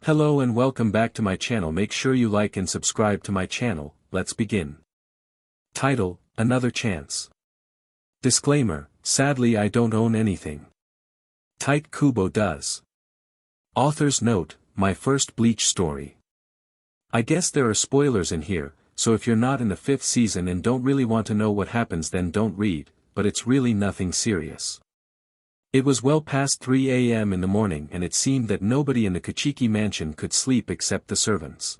Hello and welcome back to my channel. Make sure you like and subscribe to my channel. Let's begin. Title: Another Chance. Disclaimer: sadly I don't own anything. Tite Kubo does. Author's note: my first Bleach story. I guess there are spoilers in here, so if you're not in the 5th season and don't really want to know what happens then don't read, but it's really nothing serious. It was well past 3 a.m. in the morning and it seemed that nobody in the Kichiki mansion could sleep except the servants.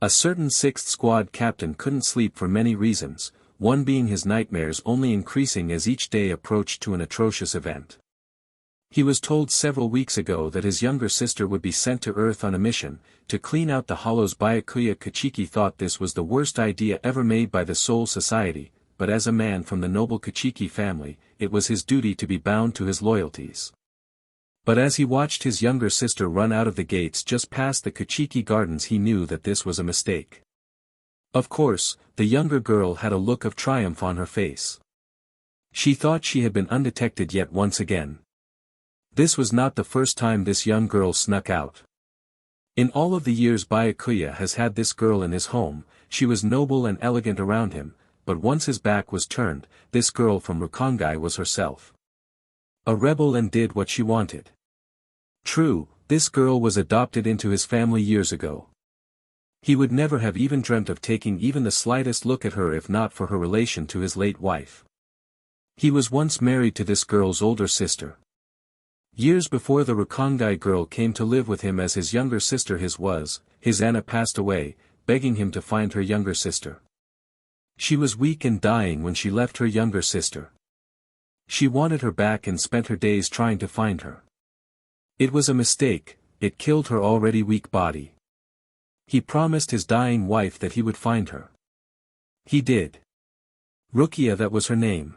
A certain 6th squad captain couldn't sleep for many reasons, one being his nightmares only increasing as each day approached to an atrocious event. He was told several weeks ago that his younger sister would be sent to Earth on a mission, to clean out the hollows. Byakuya Kichiki thought this was the worst idea ever made by the Soul Society, but as a man from the noble Kichiki family, it was his duty to be bound to his loyalties. But as he watched his younger sister run out of the gates just past the Kichiki gardens, he knew that this was a mistake. Of course, the younger girl had a look of triumph on her face. She thought she had been undetected yet once again. This was not the first time this young girl snuck out. In all of the years Byakuya has had this girl in his home, she was noble and elegant around him, but once his back was turned, this girl from Rukia was herself a rebel and did what she wanted. True, this girl was adopted into his family years ago. He would never have even dreamt of taking even the slightest look at her if not for her relation to his late wife. He was once married to this girl's older sister. Years before the Rukia girl came to live with him as his younger sister, his Anna passed away, begging him to find her younger sister. She was weak and dying when she left her younger sister. She wanted her back and spent her days trying to find her. It was a mistake, it killed her already weak body. He promised his dying wife that he would find her. He did. Rukia, that was her name.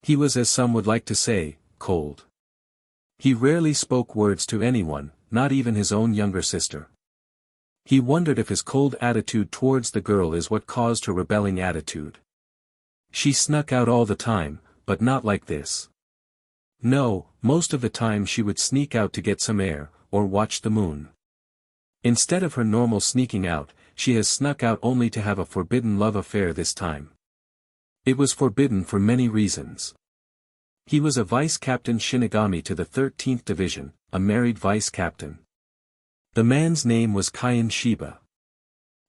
He was, as some would like to say, cold. He rarely spoke words to anyone, not even his own younger sister. He wondered if his cold attitude towards the girl is what caused her rebelling attitude. She snuck out all the time, but not like this. No, most of the time she would sneak out to get some air, or watch the moon. Instead of her normal sneaking out, she has snuck out only to have a forbidden love affair this time. It was forbidden for many reasons. He was a vice-captain Shinigami to the 13th Division, a married vice-captain. The man's name was Kaiin Shiba.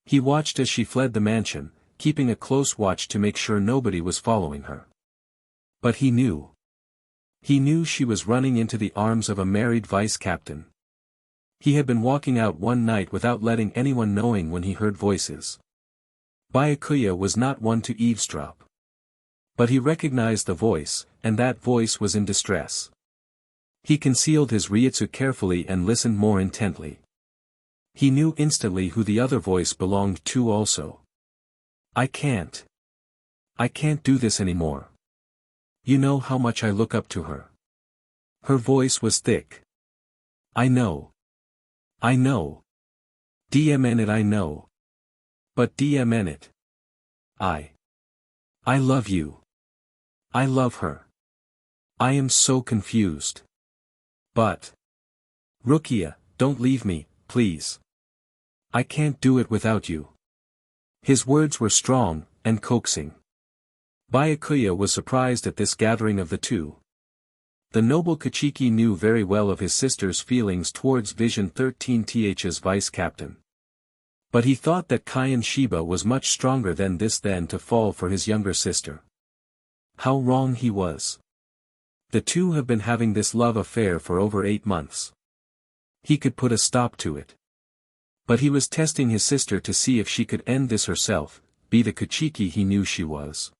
He watched as she fled the mansion, keeping a close watch to make sure nobody was following her. But he knew. He knew she was running into the arms of a married vice-captain. He had been walking out one night without letting anyone knowing when he heard voices. Byakuya was not one to eavesdrop. But he recognized the voice, and that voice was in distress. He concealed his ryutsu carefully and listened more intently. He knew instantly who the other voice belonged to also. I can't do this anymore. You know how much I look up to her. Her voice was thick. I know. DMN it, I know. But DMN it. I love you. I love her. I am so confused. But Rukia, don't leave me, please. I can't do it without you. His words were strong, and coaxing. Byakuya was surprised at this gathering of the two. The noble Kichiki knew very well of his sister's feelings towards Vision 13th's vice-captain. But he thought that Kaiin Shiba was much stronger than this to fall for his younger sister. How wrong he was. The two have been having this love affair for over 8 months. He could put a stop to it. But he was testing his sister to see if she could end this herself, be the Kichiki he knew she was.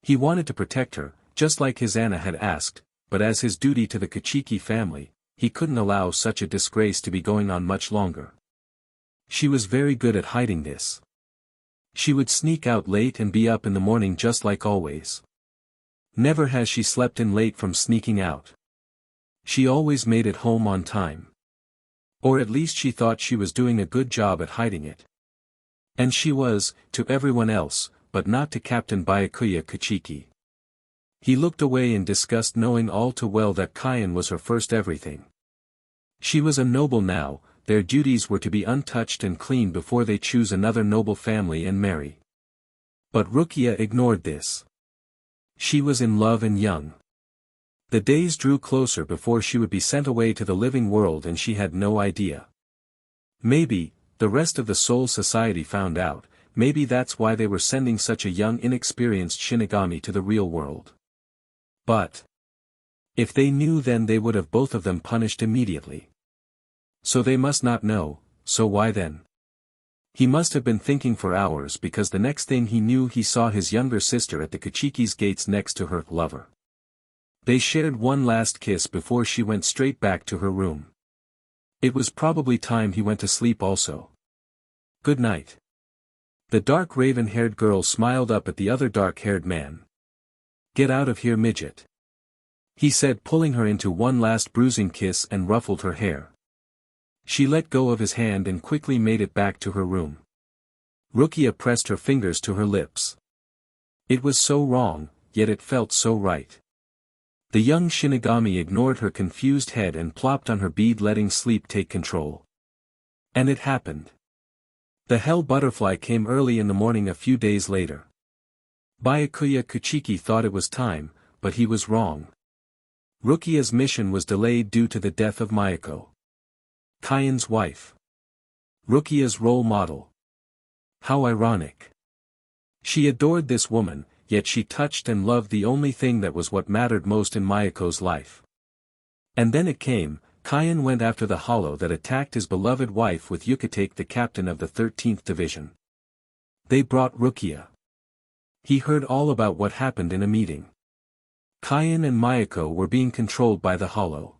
He wanted to protect her, just like his Anna had asked, but as his duty to the Kichiki family, he couldn't allow such a disgrace to be going on much longer. She was very good at hiding this. She would sneak out late and be up in the morning just like always. Never has she slept in late from sneaking out. She always made it home on time. Or at least she thought she was doing a good job at hiding it. And she was, to everyone else, but not to Captain Byakuya Kichiki. He looked away in disgust, knowing all too well that Kaiin was her first everything. She was a noble now, their duties were to be untouched and clean before they choose another noble family and marry. But Rukia ignored this. She was in love and young. The days drew closer before she would be sent away to the living world, and she had no idea. Maybe, the rest of the Soul Society found out, maybe that's why they were sending such a young inexperienced Shinigami to the real world. But if they knew, then they would have both of them punished immediately. So they must not know, so why then? He must have been thinking for hours, because the next thing he knew he saw his younger sister at the Kichiki's gates next to her lover. They shared one last kiss before she went straight back to her room. It was probably time he went to sleep also. Good night. The dark raven-haired girl smiled up at the other dark-haired man. Get out of here, midget, he said, pulling her into one last bruising kiss and ruffled her hair. She let go of his hand and quickly made it back to her room. Rukia pressed her fingers to her lips. It was so wrong, yet it felt so right. The young Shinigami ignored her confused head and plopped on her bead, letting sleep take control. And it happened. The hell butterfly came early in the morning a few days later. Byakuya Kuchiki thought it was time, but he was wrong. Rukia's mission was delayed due to the death of Mayako, Kaien's wife. Rukia's role model. How ironic. She adored this woman, yet she touched and loved the only thing that was what mattered most in Mayako's life. And then it came, Kaien went after the hollow that attacked his beloved wife with Yukitake, the captain of the 13th Division. They brought Rukia. He heard all about what happened in a meeting. Kaien and Mayako were being controlled by the hollow.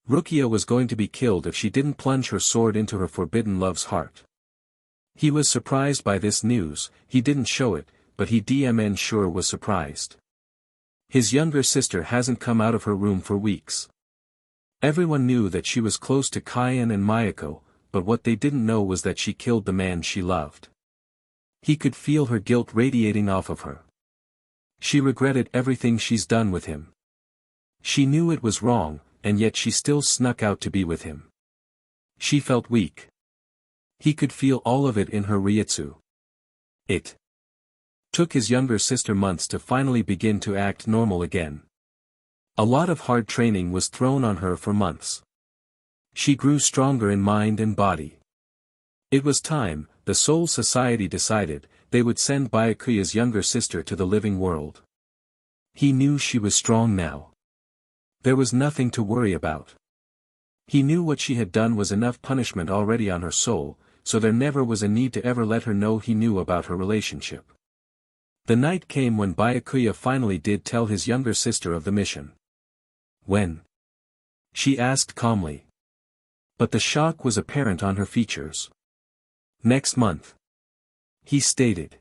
Rukia was going to be killed if she didn't plunge her sword into her forbidden love's heart. He was surprised by this news. He didn't show it, but he DMN sure was surprised. His younger sister hasn't come out of her room for weeks. Everyone knew that she was close to Kaien and Mayako, but what they didn't know was that she killed the man she loved. He could feel her guilt radiating off of her. She regretted everything she's done with him. She knew it was wrong, and yet she still snuck out to be with him. She felt weak. He could feel all of it in her Ryutsu. It took his younger sister months to finally begin to act normal again. A lot of hard training was thrown on her for months. She grew stronger in mind and body. It was time. The Soul Society decided they would send Byakuya's younger sister to the living world. He knew she was strong now. There was nothing to worry about. He knew what she had done was enough punishment already on her soul, so there never was a need to ever let her know he knew about her relationship. The night came when Byakuya finally did tell his younger sister of the mission. When? She asked calmly. But the shock was apparent on her features. Next month, he stated.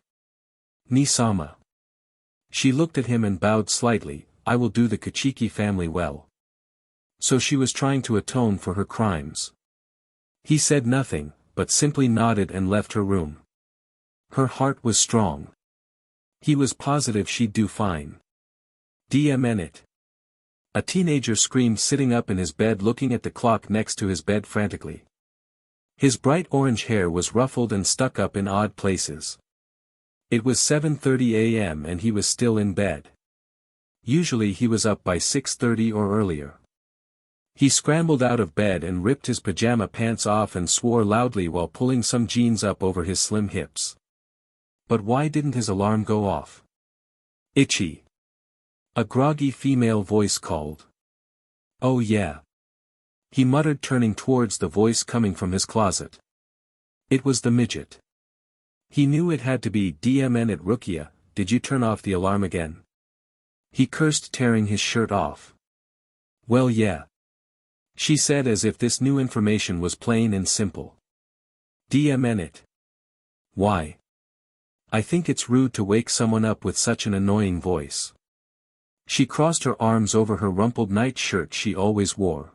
Ni-sama. She looked at him and bowed slightly. I will do the Kichiki family well. So she was trying to atone for her crimes. He said nothing, but simply nodded and left her room. Her heart was strong. He was positive she'd do fine. DMN it. A teenager screamed, sitting up in his bed looking at the clock next to his bed frantically. His bright orange hair was ruffled and stuck up in odd places. It was 7:30 a.m. and he was still in bed. Usually he was up by 6:30 or earlier. He scrambled out of bed and ripped his pajama pants off and swore loudly while pulling some jeans up over his slim hips. But why didn't his alarm go off? Ichi. A groggy female voice called. Oh yeah. He muttered, turning towards the voice coming from his closet. It was the midget. He knew it had to be. DMN at Rukia, did you turn off the alarm again? He cursed, tearing his shirt off. Well yeah. She said, as if this new information was plain and simple. DMN it. Why? I think it's rude to wake someone up with such an annoying voice. She crossed her arms over her rumpled night shirt she always wore.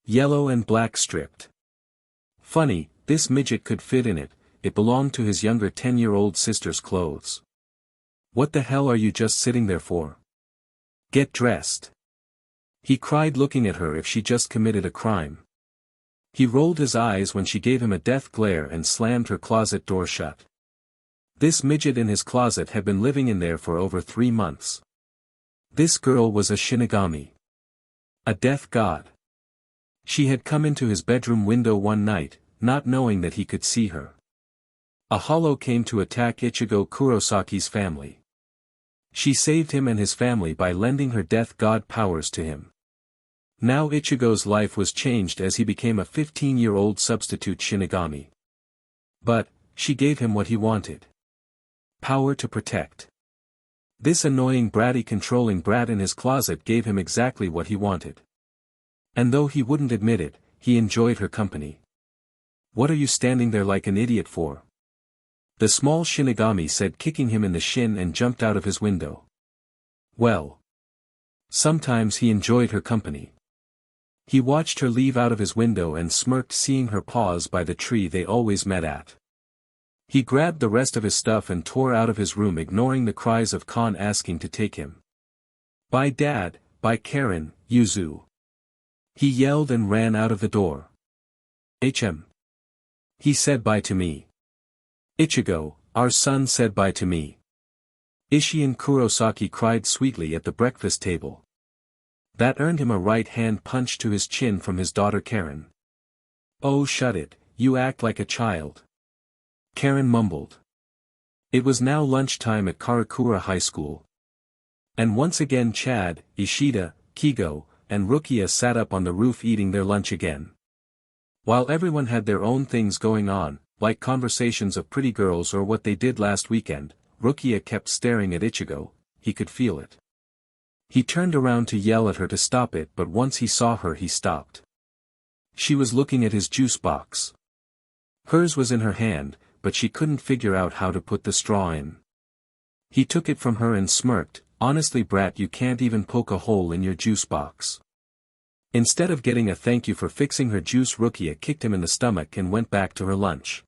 Yellow and black stripped. Funny, this midget could fit in it. It belonged to his younger 10-year-old sister's clothes. What the hell are you just sitting there for? Get dressed. He cried, looking at her if she just committed a crime. He rolled his eyes when she gave him a death glare and slammed her closet door shut. This midget in his closet had been living in there for over 3 months. This girl was a Shinigami. A death god. She had come into his bedroom window one night, not knowing that he could see her. A hollow came to attack Ichigo Kurosaki's family. She saved him and his family by lending her death god powers to him. Now Ichigo's life was changed as he became a 15-year-old substitute Shinigami. But, she gave him what he wanted. Power to protect. This annoying bratty controlling brat in his closet gave him exactly what he wanted. And though he wouldn't admit it, he enjoyed her company. "What are you standing there like an idiot for?" the small Shinigami said, kicking him in the shin, and jumped out of his window. Well. Sometimes he enjoyed her company. He watched her leave out of his window and smirked, seeing her pause by the tree they always met at. He grabbed the rest of his stuff and tore out of his room, ignoring the cries of Khan asking to take him. "Bye Dad, bye Karen, Yuzu." He yelled and ran out of the door. He said bye to me. "Ichigo, our son said bye to me." Ishii Kurosaki cried sweetly at the breakfast table. That earned him a right-hand punch to his chin from his daughter Karen. "Oh shut it, you act like a child," Karen mumbled. It was now lunchtime at Karakura High School. And once again Chad, Ishida, Kigo, and Rukia sat up on the roof eating their lunch again. While everyone had their own things going on, like conversations of pretty girls or what they did last weekend, Rukia kept staring at Ichigo. He could feel it. He turned around to yell at her to stop it, but once he saw her he stopped. She was looking at his juice box. Hers was in her hand, but she couldn't figure out how to put the straw in. He took it from her and smirked, "Honestly brat, you can't even poke a hole in your juice box." Instead of getting a thank you for fixing her juice, Rukia kicked him in the stomach and went back to her lunch.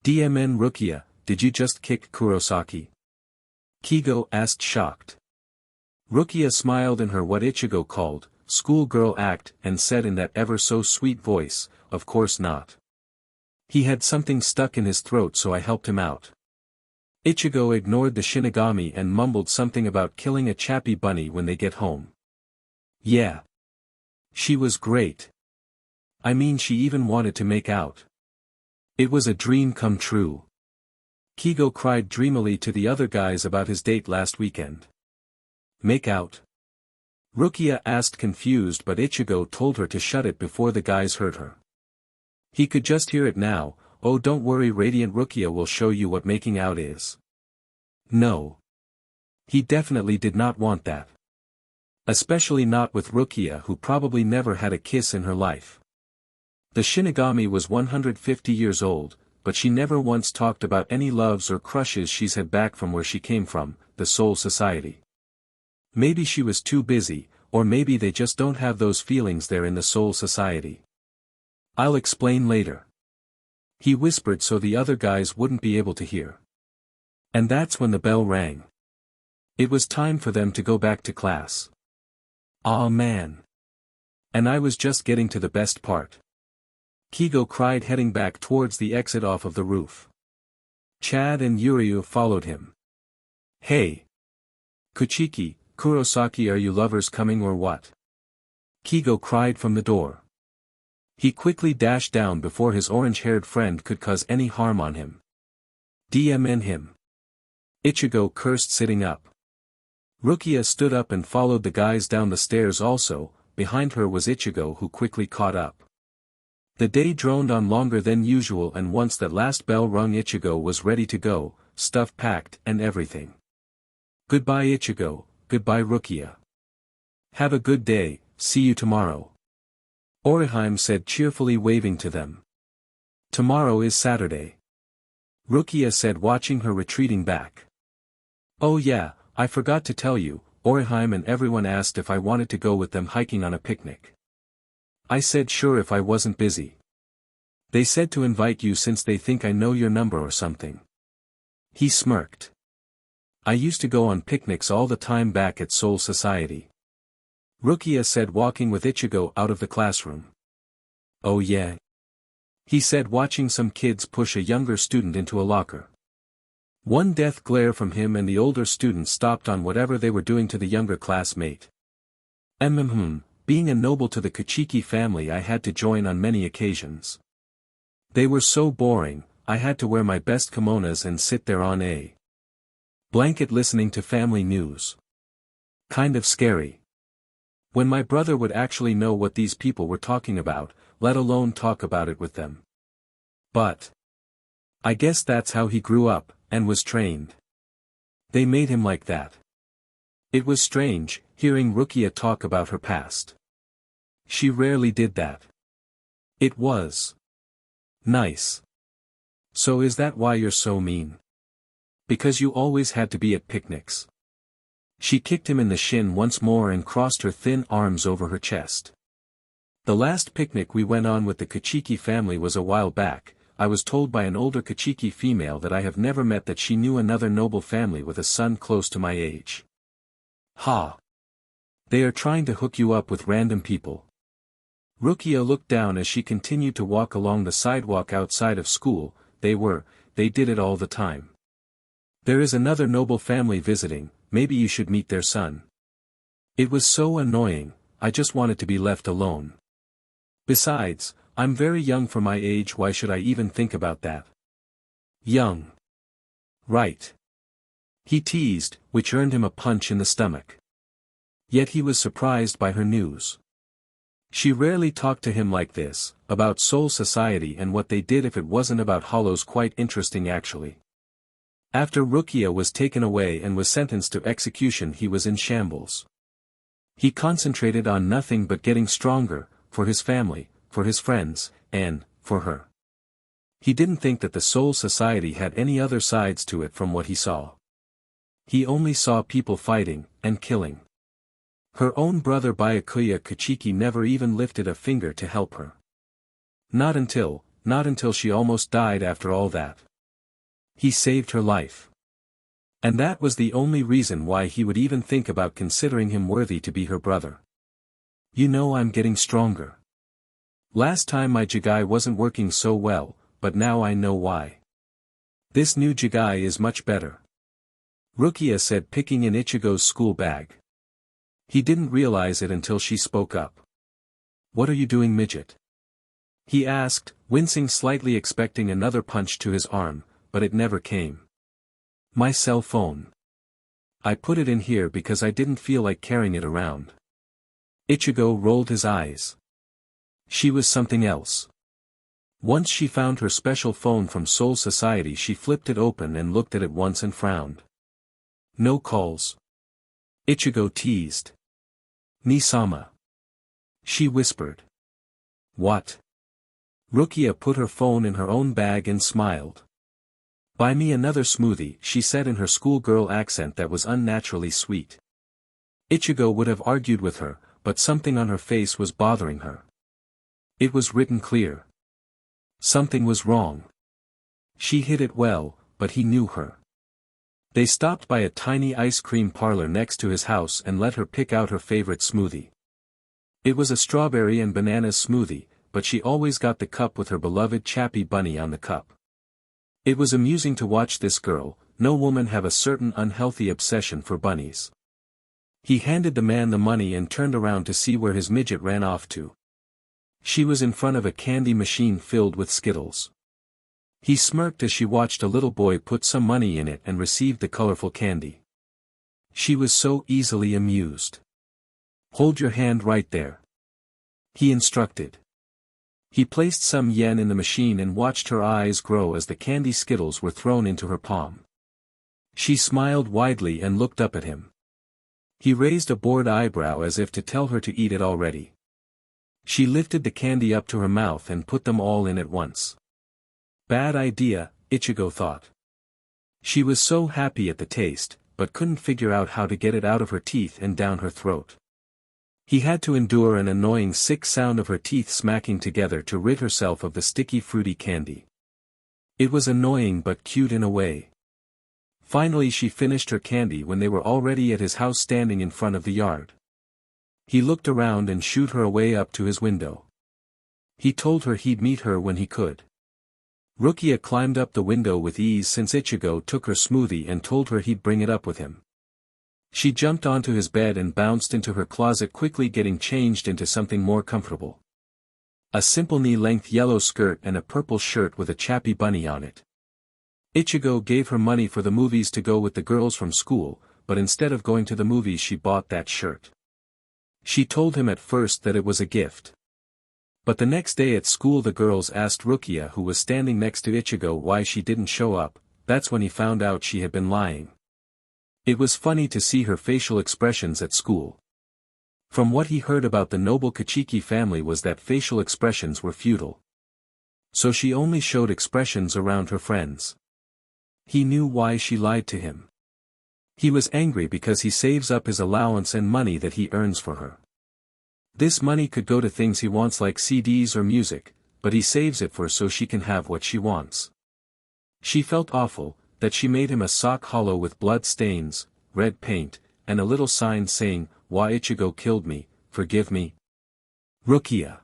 "DMN Rukia, did you just kick Kurosaki?" Kigo asked, shocked. Rukia smiled in her what Ichigo called schoolgirl act and said in that ever so sweet voice, "Of course not. He had something stuck in his throat, so I helped him out." Ichigo ignored the Shinigami and mumbled something about killing a chappy bunny when they get home. Yeah. She was great. I mean, she even wanted to make out. It was a dream come true. Kigo cried dreamily to the other guys about his date last weekend. "Make out?" Rukia asked, confused, but Ichigo told her to shut it before the guys heard her. He could just hear it now. "Oh don't worry, Radiant Rukia will show you what making out is." No. He definitely did not want that. Especially not with Rukia, who probably never had a kiss in her life. The Shinigami was 150 years old, but she never once talked about any loves or crushes she's had back from where she came from, the Soul Society. Maybe she was too busy, or maybe they just don't have those feelings there in the Soul Society. "I'll explain later," he whispered so the other guys wouldn't be able to hear. And that's when the bell rang. It was time for them to go back to class. Aw man. And I was just getting to the best part. Kigo cried, heading back towards the exit off of the roof. Chad and Yuryu followed him. "Hey! Kuchiki, Kurosaki, are you lovers coming or what?" Kigo cried from the door. He quickly dashed down before his orange-haired friend could cause any harm on him. "DMN him." Ichigo cursed, sitting up. Rukia stood up and followed the guys down the stairs also. Behind her was Ichigo, who quickly caught up. The day droned on longer than usual, and once that last bell rung Ichigo was ready to go, stuff packed and everything. "Goodbye Ichigo, goodbye Rukia. Have a good day, see you tomorrow," Orihime said cheerfully, waving to them. "Tomorrow is Saturday," Rukia said, watching her retreating back. "Oh yeah, I forgot to tell you," Orihime and everyone asked if I wanted to go with them hiking on a picnic. I said sure if I wasn't busy. They said to invite you since they think I know your number or something. He smirked. "I used to go on picnics all the time back at Soul Society," Rukia said, walking with Ichigo out of the classroom. Oh yeah? He said, watching some kids push a younger student into a locker. One death glare from him and the older student stopped on whatever they were doing to the younger classmate. Being a noble to the Kuchiki family, I had to join on many occasions. They were so boring, I had to wear my best kimonos and sit there on a blanket listening to family news. Kind of scary. When my brother would actually know what these people were talking about, let alone talk about it with them. But I guess that's how he grew up, and was trained. They made him like that. It was strange, hearing Rukia talk about her past. She rarely did that. It was nice. So is that why you're so mean? Because you always had to be at picnics. She kicked him in the shin once more and crossed her thin arms over her chest. The last picnic we went on with the Kuchiki family was a while back. I was told by an older Kuchiki female that I have never met that she knew another noble family with a son close to my age. Ha! They are trying to hook you up with random people. Rukia looked down as she continued to walk along the sidewalk outside of school. They did it all the time. There is another noble family visiting, maybe you should meet their son. It was so annoying, I just wanted to be left alone. Besides, I'm very young for my age, why should I even think about that? Young. Right. He teased, which earned him a punch in the stomach. Yet he was surprised by her news. She rarely talked to him like this, about Soul Society and what they did. If it wasn't about Hollows, quite interesting actually. After Rukia was taken away and was sentenced to execution, he was in shambles. He concentrated on nothing but getting stronger, for his family, for his friends, and for her. He didn't think that the Soul Society had any other sides to it from what he saw. He only saw people fighting, and killing. Her own brother Byakuya Kuchiki never even lifted a finger to help her. Not until she almost died after all that. He saved her life. And that was the only reason why he would even think about considering him worthy to be her brother. You know, I'm getting stronger. Last time my Jigai wasn't working so well, but now I know why. This new Jigai is much better. Rukia said, picking in Ichigo's school bag. He didn't realize it until she spoke up. What are you doing, midget? He asked, wincing slightly, expecting another punch to his arm, but it never came. My cell phone. I put it in here because I didn't feel like carrying it around. Ichigo rolled his eyes. She was something else. Once she found her special phone from Soul Society, she flipped it open and looked at it once and frowned. No calls. Ichigo teased. Ni-sama. She whispered. What? Rukia put her phone in her own bag and smiled. Buy me another smoothie, she said in her schoolgirl accent that was unnaturally sweet. Ichigo would have argued with her, but something on her face was bothering her. It was written clear. Something was wrong. She hid it well, but he knew her. They stopped by a tiny ice cream parlor next to his house and let her pick out her favorite smoothie. It was a strawberry and banana smoothie, but she always got the cup with her beloved Chappie bunny on the cup. It was amusing to watch this girl. No woman have a certain unhealthy obsession for bunnies. He handed the man the money and turned around to see where his midget ran off to. She was in front of a candy machine filled with Skittles. He smirked as she watched a little boy put some money in it and received the colorful candy. She was so easily amused. Hold your hand right there. He instructed. He placed some yen in the machine and watched her eyes grow as the candy Skittles were thrown into her palm. She smiled widely and looked up at him. He raised a bored eyebrow as if to tell her to eat it already. She lifted the candy up to her mouth and put them all in at once. Bad idea, Ichigo thought. She was so happy at the taste, but couldn't figure out how to get it out of her teeth and down her throat. He had to endure an annoying sick sound of her teeth smacking together to rid herself of the sticky fruity candy. It was annoying but cute in a way. Finally she finished her candy when they were already at his house, standing in front of the yard. He looked around and shooed her away up to his window. He told her he'd meet her when he could. Rukia climbed up the window with ease since Ichigo took her smoothie and told her he'd bring it up with him. She jumped onto his bed and bounced into her closet, quickly getting changed into something more comfortable. A simple knee-length yellow skirt and a purple shirt with a chappy bunny on it. Ichigo gave her money for the movies to go with the girls from school, but instead of going to the movies she bought that shirt. She told him at first that it was a gift. But the next day at school the girls asked Rukia, who was standing next to Ichigo, why she didn't show up. That's when he found out she had been lying. It was funny to see her facial expressions at school. From what he heard about the noble Kichiki family was that facial expressions were futile. So she only showed expressions around her friends. He knew why she lied to him. He was angry because he saves up his allowance and money that he earns for her. This money could go to things he wants like CDs or music, but he saves it for her so she can have what she wants. She felt awful, that she made him a sock hollow with blood stains, red paint, and a little sign saying, "Why Ichigo killed me, forgive me." Rukia.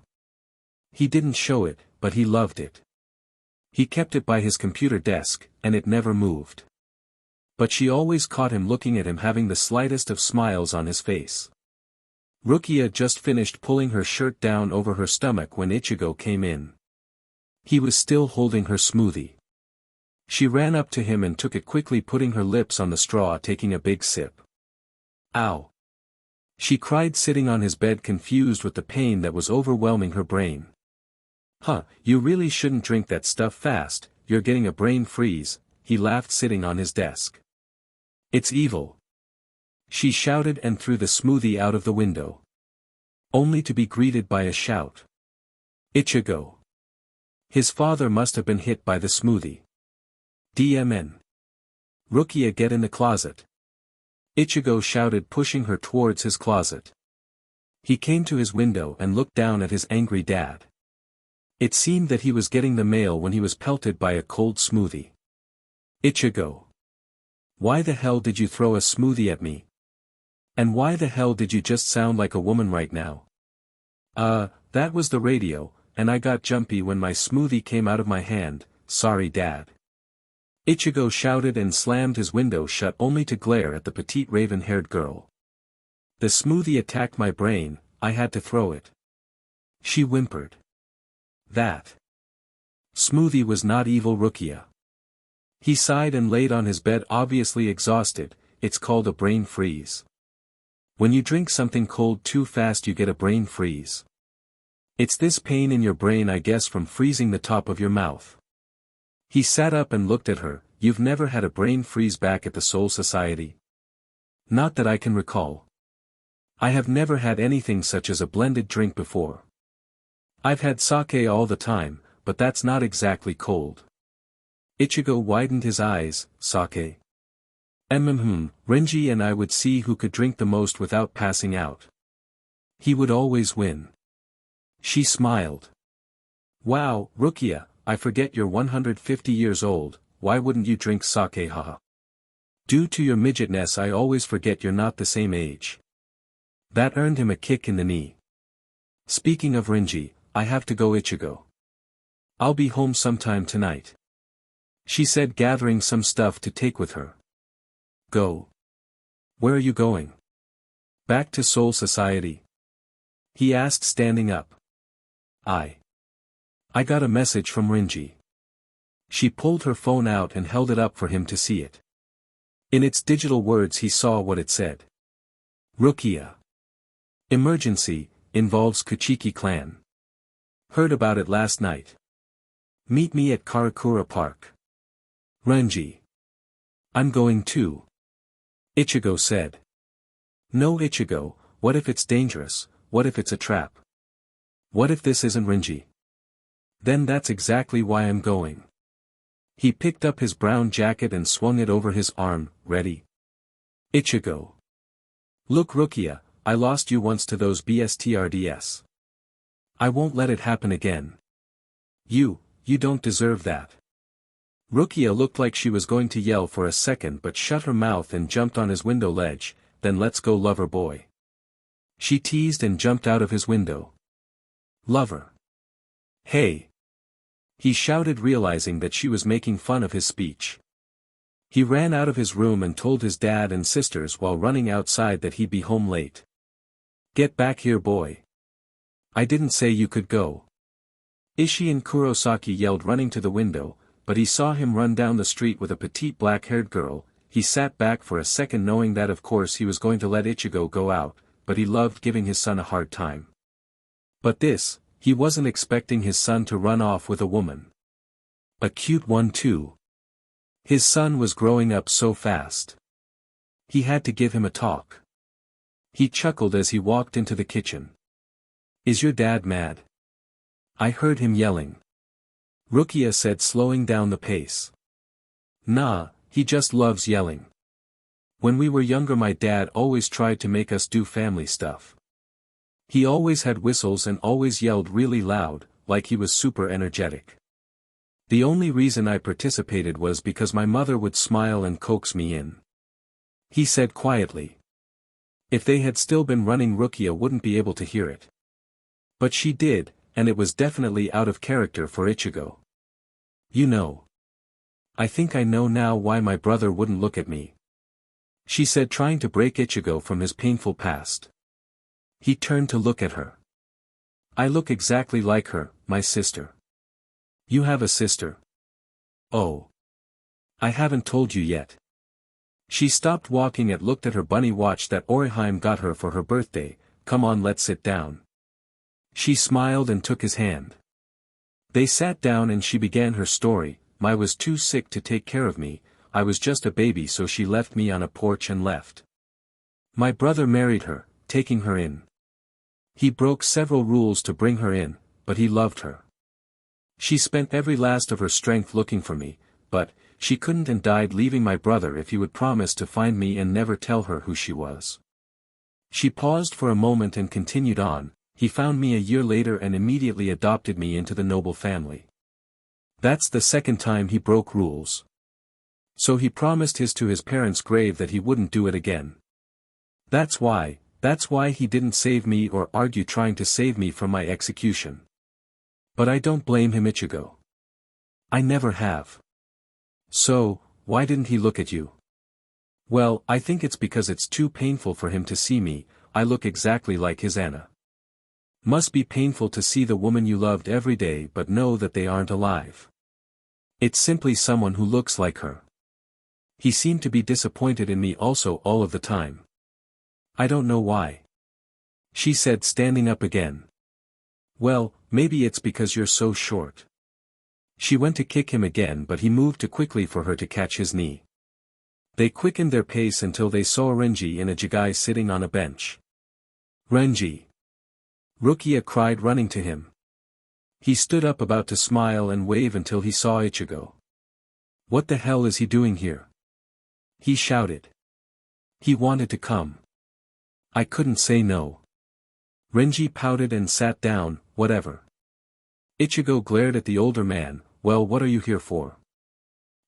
He didn't show it, but he loved it. He kept it by his computer desk, and it never moved. But she always caught him looking at him, having the slightest of smiles on his face. Rukia just finished pulling her shirt down over her stomach when Ichigo came in. He was still holding her smoothie. She ran up to him and took it quickly, putting her lips on the straw, taking a big sip. Ow! She cried, sitting on his bed, confused with the pain that was overwhelming her brain. Huh, you really shouldn't drink that stuff fast, you're getting a brain freeze, he laughed, sitting on his desk. It's evil. She shouted and threw the smoothie out of the window. Only to be greeted by a shout. Ichigo. His father must have been hit by the smoothie. DMN. Rukia, get in the closet. Ichigo shouted, pushing her towards his closet. He came to his window and looked down at his angry dad. It seemed that he was getting the mail when he was pelted by a cold smoothie. Ichigo. Why the hell did you throw a smoothie at me? And why the hell did you just sound like a woman right now? That was the radio, and I got jumpy when my smoothie came out of my hand, sorry dad. Ichigo shouted and slammed his window shut, only to glare at the petite raven-haired girl. The smoothie attacked my brain, I had to throw it. She whimpered. That smoothie was not evil, Rukia. He sighed and laid on his bed, obviously exhausted. It's called a brain freeze. When you drink something cold too fast you get a brain freeze. It's this pain in your brain, I guess, from freezing the top of your mouth. He sat up and looked at her. You've never had a brain freeze back at the Soul Society? Not that I can recall. I have never had anything such as a blended drink before. I've had sake all the time, but that's not exactly cold. Ichigo widened his eyes. Sake? Renji and I would see who could drink the most without passing out. He would always win. She smiled. Wow, Rukia, I forget you're 150 years old, why wouldn't you drink sake, haha? Due to your midgetness I always forget you're not the same age. That earned him a kick in the knee. Speaking of Renji, I have to go, Ichigo. I'll be home sometime tonight. She said, gathering some stuff to take with her. Go. Where are you going? Back to Soul Society? He asked, standing up. I got a message from Renji. She pulled her phone out and held it up for him to see it. In its digital words he saw what it said. Rukia. Emergency, involves Kichiki clan. Heard about it last night. Meet me at Karakura Park. Renji. I'm going too. Ichigo said. No, Ichigo, what if it's dangerous, what if it's a trap? What if this isn't Renji? Then that's exactly why I'm going. He picked up his brown jacket and swung it over his arm. Ready? Ichigo. Look, Rukia, I lost you once to those BSTRDS. I won't let it happen again. You don't deserve that. Rukia looked like she was going to yell for a second but shut her mouth and jumped on his window ledge. Then let's go, lover boy. She teased and jumped out of his window. Lover. Hey! He shouted, realizing that she was making fun of his speech. He ran out of his room and told his dad and sisters while running outside that he'd be home late. Get back here, boy. I didn't say you could go. Ishii and Kurosaki yelled, running to the window, but he saw him run down the street with a petite black-haired girl. He sat back for a second, knowing that of course he was going to let Ichigo go out, but he loved giving his son a hard time. But this, he wasn't expecting his son to run off with a woman. A cute one too. His son was growing up so fast. He had to give him a talk. He chuckled as he walked into the kitchen. Is your dad mad? I heard him yelling. Rukia said, slowing down the pace. Nah, he just loves yelling. When we were younger my dad always tried to make us do family stuff. He always had whistles and always yelled really loud, like he was super energetic. The only reason I participated was because my mother would smile and coax me in. He said quietly. If they had still been running, Rukia wouldn't be able to hear it. But she did, and it was definitely out of character for Ichigo. You know. I think I know now why my brother wouldn't look at me. She said, trying to break Ichigo from his painful past. He turned to look at her. I look exactly like her, my sister. You have a sister? Oh. I haven't told you yet. She stopped walking and looked at her bunny watch that Oriheim got her for her birthday. Come on, let's sit down. She smiled and took his hand. They sat down and she began her story. I was too sick to take care of me, I was just a baby, so she left me on a porch and left. My brother married her, taking her in. He broke several rules to bring her in, but he loved her. She spent every last of her strength looking for me, but she couldn't and died, leaving my brother if he would promise to find me and never tell her who she was. She paused for a moment and continued on. He found me a year later and immediately adopted me into the noble family. That's the second time he broke rules. So he promised to his parents' grave that he wouldn't do it again. That's why he didn't save me or argue trying to save me from my execution. But I don't blame him, Ichigo. I never have. So, why didn't he look at you? Well, I think it's because it's too painful for him to see me. I look exactly like his Anna. Must be painful to see the woman you loved every day but know that they aren't alive. It's simply someone who looks like her. He seemed to be disappointed in me also all of the time. I don't know why. She said, standing up again. Well, maybe it's because you're so short. She went to kick him again, but he moved too quickly for her to catch his knee. They quickened their pace until they saw Renji in a jigai sitting on a bench. Renji! Rukia cried, running to him. He stood up, about to smile and wave, until he saw Ichigo. What the hell is he doing here? He shouted. He wanted to come. I couldn't say no. Renji pouted and sat down. Whatever. Ichigo glared at the older man. Well, what are you here for?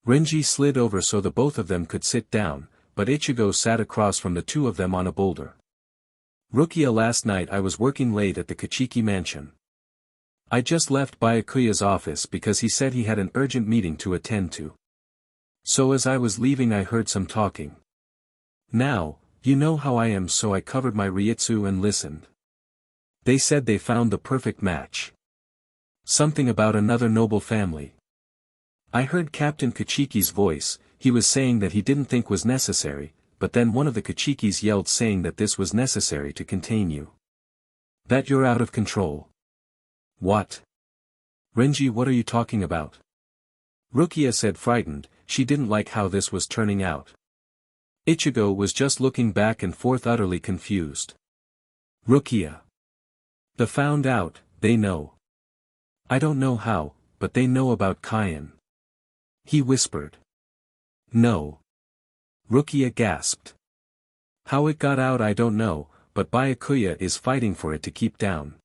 Renji slid over so the both of them could sit down, but Ichigo sat across from the two of them on a boulder. Rukia, last night I was working late at the Kichiki mansion. I just left Byakuya's office because he said he had an urgent meeting to attend to. So as I was leaving I heard some talking. Now, you know how I am, so I covered my ryutsu and listened. They said they found the perfect match. Something about another noble family. I heard Captain Kichiki's voice. He was saying that he didn't think was necessary, but then one of the Kichikis yelled, saying that this was necessary to contain you. That you're out of control. What? Renji, what are you talking about? Rukia said, frightened. She didn't like how this was turning out. Ichigo was just looking back and forth, utterly confused. Rukia. They found out, they know. I don't know how, but they know about Kyan. He whispered. No. Rukia gasped. How it got out I don't know, but Byakuya is fighting for it to keep down.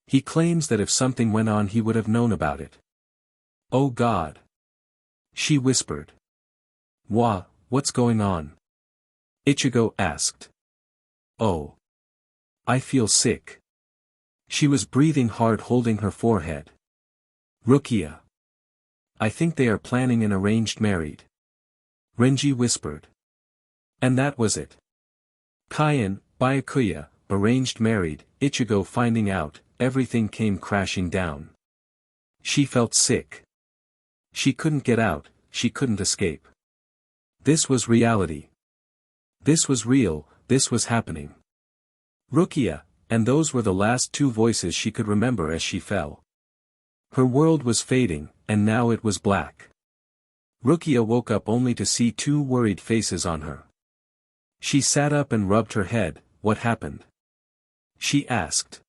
He claims that if something went on he would have known about it. Oh God. She whispered. What's going on? Ichigo asked. Oh. I feel sick. She was breathing hard, holding her forehead. Rukia. I think they are planning an arranged marriage. Renji whispered. And that was it. Kyan, Byakuya, arranged married, Ichigo finding out, everything came crashing down. She felt sick. She couldn't get out, she couldn't escape. This was reality. This was real, this was happening. Rukia, and those were the last two voices she could remember as she fell. Her world was fading, and now it was black. Rukia woke up only to see two worried faces on her. She sat up and rubbed her head. What happened? She asked.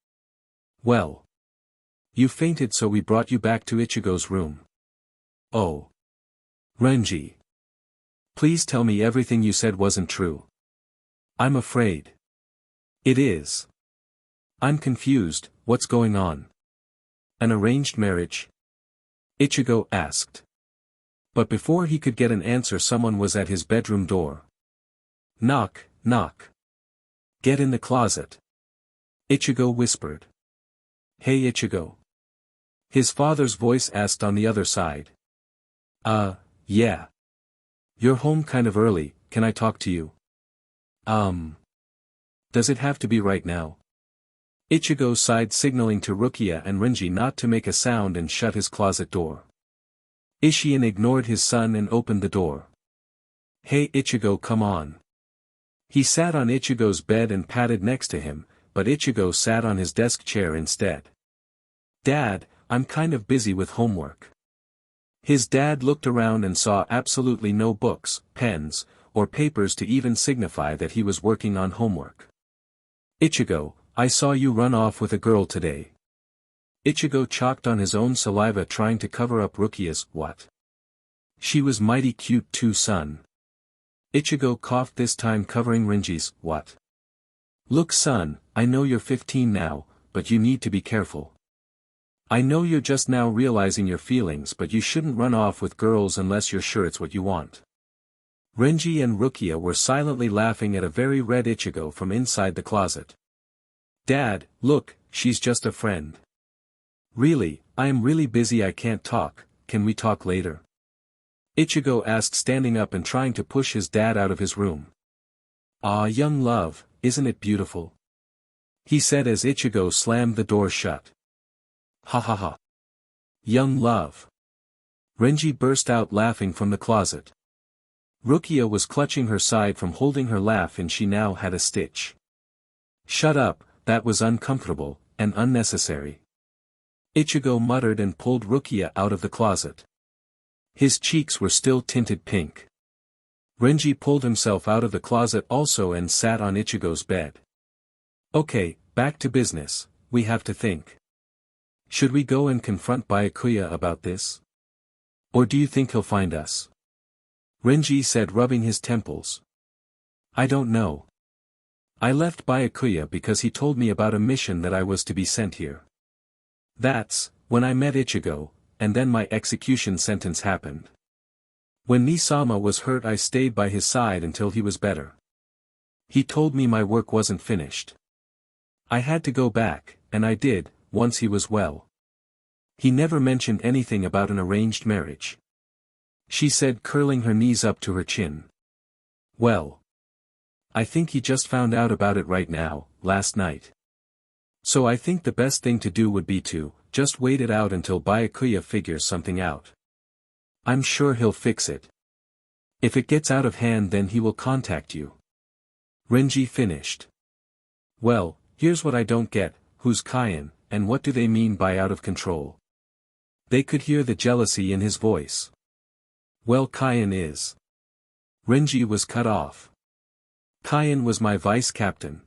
Well. You fainted, so we brought you back to Ichigo's room. Oh. Renji. Please tell me everything you said wasn't true. I'm afraid. It is. I'm confused, what's going on? An arranged marriage? Ichigo asked. But before he could get an answer, someone was at his bedroom door. Knock, knock. Get in the closet. Ichigo whispered. Hey Ichigo. His father's voice asked on the other side. Yeah. You're home kind of early, can I talk to you? Does it have to be right now? Ichigo sighed, signaling to Rukia and Renji not to make a sound, and shut his closet door. Ishiin ignored his son and opened the door. Hey Ichigo, come on. He sat on Ichigo's bed and patted next to him, but Ichigo sat on his desk chair instead. Dad, I'm kind of busy with homework. His dad looked around and saw absolutely no books, pens, or papers to even signify that he was working on homework. Ichigo, I saw you run off with a girl today. Ichigo chalked on his own saliva, trying to cover up Rukia's. What? She was mighty cute too, son. Ichigo coughed, this time covering Renji's. What? Look son, I know you're 15 now, but you need to be careful. I know you're just now realizing your feelings, but you shouldn't run off with girls unless you're sure it's what you want. Renji and Rukia were silently laughing at a very red Ichigo from inside the closet. Dad, look, she's just a friend. Really, I am really busy, I can't talk, can we talk later? Ichigo asked, standing up and trying to push his dad out of his room. Ah, young love, isn't it beautiful? He said as Ichigo slammed the door shut. Ha ha ha. Young love. Renji burst out laughing from the closet. Rukia was clutching her side from holding her laugh, and she now had a stitch. Shut up, that was uncomfortable, and unnecessary. Ichigo muttered and pulled Rukia out of the closet. His cheeks were still tinted pink. Renji pulled himself out of the closet also and sat on Ichigo's bed. Okay, back to business, we have to think. Should we go and confront Byakuya about this? Or do you think he'll find us? Renji said, rubbing his temples. I don't know. I left Byakuya because he told me about a mission that I was to be sent here. That's, when I met Ichigo, and then my execution sentence happened. When Nisama was hurt, I stayed by his side until he was better. He told me my work wasn't finished. I had to go back, and I did, once he was well. He never mentioned anything about an arranged marriage. She said, curling her knees up to her chin. Well. I think he just found out about it right now, last night. So I think the best thing to do would be to, just wait it out until Byakuya figures something out. I'm sure he'll fix it. If it gets out of hand, then he will contact you. Renji finished. Well, here's what I don't get, who's Kyan, and what do they mean by out of control? They could hear the jealousy in his voice. Well, Kyan is. Renji was cut off. Kyan was my vice captain.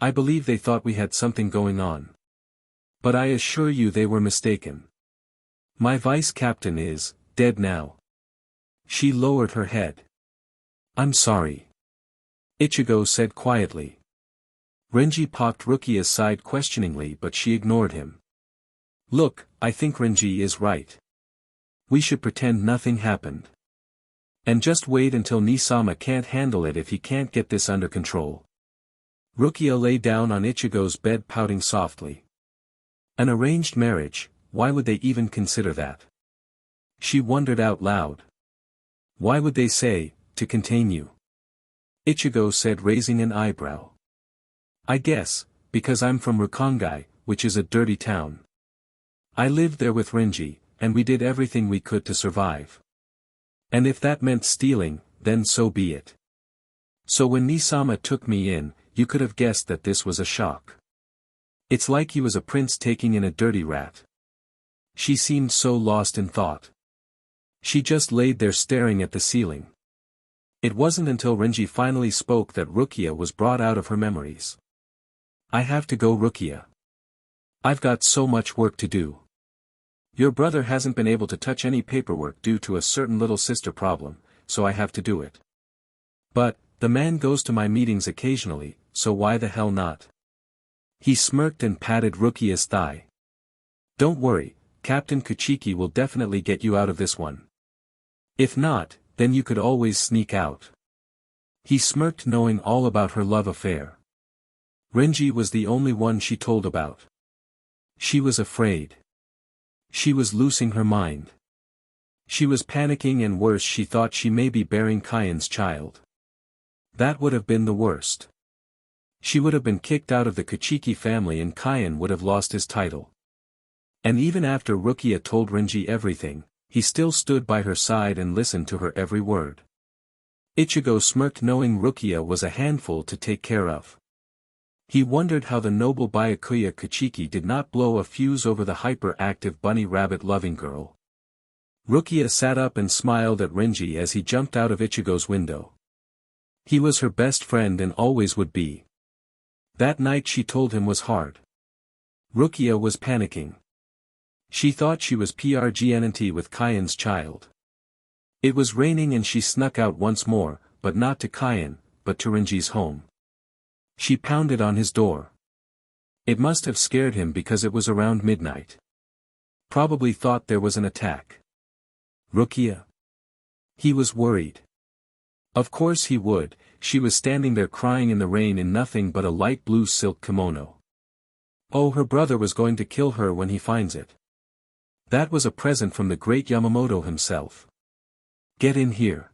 I believe they thought we had something going on. But I assure you they were mistaken. My vice captain is dead now. She lowered her head. I'm sorry. Ichigo said quietly. Renji poked Rukia's side questioningly, but she ignored him. Look, I think Renji is right. We should pretend nothing happened. And just wait until Nisama can't handle it if he can't get this under control. Rukia lay down on Ichigo's bed, pouting softly. An arranged marriage, why would they even consider that? She wondered out loud. Why would they say, to contain you? Ichigo said, raising an eyebrow. I guess, because I'm from Rukongai, which is a dirty town. I lived there with Renji, and we did everything we could to survive. And if that meant stealing, then so be it. So when Nisama took me in, you could have guessed that this was a shock. It's like he was a prince taking in a dirty rat. She seemed so lost in thought. She just laid there staring at the ceiling. It wasn't until Renji finally spoke that Rukia was brought out of her memories. I have to go, Rukia. I've got so much work to do. Your brother hasn't been able to touch any paperwork due to a certain little sister problem, so I have to do it. But, the man goes to my meetings occasionally, so why the hell not? He smirked and patted Rukia's thigh. Don't worry, Captain Kuchiki will definitely get you out of this one. If not, then you could always sneak out. He smirked, knowing all about her love affair. Renji was the only one she told about. She was afraid. She was losing her mind. She was panicking, and worse, she thought she may be bearing Kaien's child. That would have been the worst. She would have been kicked out of the Kuchiki family and Kaien would have lost his title. And even after Rukia told Renji everything, he still stood by her side and listened to her every word. Ichigo smirked, knowing Rukia was a handful to take care of. He wondered how the noble Byakuya Kuchiki did not blow a fuse over the hyperactive bunny rabbit-loving girl. Rukia sat up and smiled at Renji as he jumped out of Ichigo's window. He was her best friend and always would be. That night she told him was hard. Rukia was panicking. She thought she was pregnant with Kaien's child. It was raining and she snuck out once more, but not to Kaien, but to Renji's home. She pounded on his door. It must have scared him because it was around midnight. Probably thought there was an attack. Rukia? He was worried. Of course he would, she was standing there crying in the rain in nothing but a light blue silk kimono. Oh, her brother was going to kill her when he finds it. That was a present from the great Yamamoto himself. Get in here.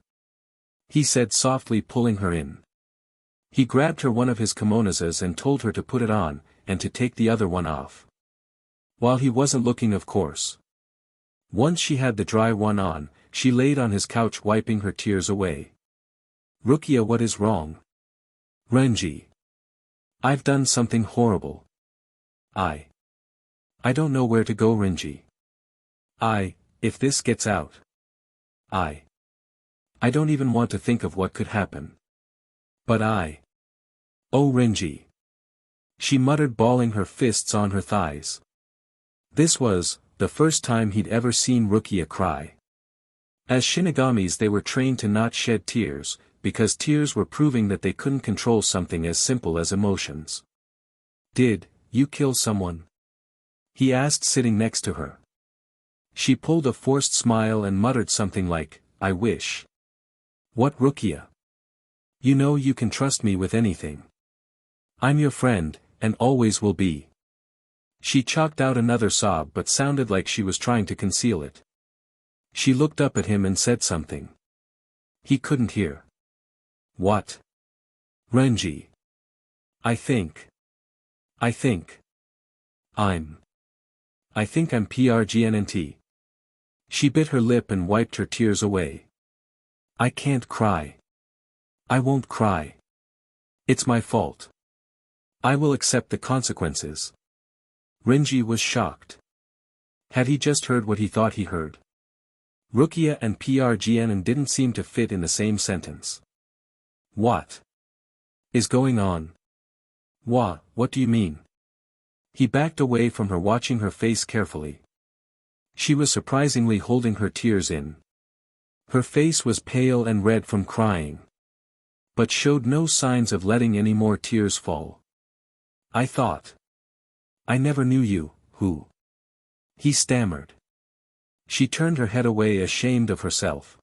He said softly, pulling her in. He grabbed her one of his kimonos and told her to put it on, and to take the other one off. While he wasn't looking, of course. Once she had the dry one on, she laid on his couch wiping her tears away. Rukia, what is wrong? Renji. I've done something horrible. I don't know where to go, Renji. If this gets out. I don't even want to think of what could happen. But oh, Renji. She muttered, balling her fists on her thighs. This was the first time he'd ever seen Rukia cry. As Shinigamis they were trained to not shed tears, because tears were proving that they couldn't control something as simple as emotions. Did you kill someone? He asked, sitting next to her. She pulled a forced smile and muttered something like, I wish. What, Rukia? You know you can trust me with anything. I'm your friend, and always will be. She choked out another sob but sounded like she was trying to conceal it. She looked up at him and said something. He couldn't hear. What? Renji. I think I'm pregnant. She bit her lip and wiped her tears away. I can't cry. I won't cry. It's my fault. I will accept the consequences. Renji was shocked. Had he just heard what he thought he heard? Rukia and pregnant didn't seem to fit in the same sentence. What is going on? What do you mean? He backed away from her, watching her face carefully. She was surprisingly holding her tears in. Her face was pale and red from crying, but showed no signs of letting any more tears fall. I thought. I never knew you, who? He stammered. She turned her head away, ashamed of herself.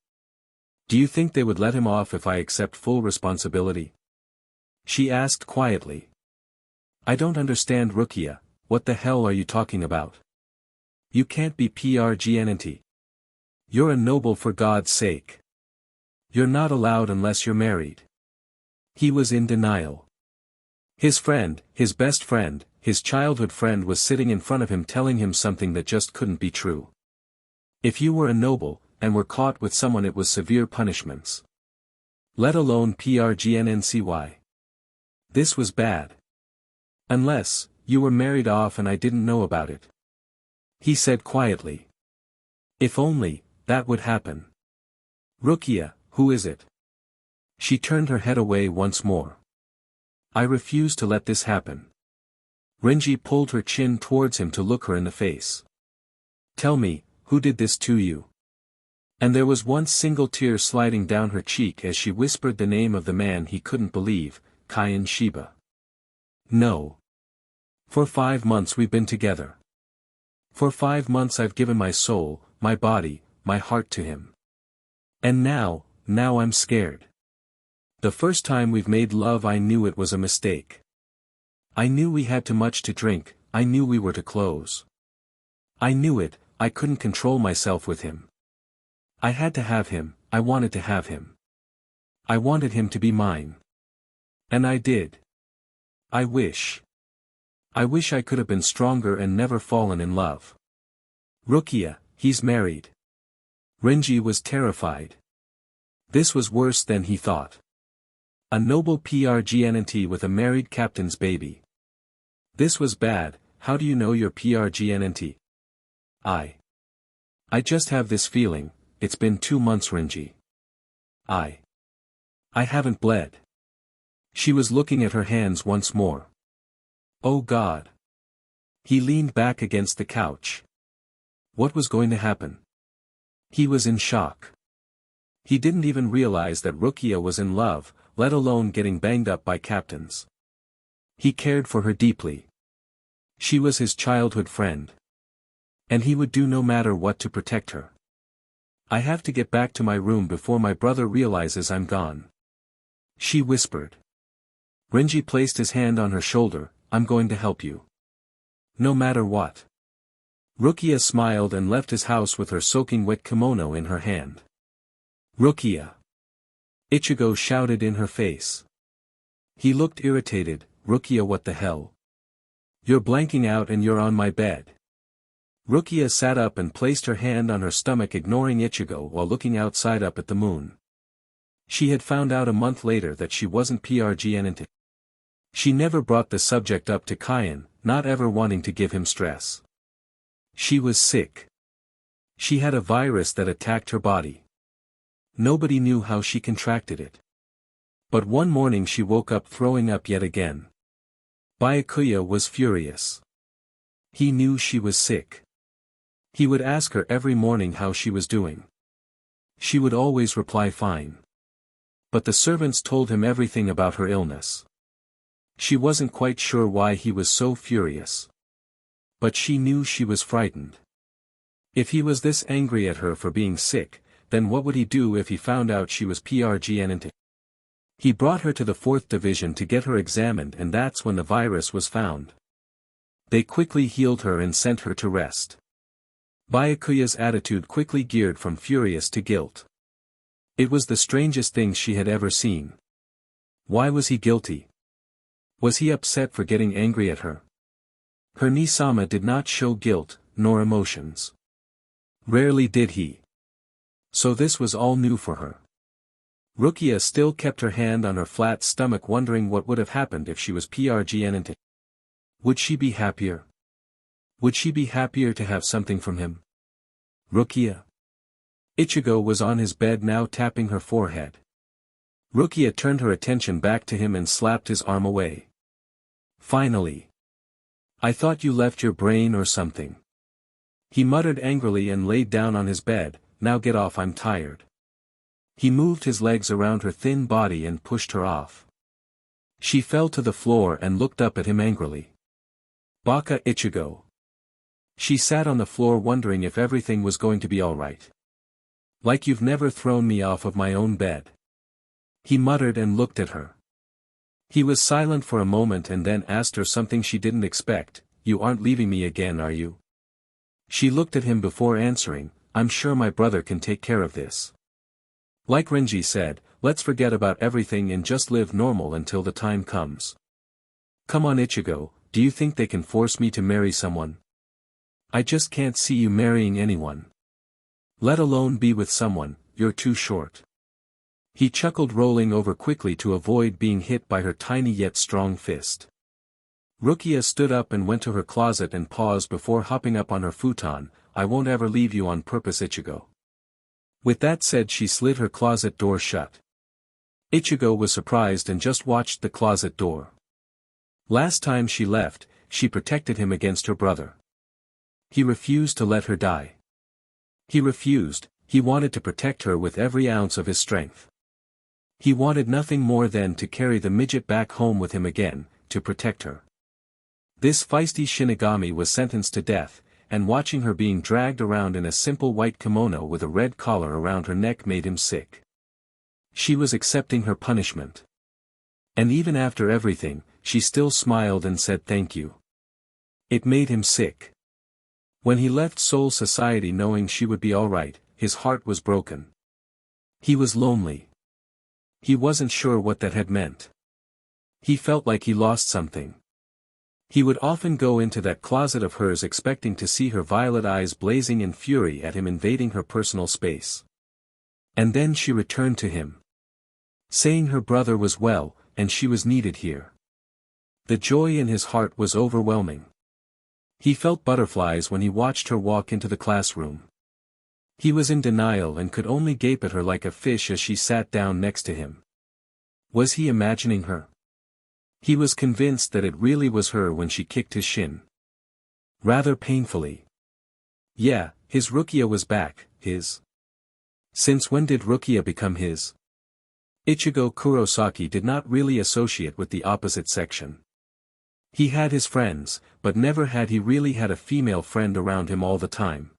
Do you think they would let him off if I accept full responsibility? She asked quietly. I don't understand, Rukia, what the hell are you talking about? You can't be pregnant. You're a noble for God's sake. You're not allowed unless you're married. He was in denial. His friend, his best friend, his childhood friend was sitting in front of him telling him something that just couldn't be true. If you were a noble, and were caught with someone it was severe punishments. Let alone pregnancy. This was bad. Unless, you were married off and I didn't know about it. He said quietly. If only, that would happen. Rukia, who is it? She turned her head away once more. I refuse to let this happen. Renji pulled her chin towards him to look her in the face. Tell me, who did this to you? And there was one single tear sliding down her cheek as she whispered the name of the man he couldn't believe, Kaien Shiba. No. For 5 months we've been together. For 5 months I've given my soul, my body, my heart to him. And now I'm scared. The first time we've made love I knew it was a mistake. I knew we had too much to drink, I knew we were too close. I knew it, I couldn't control myself with him. I had to have him, I wanted to have him. I wanted him to be mine. And I did. I wish I could have been stronger and never fallen in love. Rukia, he's married. Renji was terrified. This was worse than he thought. A noble pregnant with a married captain's baby. This was bad. How do you know you're pregnant? I just have this feeling. It's been 2 months, Renji. I haven't bled. She was looking at her hands once more. Oh God. He leaned back against the couch. What was going to happen? He was in shock. He didn't even realize that Rukia was in love, let alone getting banged up by captains. He cared for her deeply. She was his childhood friend. And he would do no matter what to protect her. I have to get back to my room before my brother realizes I'm gone. She whispered. Renji placed his hand on her shoulder. I'm going to help you. No matter what. Rukia smiled and left his house with her soaking wet kimono in her hand. Rukia. Ichigo shouted in her face. He looked irritated. Rukia, what the hell? You're blanking out and you're on my bed. Rukia sat up and placed her hand on her stomach, ignoring Ichigo while looking outside up at the moon. She had found out a month later that she wasn't pregnant. She never brought the subject up to Kaien, not ever wanting to give him stress. She was sick. She had a virus that attacked her body. Nobody knew how she contracted it. But one morning she woke up throwing up yet again. Byakuya was furious. He knew she was sick. He would ask her every morning how she was doing. She would always reply fine. But the servants told him everything about her illness. She wasn't quite sure why he was so furious. But she knew she was frightened. If he was this angry at her for being sick, then what would he do if he found out she was pregnant? He brought her to the 4th division to get her examined, and that's when the virus was found. They quickly healed her and sent her to rest. Byakuya's attitude quickly geared from furious to guilt. It was the strangest thing she had ever seen. Why was he guilty? Was he upset for getting angry at her? Her Nisama did not show guilt, nor emotions. Rarely did he. So this was all new for her. Rukia still kept her hand on her flat stomach, wondering what would have happened if she was pregnant. Would she be happier? Would she be happier to have something from him? Rukia. Ichigo was on his bed now, tapping her forehead. Rukia turned her attention back to him and slapped his arm away. Finally. I thought you left your brain or something. He muttered angrily and laid down on his bed. Now get off, I'm tired. He moved his legs around her thin body and pushed her off. She fell to the floor and looked up at him angrily. Baka Ichigo. She sat on the floor wondering if everything was going to be all right. Like you've never thrown me off of my own bed. He muttered and looked at her. He was silent for a moment and then asked her something she didn't expect. You aren't leaving me again, are you? She looked at him before answering, I'm sure my brother can take care of this. Like Renji said, let's forget about everything and just live normal until the time comes. Come on Ichigo, do you think they can force me to marry someone? I just can't see you marrying anyone. Let alone be with someone, you're too short. He chuckled, rolling over quickly to avoid being hit by her tiny yet strong fist. Rukia stood up and went to her closet and paused before hopping up on her futon. I won't ever leave you on purpose Ichigo. With that said she slid her closet door shut. Ichigo was surprised and just watched the closet door. Last time she left, she protected him against her brother. He refused to let her die. He refused, he wanted to protect her with every ounce of his strength. He wanted nothing more than to carry the midget back home with him again, to protect her. This feisty Shinigami was sentenced to death, and watching her being dragged around in a simple white kimono with a red collar around her neck made him sick. She was accepting her punishment. And even after everything, she still smiled and said thank you. It made him sick. When he left Soul Society knowing she would be alright, his heart was broken. He was lonely. He wasn't sure what that had meant. He felt like he lost something. He would often go into that closet of hers expecting to see her violet eyes blazing in fury at him invading her personal space. And then she returned to him, saying her brother was well, and she was needed here. The joy in his heart was overwhelming. He felt butterflies when he watched her walk into the classroom. He was in denial and could only gape at her like a fish as she sat down next to him. Was he imagining her? He was convinced that it really was her when she kicked his shin. Rather painfully. Yeah, his Rukia was back, his. Since when did Rukia become his? Ichigo Kurosaki did not really associate with the opposite section. He had his friends, but never had he really had a female friend around him all the time.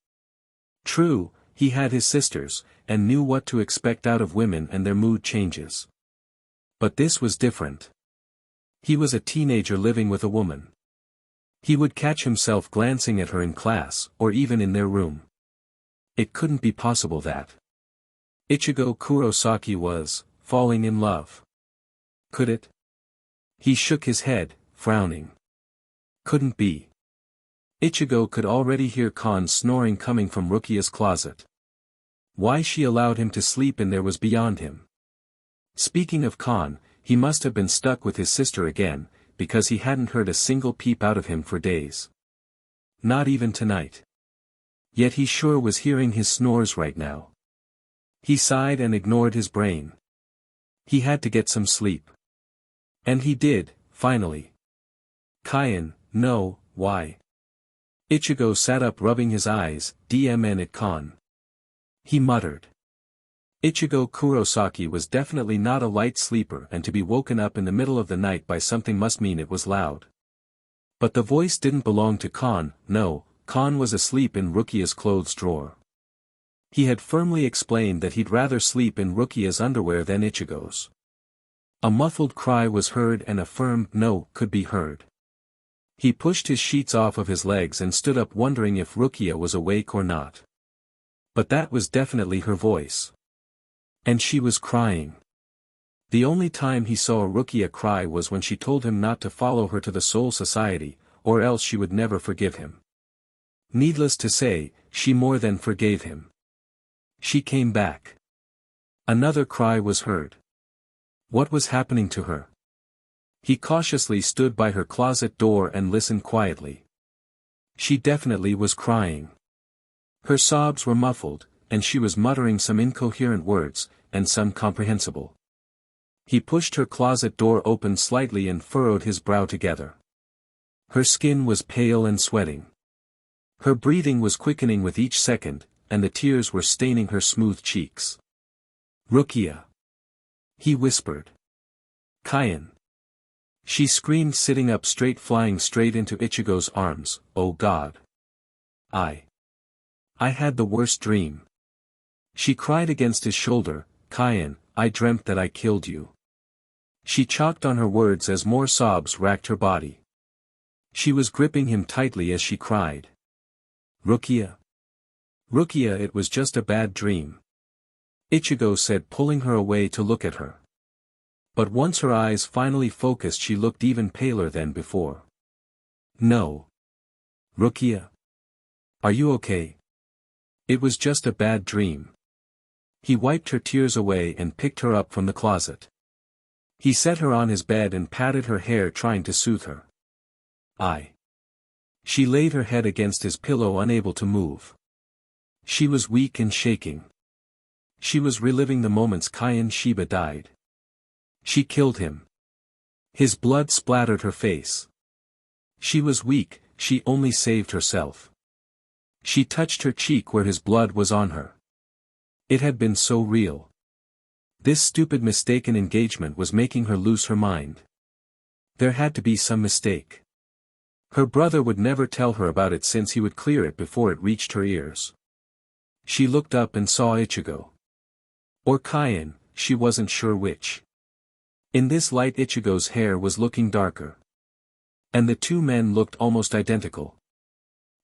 True, he had his sisters, and knew what to expect out of women and their mood changes. But this was different. He was a teenager living with a woman. He would catch himself glancing at her in class, or even in their room. It couldn't be possible that Ichigo Kurosaki was falling in love. Could it? He shook his head, frowning. Couldn't be. Ichigo could already hear Kon snoring coming from Rukia's closet. Why she allowed him to sleep in there was beyond him. Speaking of Kon, he must have been stuck with his sister again, because he hadn't heard a single peep out of him for days. Not even tonight. Yet he sure was hearing his snores right now. He sighed and ignored his brain. He had to get some sleep. And he did, finally. Kyan, no, why? Ichigo sat up rubbing his eyes, DMN at Kon. He muttered. Ichigo Kurosaki was definitely not a light sleeper, and to be woken up in the middle of the night by something must mean it was loud. But the voice didn't belong to Kon. No, Kon was asleep in Rukia's clothes drawer. He had firmly explained that he'd rather sleep in Rukia's underwear than Ichigo's. A muffled cry was heard and a firm no could be heard. He pushed his sheets off of his legs and stood up wondering if Rukia was awake or not. But that was definitely her voice. And she was crying. The only time he saw Rukia cry was when she told him not to follow her to the Soul Society, or else she would never forgive him. Needless to say, she more than forgave him. She came back. Another cry was heard. What was happening to her? He cautiously stood by her closet door and listened quietly. She definitely was crying. Her sobs were muffled, and she was muttering some incoherent words, and some comprehensible. He pushed her closet door open slightly and furrowed his brow together. Her skin was pale and sweating. Her breathing was quickening with each second, and the tears were staining her smooth cheeks. Rukia. He whispered. Kyan. She screamed, sitting up straight, flying straight into Ichigo's arms. Oh God. I had the worst dream. She cried against his shoulder. Kyan, I dreamt that I killed you. She choked on her words as more sobs racked her body. She was gripping him tightly as she cried. Rukia. Rukia, it was just a bad dream. Ichigo said, pulling her away to look at her. But once her eyes finally focused, she looked even paler than before. No. Rukia. Are you okay? It was just a bad dream. He wiped her tears away and picked her up from the closet. He set her on his bed and patted her hair, trying to soothe her. She laid her head against his pillow, unable to move. She was weak and shaking. She was reliving the moments Kaiin Shiba died. She killed him. His blood splattered her face. She was weak, she only saved herself. She touched her cheek where his blood was on her. It had been so real. This stupid mistaken engagement was making her lose her mind. There had to be some mistake. Her brother would never tell her about it, since he would clear it before it reached her ears. She looked up and saw Ichigo. Or Kaiin, she wasn't sure which. In this light Ichigo's hair was looking darker. And the two men looked almost identical.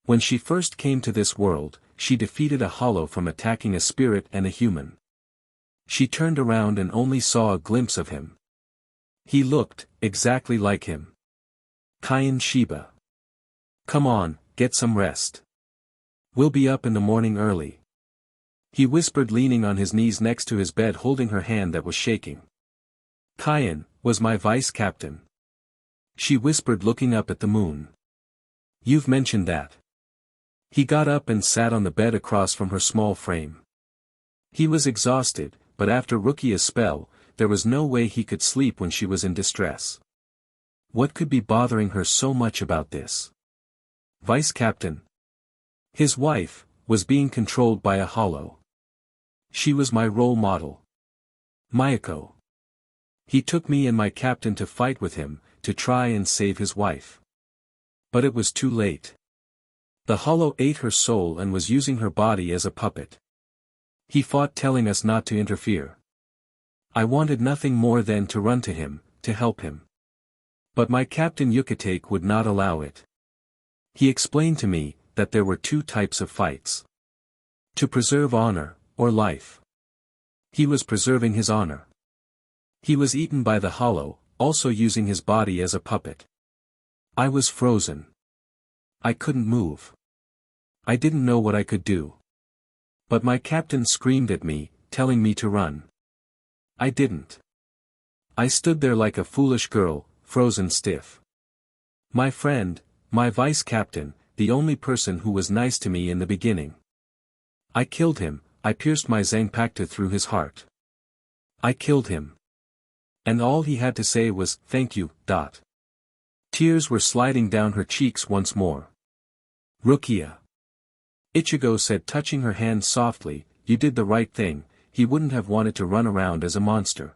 When she first came to this world, she defeated a hollow from attacking a spirit and a human. She turned around and only saw a glimpse of him. He looked exactly like him. Kaiin Shiba. Come on, get some rest. We'll be up in the morning early. He whispered, leaning on his knees next to his bed, holding her hand that was shaking. Kaiin was my vice captain. She whispered, looking up at the moon. You've mentioned that. He got up and sat on the bed across from her small frame. He was exhausted, but after Rukia's spell, there was no way he could sleep when she was in distress. What could be bothering her so much about this? Vice captain. His wife was being controlled by a hollow. She was my role model. Mayako. He took me and my captain to fight with him, to try and save his wife. But it was too late. The hollow ate her soul and was using her body as a puppet. He fought, telling us not to interfere. I wanted nothing more than to run to him, to help him. But my captain Yukitake would not allow it. He explained to me that there were two types of fights. To preserve honor, or life. He was preserving his honor. He was eaten by the hollow, also using his body as a puppet. I was frozen. I couldn't move. I didn't know what I could do. But my captain screamed at me, telling me to run. I didn't. I stood there like a foolish girl, frozen stiff. My friend, my vice captain, the only person who was nice to me in the beginning. I killed him. I pierced my Zanpakuto through his heart. I killed him. And all he had to say was, thank you. Tears were sliding down her cheeks once more. Rukia. Ichigo said, touching her hand softly, you did the right thing. He wouldn't have wanted to run around as a monster.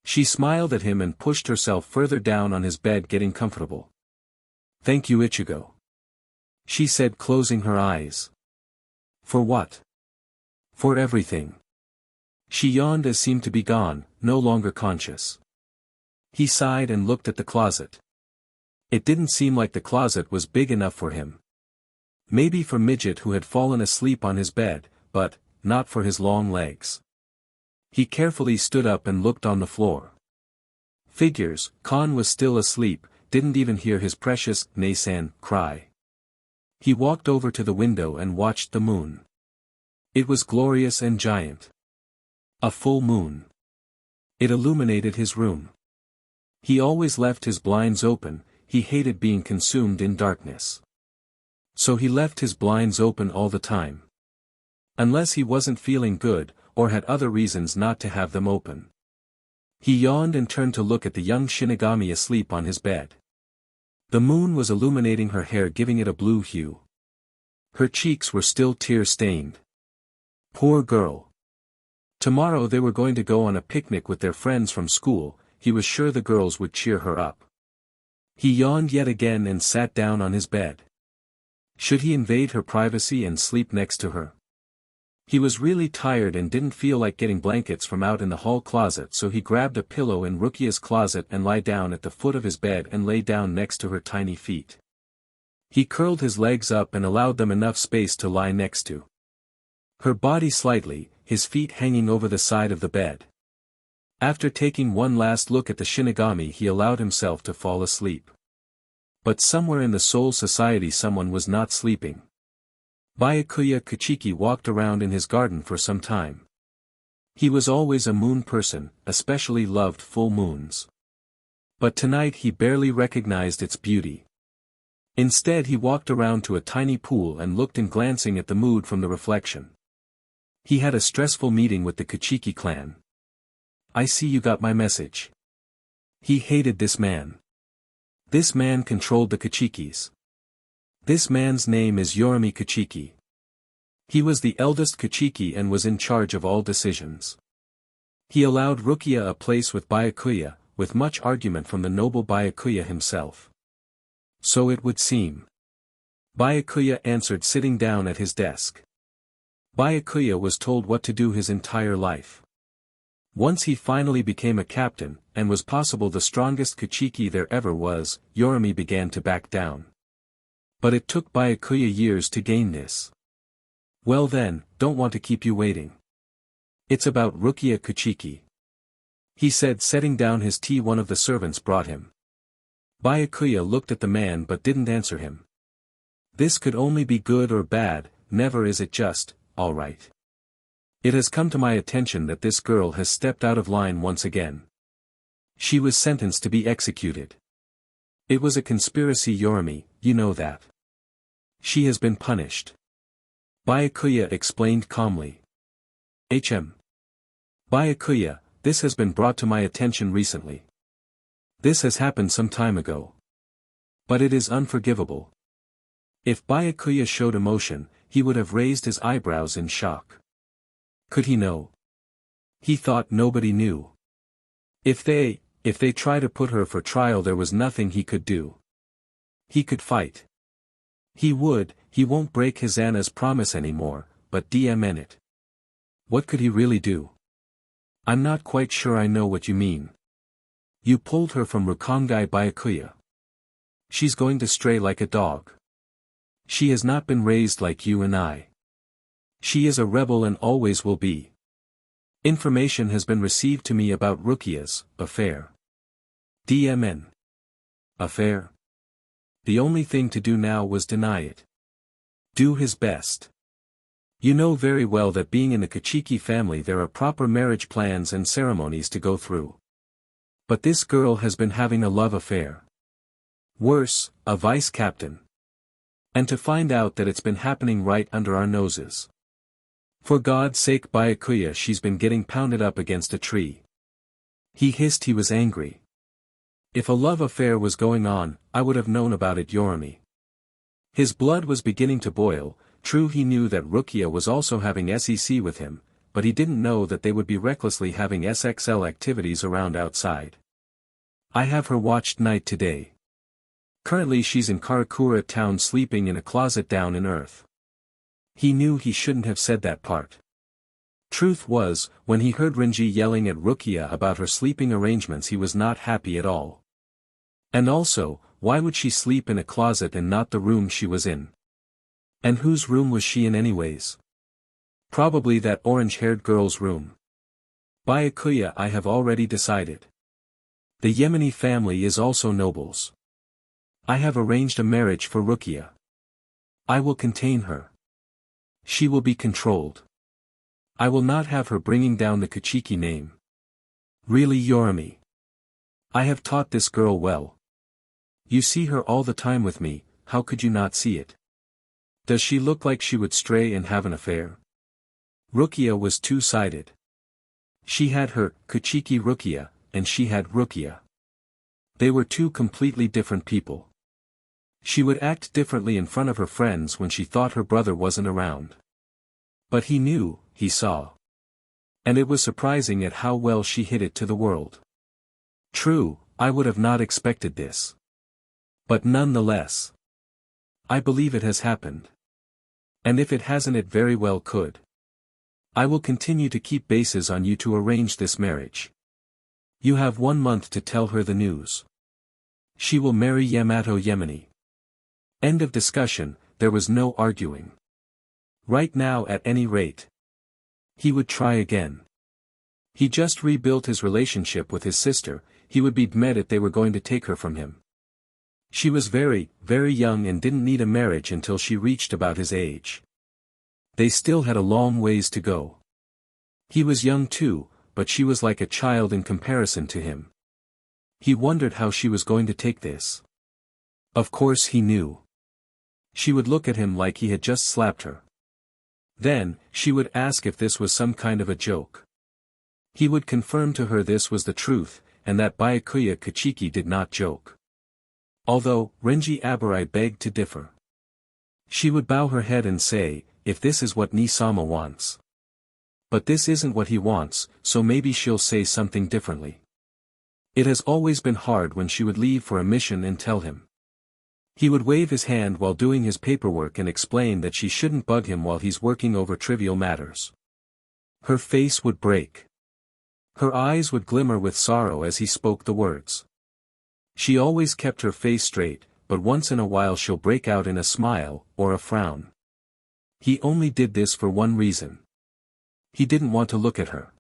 She smiled at him and pushed herself further down on his bed, getting comfortable. Thank you, Ichigo. She said, closing her eyes. For what? For everything. She yawned as seemed to be gone, no longer conscious. He sighed and looked at the closet. It didn't seem like the closet was big enough for him. Maybe for Midget, who had fallen asleep on his bed, but not for his long legs. He carefully stood up and looked on the floor. Figures. Khan was still asleep, didn't even hear his precious Nei-san cry. He walked over to the window and watched the moon. It was glorious and giant. A full moon. It illuminated his room. He always left his blinds open, he hated being consumed in darkness. So he left his blinds open all the time. Unless he wasn't feeling good, or had other reasons not to have them open. He yawned and turned to look at the young Shinigami asleep on his bed. The moon was illuminating her hair, giving it a blue hue. Her cheeks were still tear-stained. Poor girl. Tomorrow they were going to go on a picnic with their friends from school. He was sure the girls would cheer her up. He yawned yet again and sat down on his bed. Should he invade her privacy and sleep next to her? He was really tired and didn't feel like getting blankets from out in the hall closet, so he grabbed a pillow in Rukia's closet and lay down at the foot of his bed and lay down next to her tiny feet. He curled his legs up and allowed them enough space to lie next to her body slightly, his feet hanging over the side of the bed. After taking one last look at the Shinigami, he allowed himself to fall asleep. But somewhere in the Soul Society someone was not sleeping. Byakuya Kuchiki walked around in his garden for some time. He was always a moon person, especially loved full moons. But tonight he barely recognized its beauty. Instead he walked around to a tiny pool and looked in, glancing at the mood from the reflection. He had a stressful meeting with the Kuchiki clan. I see you got my message. He hated this man. This man controlled the Kuchikis. This man's name is Yorimi Kuchiki. He was the eldest Kuchiki and was in charge of all decisions. He allowed Rukia a place with Byakuya, with much argument from the noble Byakuya himself. So it would seem. Byakuya answered, sitting down at his desk. Byakuya was told what to do his entire life. Once he finally became a captain, and was possible the strongest Kuchiki there ever was, Yorimi began to back down. But it took Byakuya years to gain this. Well then, don't want to keep you waiting. It's about Rukia Kuchiki. He said, setting down his tea. One of the servants brought him. Byakuya looked at the man but didn't answer him. This could only be good or bad, never is it just, all right. It has come to my attention that this girl has stepped out of line once again. She was sentenced to be executed. It was a conspiracy, Yorimi, you know that. She has been punished. Byakuya explained calmly. Byakuya, this has been brought to my attention recently. This has happened some time ago. But it is unforgivable. If Byakuya showed emotion, he would have raised his eyebrows in shock. Could he know? He thought nobody knew. If they try to put her for trial, there was nothing he could do. He could fight. He won't break his Anna's promise anymore, but DMN it. What could he really do? I'm not quite sure I know what you mean. You pulled her from Rukongai, Byakuya. She's going to stray like a dog. She has not been raised like you and I. She is a rebel and always will be. Information has been received to me about Rukia's affair. DMN. Affair? The only thing to do now was deny it. Do his best. You know very well that being in the Kuchiki family there are proper marriage plans and ceremonies to go through. But this girl has been having a love affair. Worse, a vice captain. And to find out that it's been happening right under our noses. For God's sake, Byakuya, she's been getting pounded up against a tree. He hissed. He was angry. If a love affair was going on, I would have known about it, Yorimi. His blood was beginning to boil. True, he knew that Rukia was also having SEC with him, but he didn't know that they would be recklessly having SXL activities around outside. I have her watched night today. Currently she's in Karakura town sleeping in a closet down in Earth. He knew he shouldn't have said that part. Truth was, when he heard Renji yelling at Rukia about her sleeping arrangements, he was not happy at all. And also, why would she sleep in a closet and not the room she was in? And whose room was she in anyways? Probably that orange-haired girl's room. Byakuya, I have already decided. The Yemeni family is also nobles. I have arranged a marriage for Rukia. I will contain her. She will be controlled. I will not have her bringing down the Kuchiki name. Really, Yorimi? I have taught this girl well. You see her all the time with me, how could you not see it? Does she look like she would stray and have an affair? Rukia was two-sided. She had her Kuchiki Rukia, and she had Rukia. They were two completely different people. She would act differently in front of her friends when she thought her brother wasn't around. But he knew, he saw. And it was surprising at how well she hid it to the world. True, I would have not expected this. But nonetheless, I believe it has happened. And if it hasn't, it very well could. I will continue to keep bases on you to arrange this marriage. You have 1 month to tell her the news. She will marry Yamato Yemeni. End of discussion, there was no arguing. Right now at any rate. He would try again. He just rebuilt his relationship with his sister, he would be mad if they were going to take her from him. She was very, very young and didn't need a marriage until she reached about his age. They still had a long ways to go. He was young too, but she was like a child in comparison to him. He wondered how she was going to take this. Of course he knew. She would look at him like he had just slapped her. Then, she would ask if this was some kind of a joke. He would confirm to her this was the truth, and that Byakuya Kichiki did not joke. Although, Renji Aburai begged to differ. She would bow her head and say, if this is what Ni-sama wants. But this isn't what he wants, so maybe she'll say something differently. It has always been hard when she would leave for a mission and tell him. He would wave his hand while doing his paperwork and explain that she shouldn't bug him while he's working over trivial matters. Her face would break. Her eyes would glimmer with sorrow as he spoke the words. She always kept her face straight, but once in a while she'll break out in a smile, or a frown. He only did this for one reason. He didn't want to look at her.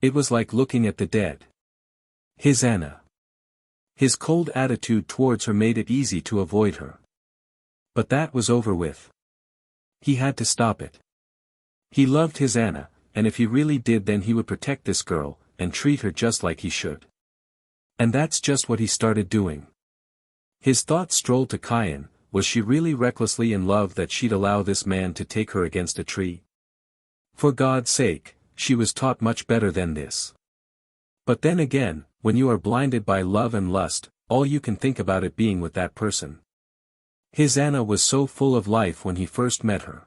It was like looking at the dead. His Anna. His cold attitude towards her made it easy to avoid her. But that was over with. He had to stop it. He loved his Anna, and if he really did then he would protect this girl, and treat her just like he should. And that's just what he started doing. His thoughts strolled to Kaien, was she really recklessly in love that she'd allow this man to take her against a tree? For God's sake, she was taught much better than this. But then again, when you are blinded by love and lust, all you can think about it being with that person. His Anna was so full of life when he first met her.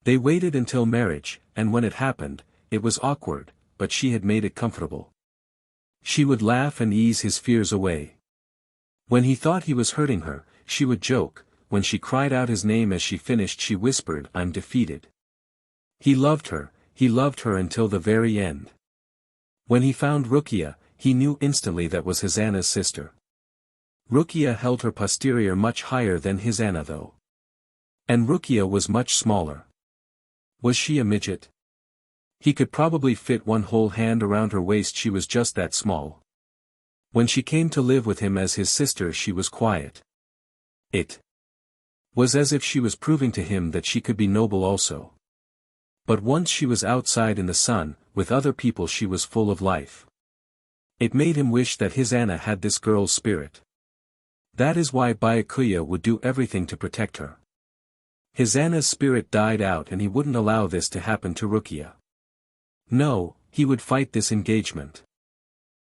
They waited until marriage, and when it happened, it was awkward, but she had made it comfortable. She would laugh and ease his fears away. When he thought he was hurting her, she would joke. When she cried out his name as she finished she whispered, "I'm defeated." He loved her until the very end. When he found Rukia, he knew instantly that was his Anna's sister. Rukia held her posterior much higher than his Anna though. And Rukia was much smaller. Was she a midget? He could probably fit one whole hand around her waist, she was just that small. When she came to live with him as his sister she was quiet. It was as if she was proving to him that she could be noble also. But once she was outside in the sun, with other people she was full of life. It made him wish that his Anna had this girl's spirit. That is why Byakuya would do everything to protect her. His Anna's spirit died out and he wouldn't allow this to happen to Rukia. No, he would fight this engagement.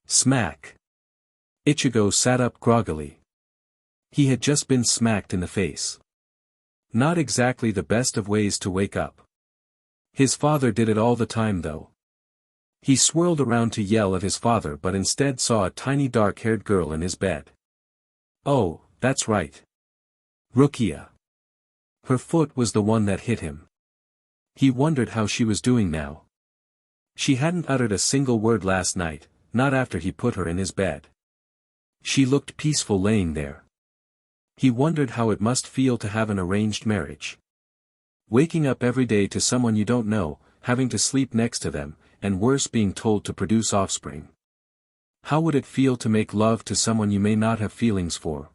Smack. Ichigo sat up groggily. He had just been smacked in the face. Not exactly the best of ways to wake up. His father did it all the time though. He swirled around to yell at his father but instead saw a tiny dark-haired girl in his bed. Oh, that's right. Rukia. Her foot was the one that hit him. He wondered how she was doing now. She hadn't uttered a single word last night, not after he put her in his bed. She looked peaceful laying there. He wondered how it must feel to have an arranged marriage. Waking up every day to someone you don't know, having to sleep next to them, and worse being told to produce offspring. How would it feel to make love to someone you may not have feelings for?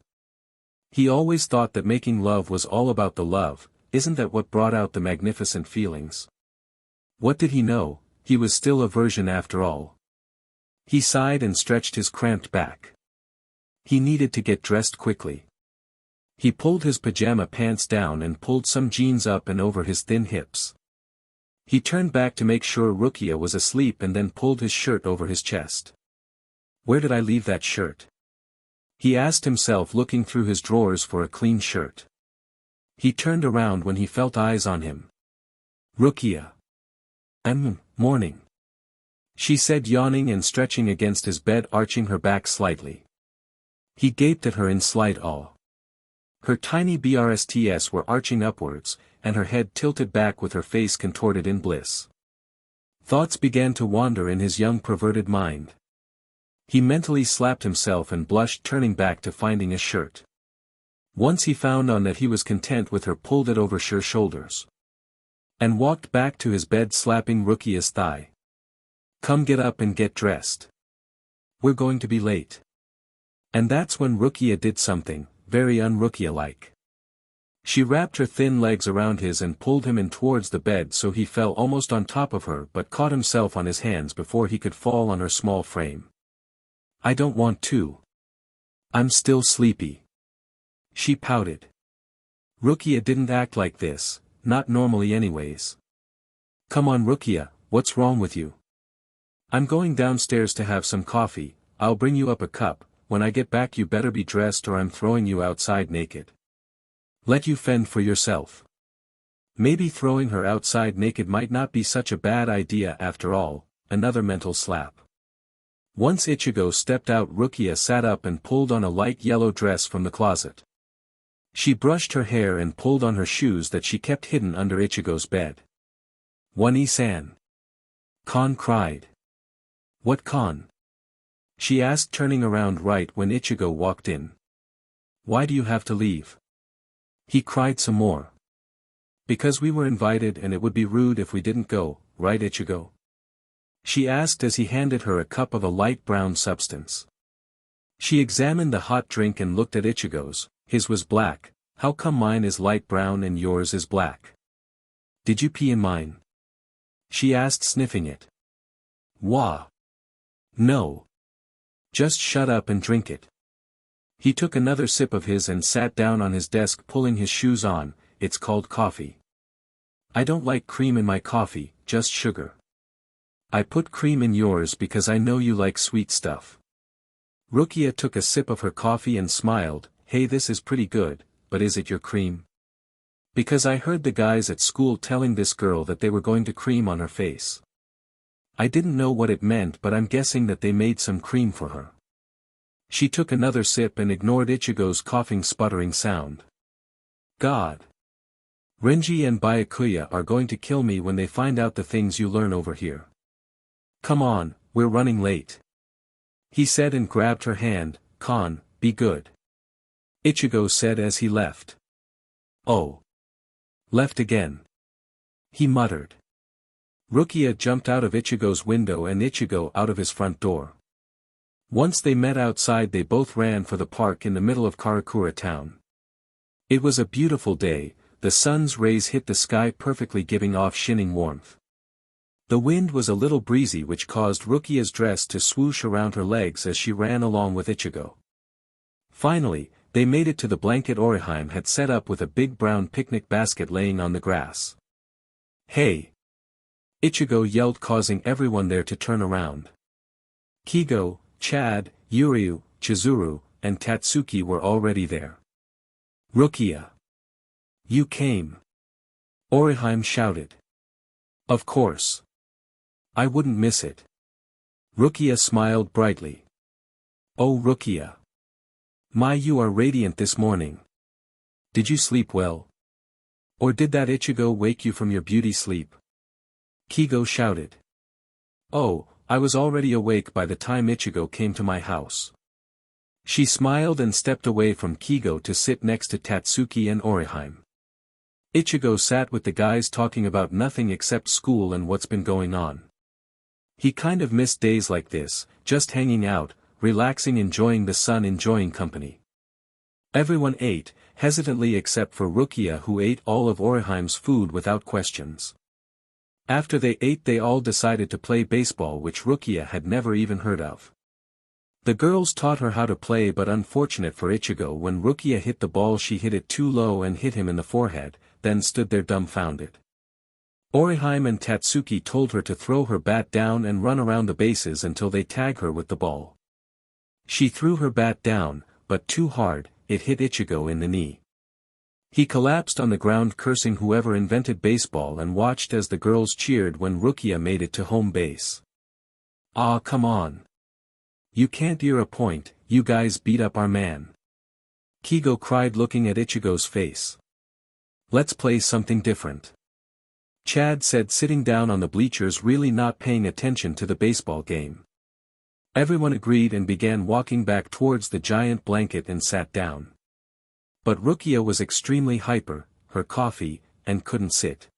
He always thought that making love was all about the love, isn't that what brought out the magnificent feelings? What did he know, he was still a virgin after all. He sighed and stretched his cramped back. He needed to get dressed quickly. He pulled his pajama pants down and pulled some jeans up and over his thin hips. He turned back to make sure Rukia was asleep and then pulled his shirt over his chest. Where did I leave that shirt? He asked himself looking through his drawers for a clean shirt. He turned around when he felt eyes on him. Rukia. Morning. She said yawning and stretching against his bed arching her back slightly. He gaped at her in slight awe. Her tiny brsts were arching upwards, and her head tilted back with her face contorted in bliss. Thoughts began to wander in his young perverted mind. He mentally slapped himself and blushed turning back to finding a shirt. Once he found on that he was content with her, pulled it over her shoulders. And walked back to his bed, slapping Rukia's thigh. Come, get up and get dressed. We're going to be late. And that's when Rukia did something very un-Rukia-like. She wrapped her thin legs around his and pulled him in towards the bed so he fell almost on top of her, but caught himself on his hands before he could fall on her small frame. I don't want to. I'm still sleepy. She pouted. Rukia didn't act like this, not normally anyways. Come on Rukia, what's wrong with you? I'm going downstairs to have some coffee, I'll bring you up a cup. When I get back you better be dressed or I'm throwing you outside naked. Let you fend for yourself. Maybe throwing her outside naked might not be such a bad idea after all. Another mental slap. Once Ichigo stepped out, Rukia sat up and pulled on a light yellow dress from the closet. She brushed her hair and pulled on her shoes that she kept hidden under Ichigo's bed. Wani-san. Kon cried. What Kon? She asked, turning around right when Ichigo walked in. Why do you have to leave? He cried some more. Because we were invited and it would be rude if we didn't go, right Ichigo? She asked as he handed her a cup of a light brown substance. She examined the hot drink and looked at Ichigo's. His was black. How come mine is light brown and yours is black? Did you pee in mine? She asked, sniffing it. Wah. No. Just shut up and drink it. He took another sip of his and sat down on his desk, pulling his shoes on. It's called coffee. I don't like cream in my coffee, just sugar. I put cream in yours because I know you like sweet stuff. Rukia took a sip of her coffee and smiled. Hey, this is pretty good, but is it your cream? Because I heard the guys at school telling this girl that they were going to cream on her face. I didn't know what it meant, but I'm guessing that they made some cream for her. She took another sip and ignored Ichigo's coughing, sputtering sound. God. Renji and Byakuya are going to kill me when they find out the things you learn over here. Come on, we're running late. He said and grabbed her hand. Kon, be good. Ichigo said as he left. Oh. Left again. He muttered. Rukia jumped out of Ichigo's window and Ichigo out of his front door. Once they met outside, they both ran for the park in the middle of Karakura town. It was a beautiful day, the sun's rays hit the sky perfectly, giving off shining warmth. The wind was a little breezy, which caused Rukia's dress to swoosh around her legs as she ran along with Ichigo. Finally, they made it to the blanket Orihime had set up with a big brown picnic basket laying on the grass. Hey! Ichigo yelled, causing everyone there to turn around. Kigo, Chad, Yuryu, Chizuru, and Tatsuki were already there. Rukia! You came! Orihime shouted. Of course. I wouldn't miss it. Rukia smiled brightly. Oh Rukia! My, you are radiant this morning. Did you sleep well? Or did that Ichigo wake you from your beauty sleep? Kigo shouted. Oh, I was already awake by the time Ichigo came to my house. She smiled and stepped away from Kigo to sit next to Tatsuki and Orihime. Ichigo sat with the guys talking about nothing except school and what's been going on. He kind of missed days like this, just hanging out, relaxing, enjoying the sun, enjoying company. Everyone ate, hesitantly except for Rukia, who ate all of Orihime's food without questions. After they ate, they all decided to play baseball, which Rukia had never even heard of. The girls taught her how to play, but unfortunate for Ichigo, when Rukia hit the ball she hit it too low and hit him in the forehead, then stood there dumbfounded. Orihime and Tatsuki told her to throw her bat down and run around the bases until they tag her with the ball. She threw her bat down, but too hard, it hit Ichigo in the knee. He collapsed on the ground, cursing whoever invented baseball, and watched as the girls cheered when Rukia made it to home base. Ah, come on. You can't ear a point, you guys beat up our man. Kigo cried, looking at Ichigo's face. Let's play something different. Chad said, sitting down on the bleachers, really not paying attention to the baseball game. Everyone agreed and began walking back towards the giant blanket and sat down. But Rukia was extremely hyper, her coffee, and couldn't sit.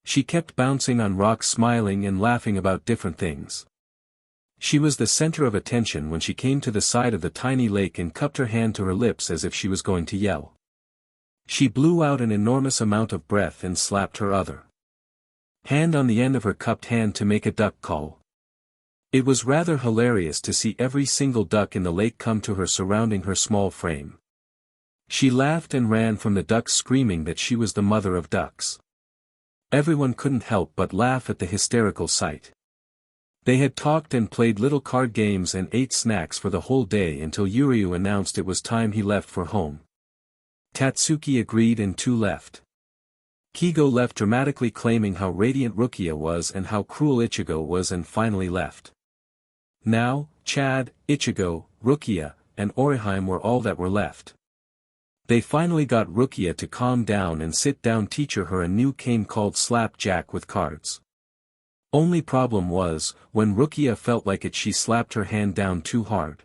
She kept bouncing on rocks, smiling and laughing about different things. She was the center of attention when she came to the side of the tiny lake and cupped her hand to her lips as if she was going to yell. She blew out an enormous amount of breath and slapped her other hand on the end of her cupped hand to make a duck call. It was rather hilarious to see every single duck in the lake come to her, surrounding her small frame. She laughed and ran from the ducks, screaming that she was the mother of ducks. Everyone couldn't help but laugh at the hysterical sight. They had talked and played little card games and ate snacks for the whole day until Yuryu announced it was time he left for home. Tatsuki agreed and two left. Kigo left dramatically, claiming how radiant Rukia was and how cruel Ichigo was, and finally left. Now, Chad, Ichigo, Rukia, and Orihime were all that were left. They finally got Rukia to calm down and sit down, teach her a new game called Slapjack with cards. Only problem was, when Rukia felt like it, she slapped her hand down too hard.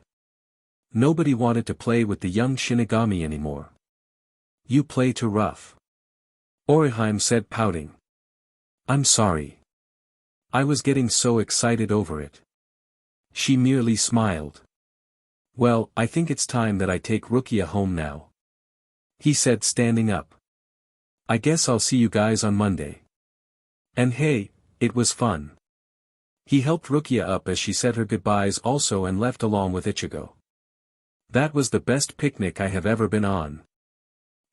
Nobody wanted to play with the young Shinigami anymore. You play too rough. Orihime said, pouting. I'm sorry. I was getting so excited over it. She merely smiled. Well, I think it's time that I take Rukia home now, he said, standing up. I guess I'll see you guys on Monday. And hey, it was fun. He helped Rukia up as she said her goodbyes also and left along with Ichigo. That was the best picnic I have ever been on.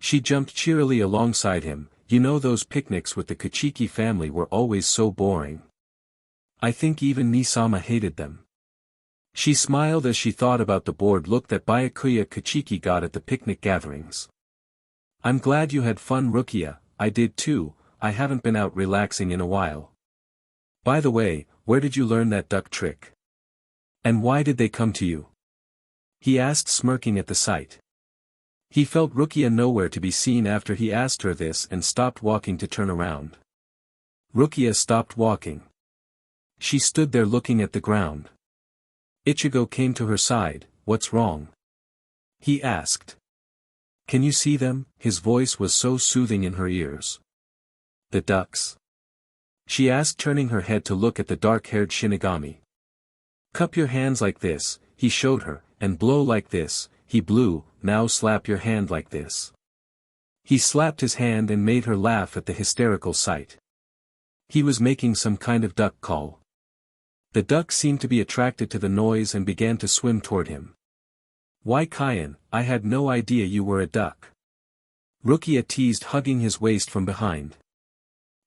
She jumped cheerily alongside him. You know, those picnics with the Kuchiki family were always so boring. I think even Nisama hated them. She smiled as she thought about the bored look that Byakuya Kuchiki got at the picnic gatherings. I'm glad you had fun, Rukia. I did too. I haven't been out relaxing in a while. By the way, where did you learn that duck trick? And why did they come to you? He asked, smirking at the sight. He felt Rukia nowhere to be seen after he asked her this and stopped walking to turn around. Rukia stopped walking. She stood there looking at the ground. Ichigo came to her side. What's wrong? He asked. Can you see them? His voice was so soothing in her ears. The ducks? She asked, turning her head to look at the dark-haired Shinigami. Cup your hands like this, he showed her, and blow like this. He blew. Now slap your hand like this. He slapped his hand and made her laugh at the hysterical sight. He was making some kind of duck call. The duck seemed to be attracted to the noise and began to swim toward him. Why, Kyan, I had no idea you were a duck. Rukia teased, hugging his waist from behind.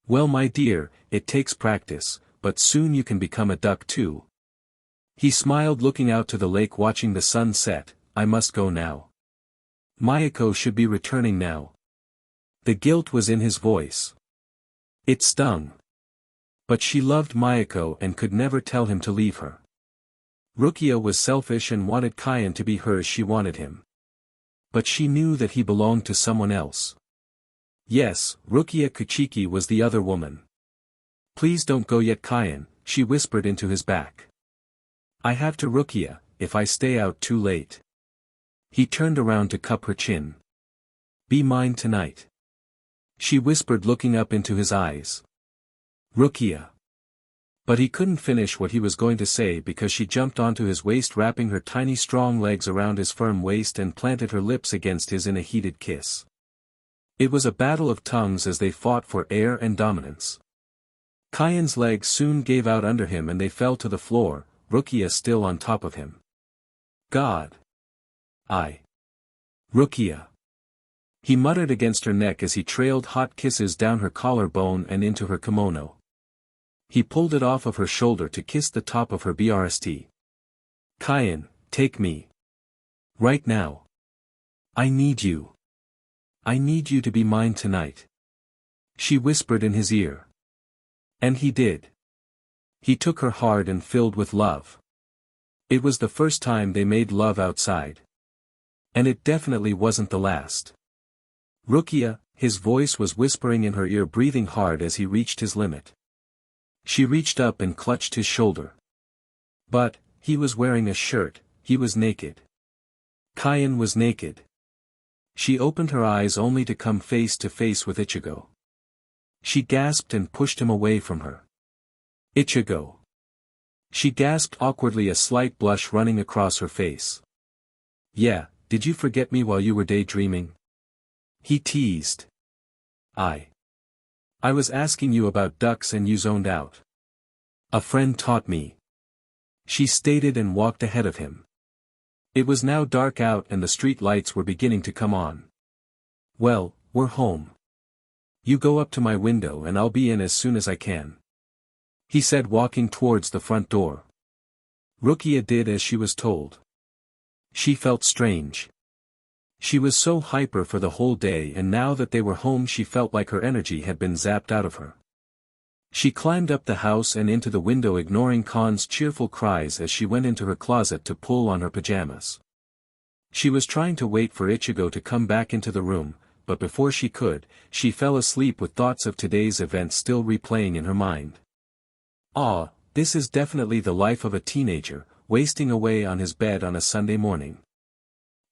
Well, my dear, it takes practice, but soon you can become a duck too. He smiled, looking out to the lake, watching the sun set. I must go now. Mayako should be returning now. The guilt was in his voice. It stung. But she loved Mayako and could never tell him to leave her. Rukia was selfish and wanted Kyan to be hers. She wanted him. But she knew that he belonged to someone else. Yes, Rukia Kuchiki was the other woman. Please don't go yet, Kyan, she whispered into his back. I have to, Rukia, if I stay out too late. He turned around to cup her chin. Be mine tonight. She whispered, looking up into his eyes. Rukia. But he couldn't finish what he was going to say because she jumped onto his waist, wrapping her tiny strong legs around his firm waist and planted her lips against his in a heated kiss. It was a battle of tongues as they fought for air and dominance. Kyan's legs soon gave out under him and they fell to the floor, Rukia still on top of him. God. Rukia. He muttered against her neck as he trailed hot kisses down her collarbone and into her kimono. He pulled it off of her shoulder to kiss the top of her breast. Kyan, take me. Right now. I need you. I need you to be mine tonight. She whispered in his ear. And he did. He took her hard and filled with love. It was the first time they made love outside. And it definitely wasn't the last. Rukia, his voice was whispering in her ear, breathing hard as he reached his limit. She reached up and clutched his shoulder. But, he was wearing a shirt, he was naked. Kyan was naked. She opened her eyes only to come face to face with Ichigo. She gasped and pushed him away from her. Ichigo. She gasped awkwardly, a slight blush running across her face. Yeah, did you forget me while you were daydreaming? He teased. I was asking you about ducks and you zoned out. A friend taught me. She stated and walked ahead of him. It was now dark out and the street lights were beginning to come on. Well, we're home. You go up to my window and I'll be in as soon as I can. He said, walking towards the front door. Rukia did as she was told. She felt strange. She was so hyper for the whole day, and now that they were home she felt like her energy had been zapped out of her. She climbed up the house and into the window, ignoring Khan's cheerful cries as she went into her closet to pull on her pajamas. She was trying to wait for Ichigo to come back into the room, but before she could, she fell asleep with thoughts of today's events still replaying in her mind. Ah, this is definitely the life of a teenager, wasting away on his bed on a Sunday morning.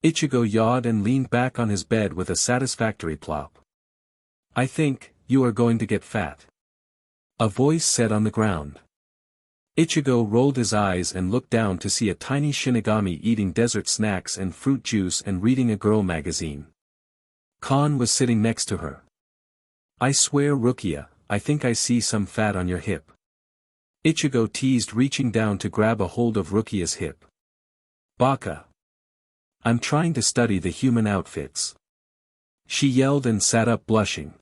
Ichigo yawned and leaned back on his bed with a satisfactory plop. I think, you are going to get fat. A voice said on the ground. Ichigo rolled his eyes and looked down to see a tiny Shinigami eating dessert snacks and fruit juice and reading a girl magazine. Khan was sitting next to her. I swear, Rukia, I think I see some fat on your hip. Ichigo teased, reaching down to grab a hold of Rukia's hip. Baka. I'm trying to study the human outfits. She yelled and sat up, blushing.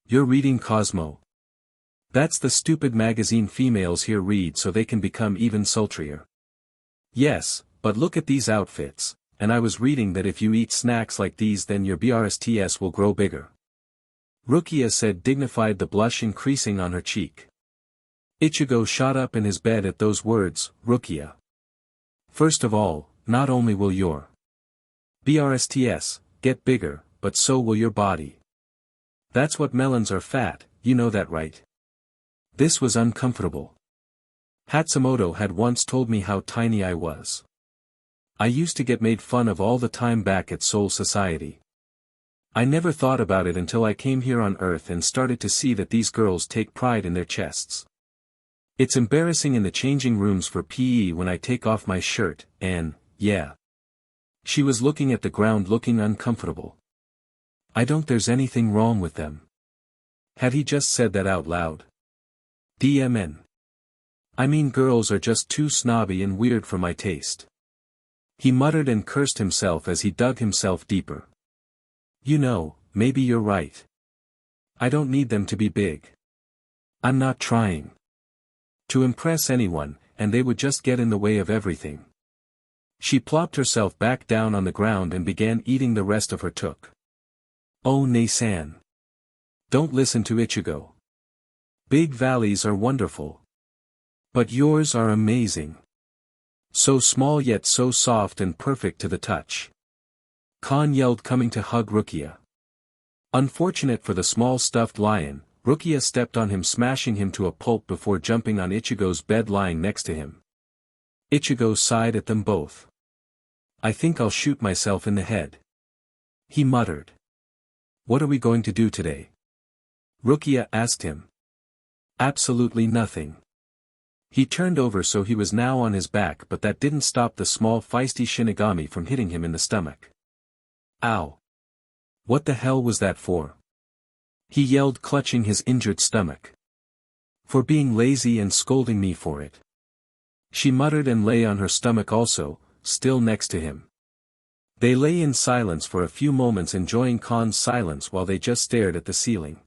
You're reading Cosmo. That's the stupid magazine females here read so they can become even sultrier. Yes, but look at these outfits, and I was reading that if you eat snacks like these then your BRSTS will grow bigger. Rukia said, dignified, the blush increasing on her cheek. Ichigo shot up in his bed at those words. Rukia. First of all, not only will your BRSTS get bigger, but so will your body. That's what melons are fat, you know that, right? This was uncomfortable. Hatsumoto had once told me how tiny I was. I used to get made fun of all the time back at Soul Society. I never thought about it until I came here on Earth and started to see that these girls take pride in their chests. It's embarrassing in the changing rooms for PE when I take off my shirt, and, yeah. She was looking at the ground, looking uncomfortable. I don't there's anything wrong with them. Had he just said that out loud? DMN. I mean, girls are just too snobby and weird for my taste. He muttered and cursed himself as he dug himself deeper. You know, maybe you're right. I don't need them to be big. I'm not trying to impress anyone, and they would just get in the way of everything. She plopped herself back down on the ground and began eating the rest of her took. Oh, Nei-san. Don't listen to Ichigo. Big valleys are wonderful. But yours are amazing. So small yet so soft and perfect to the touch. Khan yelled, coming to hug Rukia. Unfortunate for the small stuffed lion, Rukia stepped on him, smashing him to a pulp before jumping on Ichigo's bed lying next to him. Ichigo sighed at them both. I think I'll shoot myself in the head. He muttered. What are we going to do today? Rukia asked him. Absolutely nothing. He turned over so he was now on his back, but that didn't stop the small feisty Shinigami from hitting him in the stomach. Ow! What the hell was that for? He yelled, clutching his injured stomach. For being lazy and scolding me for it. She muttered and lay on her stomach also, still next to him. They lay in silence for a few moments, enjoying Khan's silence while they just stared at the ceiling.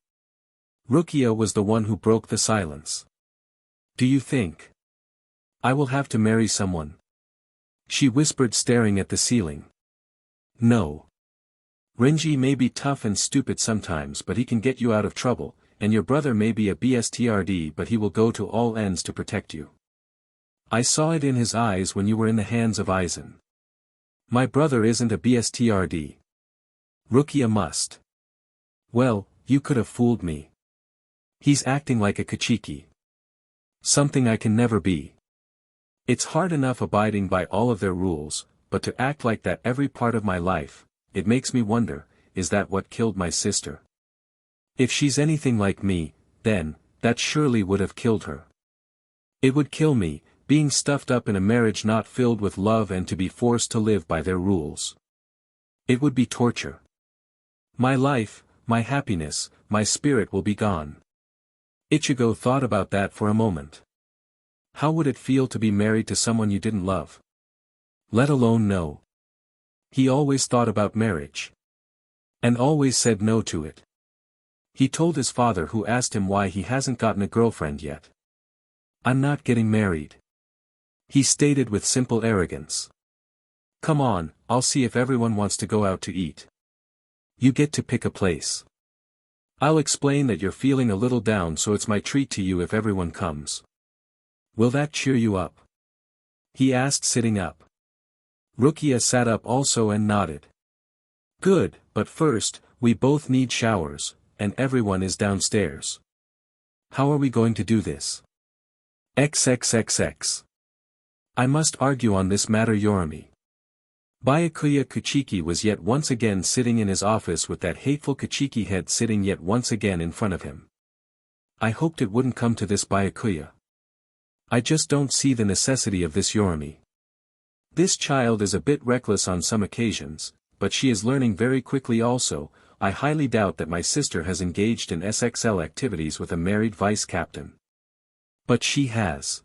Rukia was the one who broke the silence. Do you think I will have to marry someone? She whispered, staring at the ceiling. No. Renji may be tough and stupid sometimes, but he can get you out of trouble, and your brother may be a BSTRD, but he will go to all ends to protect you. I saw it in his eyes when you were in the hands of Aizen. My brother isn't a BSTRD. Rukia must. Well, you could have fooled me. He's acting like a Kachiki. Something I can never be. It's hard enough abiding by all of their rules, but to act like that every part of my life, it makes me wonder, is that what killed my sister? If she's anything like me, then, that surely would have killed her. It would kill me, being stuffed up in a marriage not filled with love and to be forced to live by their rules. It would be torture. My life, my happiness, my spirit will be gone. Ichigo thought about that for a moment. How would it feel to be married to someone you didn't love? Let alone know. He always thought about marriage. And always said no to it. He told his father, who asked him why he hasn't gotten a girlfriend yet. I'm not getting married. He stated with simple arrogance. Come on, I'll see if everyone wants to go out to eat. You get to pick a place. I'll explain that you're feeling a little down, so it's my treat to you if everyone comes. Will that cheer you up? He asked, sitting up. Rukia sat up also and nodded. Good, but first, we both need showers, and everyone is downstairs. How are we going to do this? XXXX. I must argue on this matter, Yorimi. Byakuya Kuchiki was yet once again sitting in his office with that hateful Kuchiki head sitting yet once again in front of him. I hoped it wouldn't come to this, Byakuya. I just don't see the necessity of this, Yorimi. This child is a bit reckless on some occasions, but she is learning very quickly also. I highly doubt that my sister has engaged in SXL activities with a married vice captain. But she has.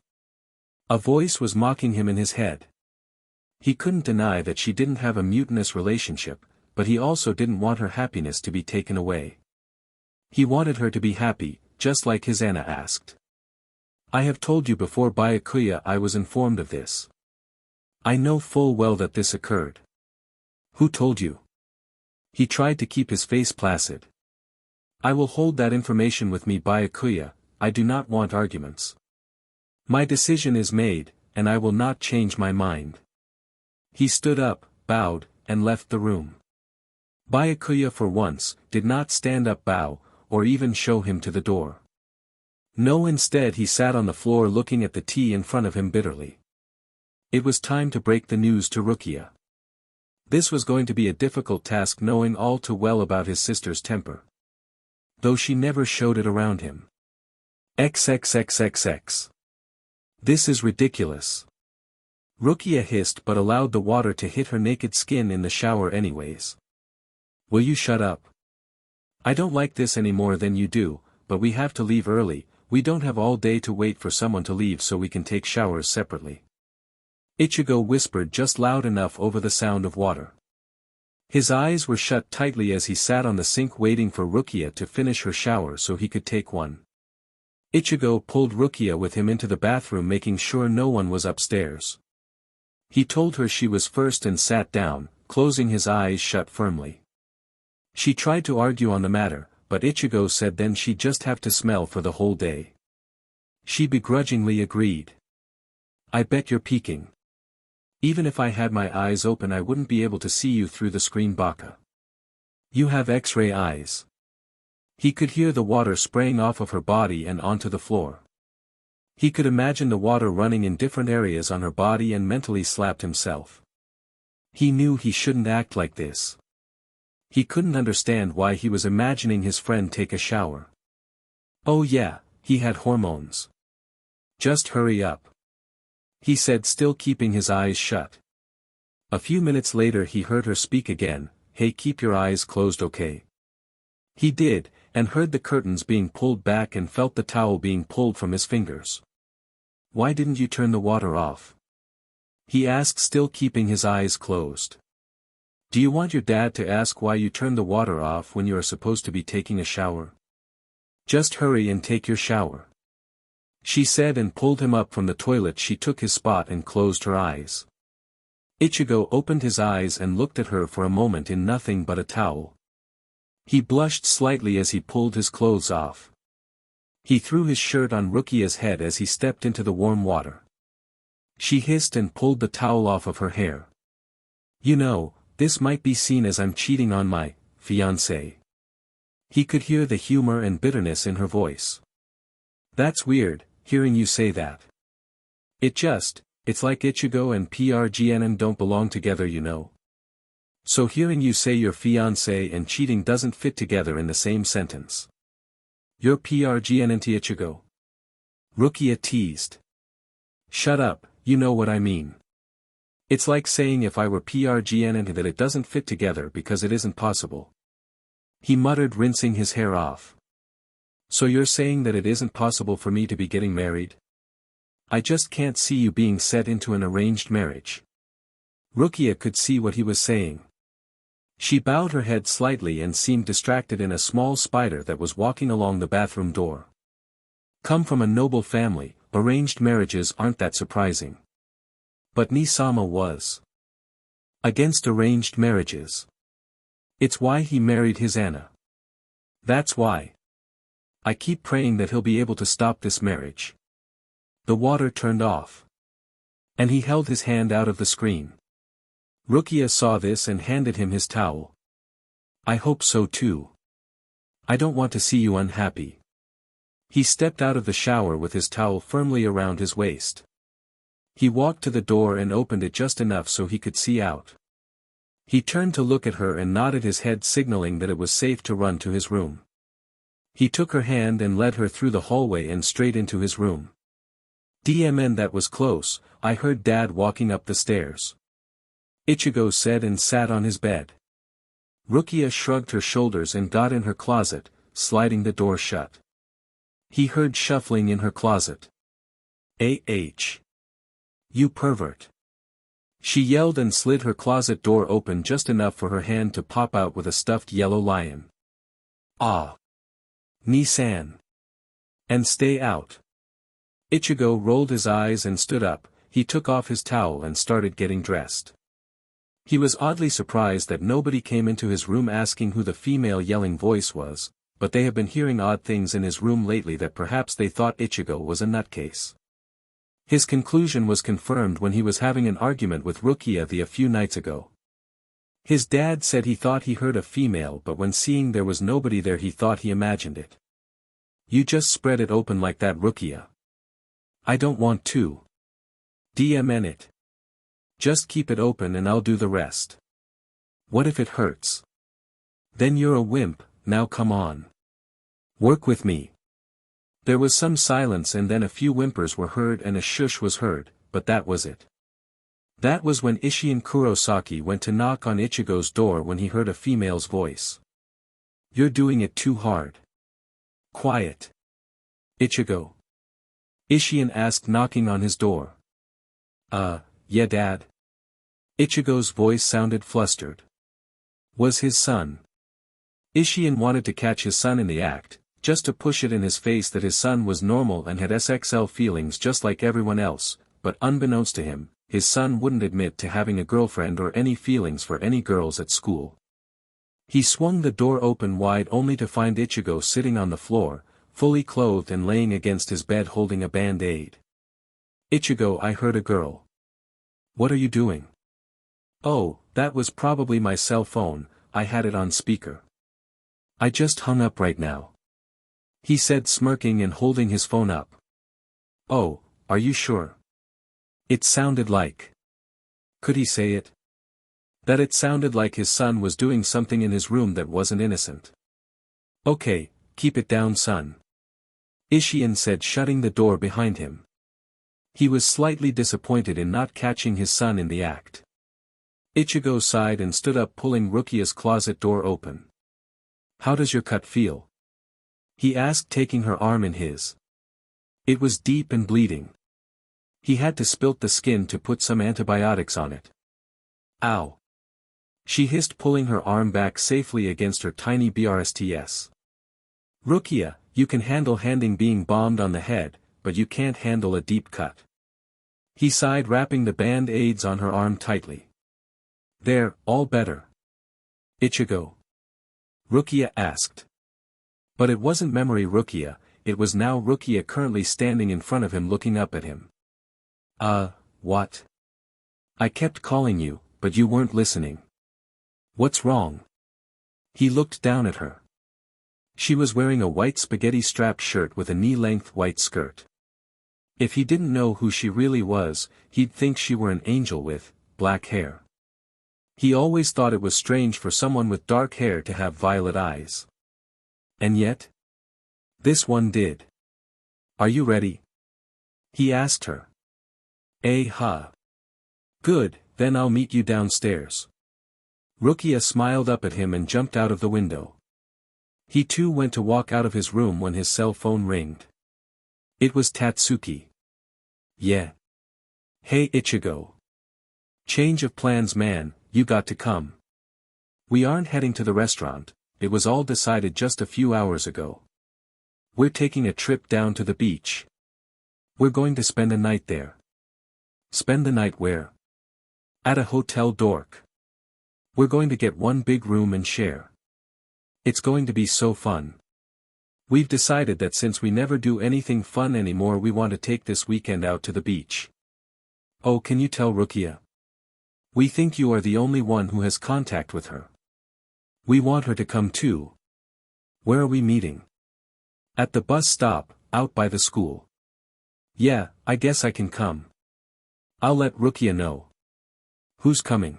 A voice was mocking him in his head. He couldn't deny that she didn't have a mutinous relationship, but he also didn't want her happiness to be taken away. He wanted her to be happy, just like his Anna asked. I have told you before, Byakuya, I was informed of this. I know full well that this occurred. Who told you? He tried to keep his face placid. I will hold that information with me, Byakuya. I do not want arguments. My decision is made, and I will not change my mind. He stood up, bowed, and left the room. Byakuya for once did not stand up, bow, or even show him to the door. No, instead he sat on the floor looking at the tea in front of him bitterly. It was time to break the news to Rukia. This was going to be a difficult task, knowing all too well about his sister's temper. Though she never showed it around him. XXXXX. This is ridiculous. Rukia hissed, but allowed the water to hit her naked skin in the shower anyways. Will you shut up? I don't like this any more than you do, but we have to leave early. We don't have all day to wait for someone to leave so we can take showers separately. Ichigo whispered just loud enough over the sound of water. His eyes were shut tightly as he sat on the sink waiting for Rukia to finish her shower so he could take one. Ichigo pulled Rukia with him into the bathroom, making sure no one was upstairs. He told her she was first and sat down, closing his eyes shut firmly. She tried to argue on the matter, but Ichigo said then she'd just have to smell for the whole day. She begrudgingly agreed. I bet you're peeking. Even if I had my eyes open I wouldn't be able to see you through the screen, Baka. You have X-ray eyes. He could hear the water spraying off of her body and onto the floor. He could imagine the water running in different areas on her body and mentally slapped himself. He knew he shouldn't act like this. He couldn't understand why he was imagining his friend take a shower. Oh yeah, he had hormones. Just hurry up. He said, still keeping his eyes shut. A few minutes later he heard her speak again. Hey, keep your eyes closed, okay? He did, and heard the curtains being pulled back and felt the towel being pulled from his fingers. Why didn't you turn the water off? He asked, still keeping his eyes closed. Do you want your dad to ask why you turned the water off when you are supposed to be taking a shower? Just hurry and take your shower. She said and pulled him up from the toilet. She took his spot and closed her eyes. Ichigo opened his eyes and looked at her for a moment in nothing but a towel. He blushed slightly as he pulled his clothes off. He threw his shirt on Rukia's head as he stepped into the warm water. She hissed and pulled the towel off of her hair. You know, this might be seen as I'm cheating on my fiancé. He could hear the humor and bitterness in her voice. That's weird, hearing you say that. It's like Ichigo and PRGNN don't belong together, you know. So hearing you say your fiancé and cheating doesn't fit together in the same sentence. You're PRGN Ichigo. Rukia teased. Shut up, you know what I mean. It's like saying if I were PRGN that it doesn't fit together because it isn't possible. He muttered, rinsing his hair off. So you're saying that it isn't possible for me to be getting married? I just can't see you being set into an arranged marriage. Rukia could see what he was saying. She bowed her head slightly and seemed distracted in a small spider that was walking along the bathroom door. Come from a noble family, arranged marriages aren't that surprising. But Nii-sama was against arranged marriages. It's why he married his Anna. That's why. I keep praying that he'll be able to stop this marriage. The water turned off. And he held his hand out of the screen. Rukia saw this and handed him his towel. I hope so too. I don't want to see you unhappy. He stepped out of the shower with his towel firmly around his waist. He walked to the door and opened it just enough so he could see out. He turned to look at her and nodded his head, signaling that it was safe to run to his room. He took her hand and led her through the hallway and straight into his room. DMN, that was close. I heard Dad walking up the stairs. Ichigo said and sat on his bed. Rukia shrugged her shoulders and got in her closet, sliding the door shut. He heard shuffling in her closet. You pervert. She yelled and slid her closet door open just enough for her hand to pop out with a stuffed yellow lion. Ah. Nii-san. And stay out. Ichigo rolled his eyes and stood up. He took off his towel and started getting dressed. He was oddly surprised that nobody came into his room asking who the female yelling voice was, but they have been hearing odd things in his room lately that perhaps they thought Ichigo was a nutcase. His conclusion was confirmed when he was having an argument with Rukia a few nights ago. His dad said he thought he heard a female, but when seeing there was nobody there he thought he imagined it. You just spread it open like that, Rukia. I don't want to. DMN it. Just keep it open and I'll do the rest. What if it hurts? Then you're a wimp. Now come on. Work with me. There was some silence and then a few whimpers were heard and a shush was heard, but that was it. That was when Isshin Kurosaki went to knock on Ichigo's door when he heard a female's voice. You're doing it too hard. Quiet. Ichigo. Isshin asked, knocking on his door. Yeah, Dad. Ichigo's voice sounded flustered. Was his son. Isshin wanted to catch his son in the act, just to push it in his face that his son was normal and had SXL feelings just like everyone else, but unbeknownst to him, his son wouldn't admit to having a girlfriend or any feelings for any girls at school. He swung the door open wide only to find Ichigo sitting on the floor, fully clothed and laying against his bed holding a band-aid. Ichigo, I heard a girl. What are you doing? Oh, that was probably my cell phone, I had it on speaker. I just hung up right now. He said, smirking and holding his phone up. Oh, are you sure? It sounded like. Could he say it? That it sounded like his son was doing something in his room that wasn't innocent. Okay, keep it down, son. Isshin said, shutting the door behind him. He was slightly disappointed in not catching his son in the act. Ichigo sighed and stood up, pulling Rukia's closet door open. How does your cut feel? He asked, taking her arm in his. It was deep and bleeding. He had to spilt the skin to put some antibiotics on it. Ow. She hissed, pulling her arm back safely against her tiny BRSTS. Rukia, you can handle being bombed on the head, but you can't handle a deep cut. He sighed, wrapping the band-aids on her arm tightly. There, all better. Ichigo? Rukia asked. But it wasn't memory Rukia, it was now Rukia currently standing in front of him looking up at him. What? I kept calling you, but you weren't listening. What's wrong? He looked down at her. She was wearing a white spaghetti-strap shirt with a knee-length white skirt. If he didn't know who she really was, he'd think she were an angel with black hair. He always thought it was strange for someone with dark hair to have violet eyes. And yet, this one did. "Are you ready?" he asked her. "Huh. Good, then I'll meet you downstairs." Rukia smiled up at him and jumped out of the window. He too went to walk out of his room when his cell phone ringed. It was Tatsuki. "Yeah. Hey Ichigo. Change of plans man, you got to come. We aren't heading to the restaurant, it was all decided just a few hours ago. We're taking a trip down to the beach. We're going to spend a night there." "Spend the night where?" "At a hotel dork. We're going to get one big room and share. It's going to be so fun. We've decided that since we never do anything fun anymore we want to take this weekend out to the beach." "Oh, can you tell Rukia? We think you are the only one who has contact with her. We want her to come too." "Where are we meeting?" "At the bus stop, out by the school." "Yeah, I guess I can come. I'll let Rukia know." "Who's coming?"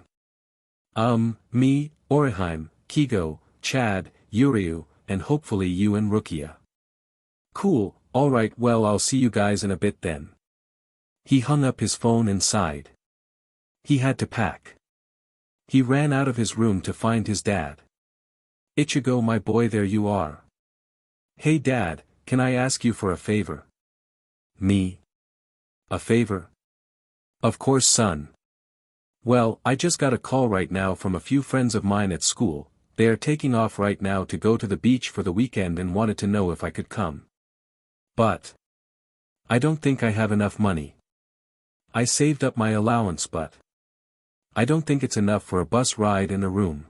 Me, Orihime, Kigo, Chad, Yuryu, and hopefully you and Rukia." "Cool, alright, well I'll see you guys in a bit then." He hung up his phone and sighed. He had to pack. He ran out of his room to find his dad. "Ichigo my boy, there you are." "Hey Dad, can I ask you for a favor?" "Me? A favor?" "Of course son. Well, I just got a call right now from a few friends of mine at school. They are taking off right now to go to the beach for the weekend and wanted to know if I could come. But I don't think I have enough money. I saved up my allowance but I don't think it's enough for a bus ride and a room."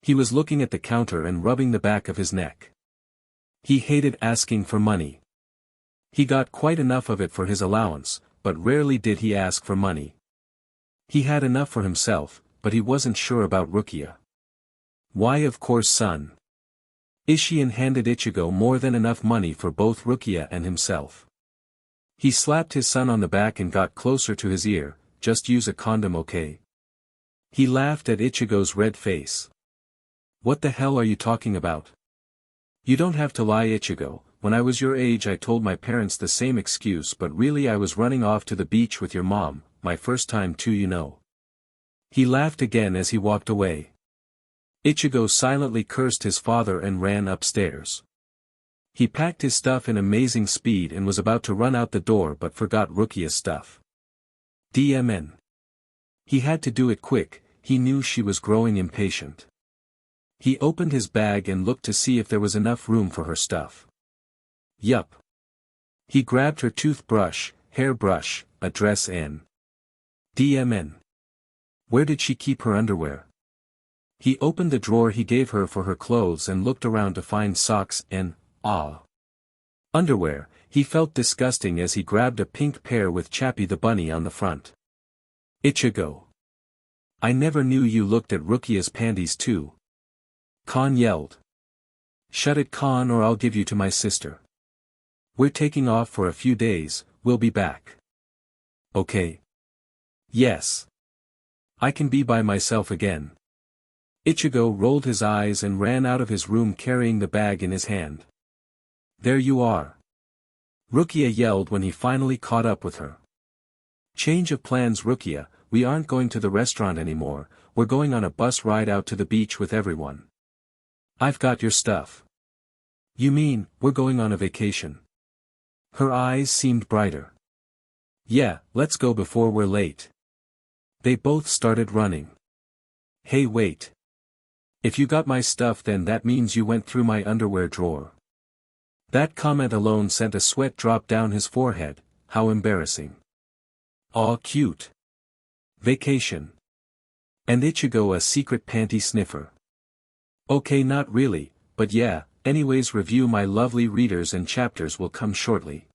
He was looking at the counter and rubbing the back of his neck. He hated asking for money. He got quite enough of it for his allowance, but rarely did he ask for money. He had enough for himself, but he wasn't sure about Rukia. "Why of course son." Ishiin handed Ichigo more than enough money for both Rukia and himself. He slapped his son on the back and got closer to his ear, "Just use a condom okay?" He laughed at Ichigo's red face. "What the hell are you talking about? You don't have to lie Ichigo, when I was your age I told my parents the same excuse but really I was running off to the beach with your mom, my first time too you know." He laughed again as he walked away. Ichigo silently cursed his father and ran upstairs. He packed his stuff in amazing speed and was about to run out the door but forgot Rukia's stuff. DMN. He had to do it quick, he knew she was growing impatient. He opened his bag and looked to see if there was enough room for her stuff. Yup. He grabbed her toothbrush, hairbrush, a dress and DMN. Where did she keep her underwear? He opened the drawer he gave her for her clothes and looked around to find socks and, underwear. He felt disgusting as he grabbed a pink pair with Chappie the bunny on the front. "Ichigo. I never knew you looked at Rukia's panties too." Khan yelled. "Shut it Khan or I'll give you to my sister. We're taking off for a few days, we'll be back." "Okay. Yes. I can be by myself again." Ichigo rolled his eyes and ran out of his room carrying the bag in his hand. "There you are." Rukia yelled when he finally caught up with her. "Change of plans Rukia, we aren't going to the restaurant anymore, we're going on a bus ride out to the beach with everyone. I've got your stuff." "You mean, we're going on a vacation?" Her eyes seemed brighter. "Yeah, let's go before we're late." They both started running. "Hey wait. If you got my stuff then that means you went through my underwear drawer." That comment alone sent a sweat drop down his forehead, how embarrassing. Aw cute. Vacation. And Ichigo a secret panty sniffer. Okay not really, but yeah, anyways review my lovely readers and chapters will come shortly.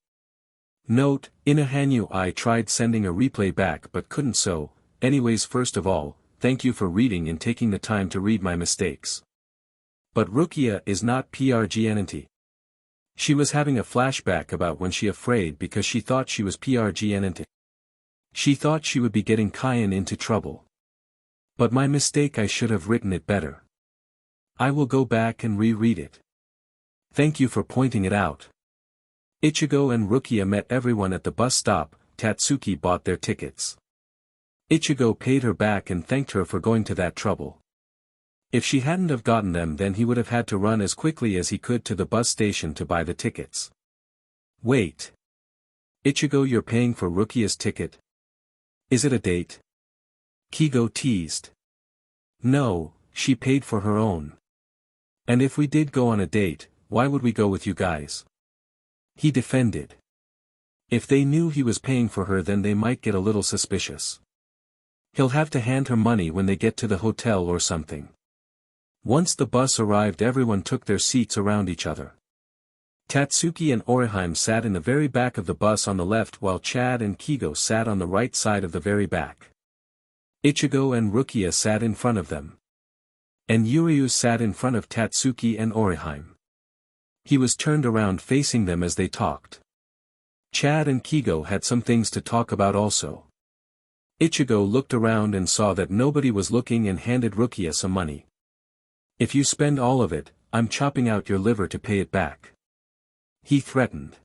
Note, Inahanyu I tried sending a replay back but couldn't so, anyways first of all, thank you for reading and taking the time to read my mistakes. But Rukia is not PRGNNT. She was having a flashback about when she afraid because she thought she was PRGNNT. She thought she would be getting Kaien into trouble. But my mistake, I should have written it better. I will go back and reread it. Thank you for pointing it out. Ichigo and Rukia met everyone at the bus stop. Tatsuki bought their tickets. Ichigo paid her back and thanked her for going to that trouble. If she hadn't have gotten them, then he would have had to run as quickly as he could to the bus station to buy the tickets. Wait. Ichigo, you're paying for Rukia's ticket? Is it a date? Kigo teased. No, she paid for her own. And if we did go on a date, why would we go with you guys? He defended. If they knew he was paying for her, then they might get a little suspicious. He'll have to hand her money when they get to the hotel or something. Once the bus arrived, everyone took their seats around each other. Tatsuki and Orihime sat in the very back of the bus on the left, while Chad and Kigo sat on the right side of the very back. Ichigo and Rukia sat in front of them. And Yuryu sat in front of Tatsuki and Orihime. He was turned around facing them as they talked. Chad and Kigo had some things to talk about also. Ichigo looked around and saw that nobody was looking and handed Rukia some money. If you spend all of it, I'm chopping out your liver to pay it back. He threatened.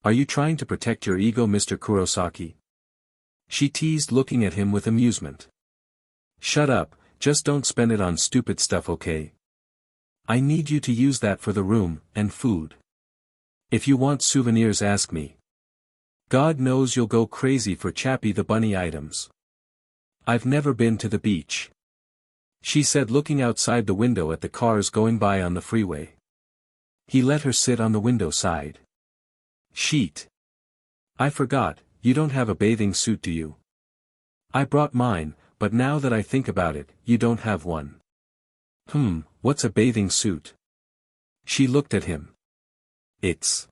Are you trying to protect your ego, Mr. Kurosaki? She teased, looking at him with amusement. Shut up, just don't spend it on stupid stuff, okay? I need you to use that for the room, and food. If you want souvenirs, ask me. God knows you'll go crazy for Chappie the Bunny items. I've never been to the beach, she said, looking outside the window at the cars going by on the freeway. He let her sit on the window side. Sheet. I forgot, you don't have a bathing suit, do you? I brought mine, but now that I think about it, you don't have one. What's a bathing suit? She looked at him. It's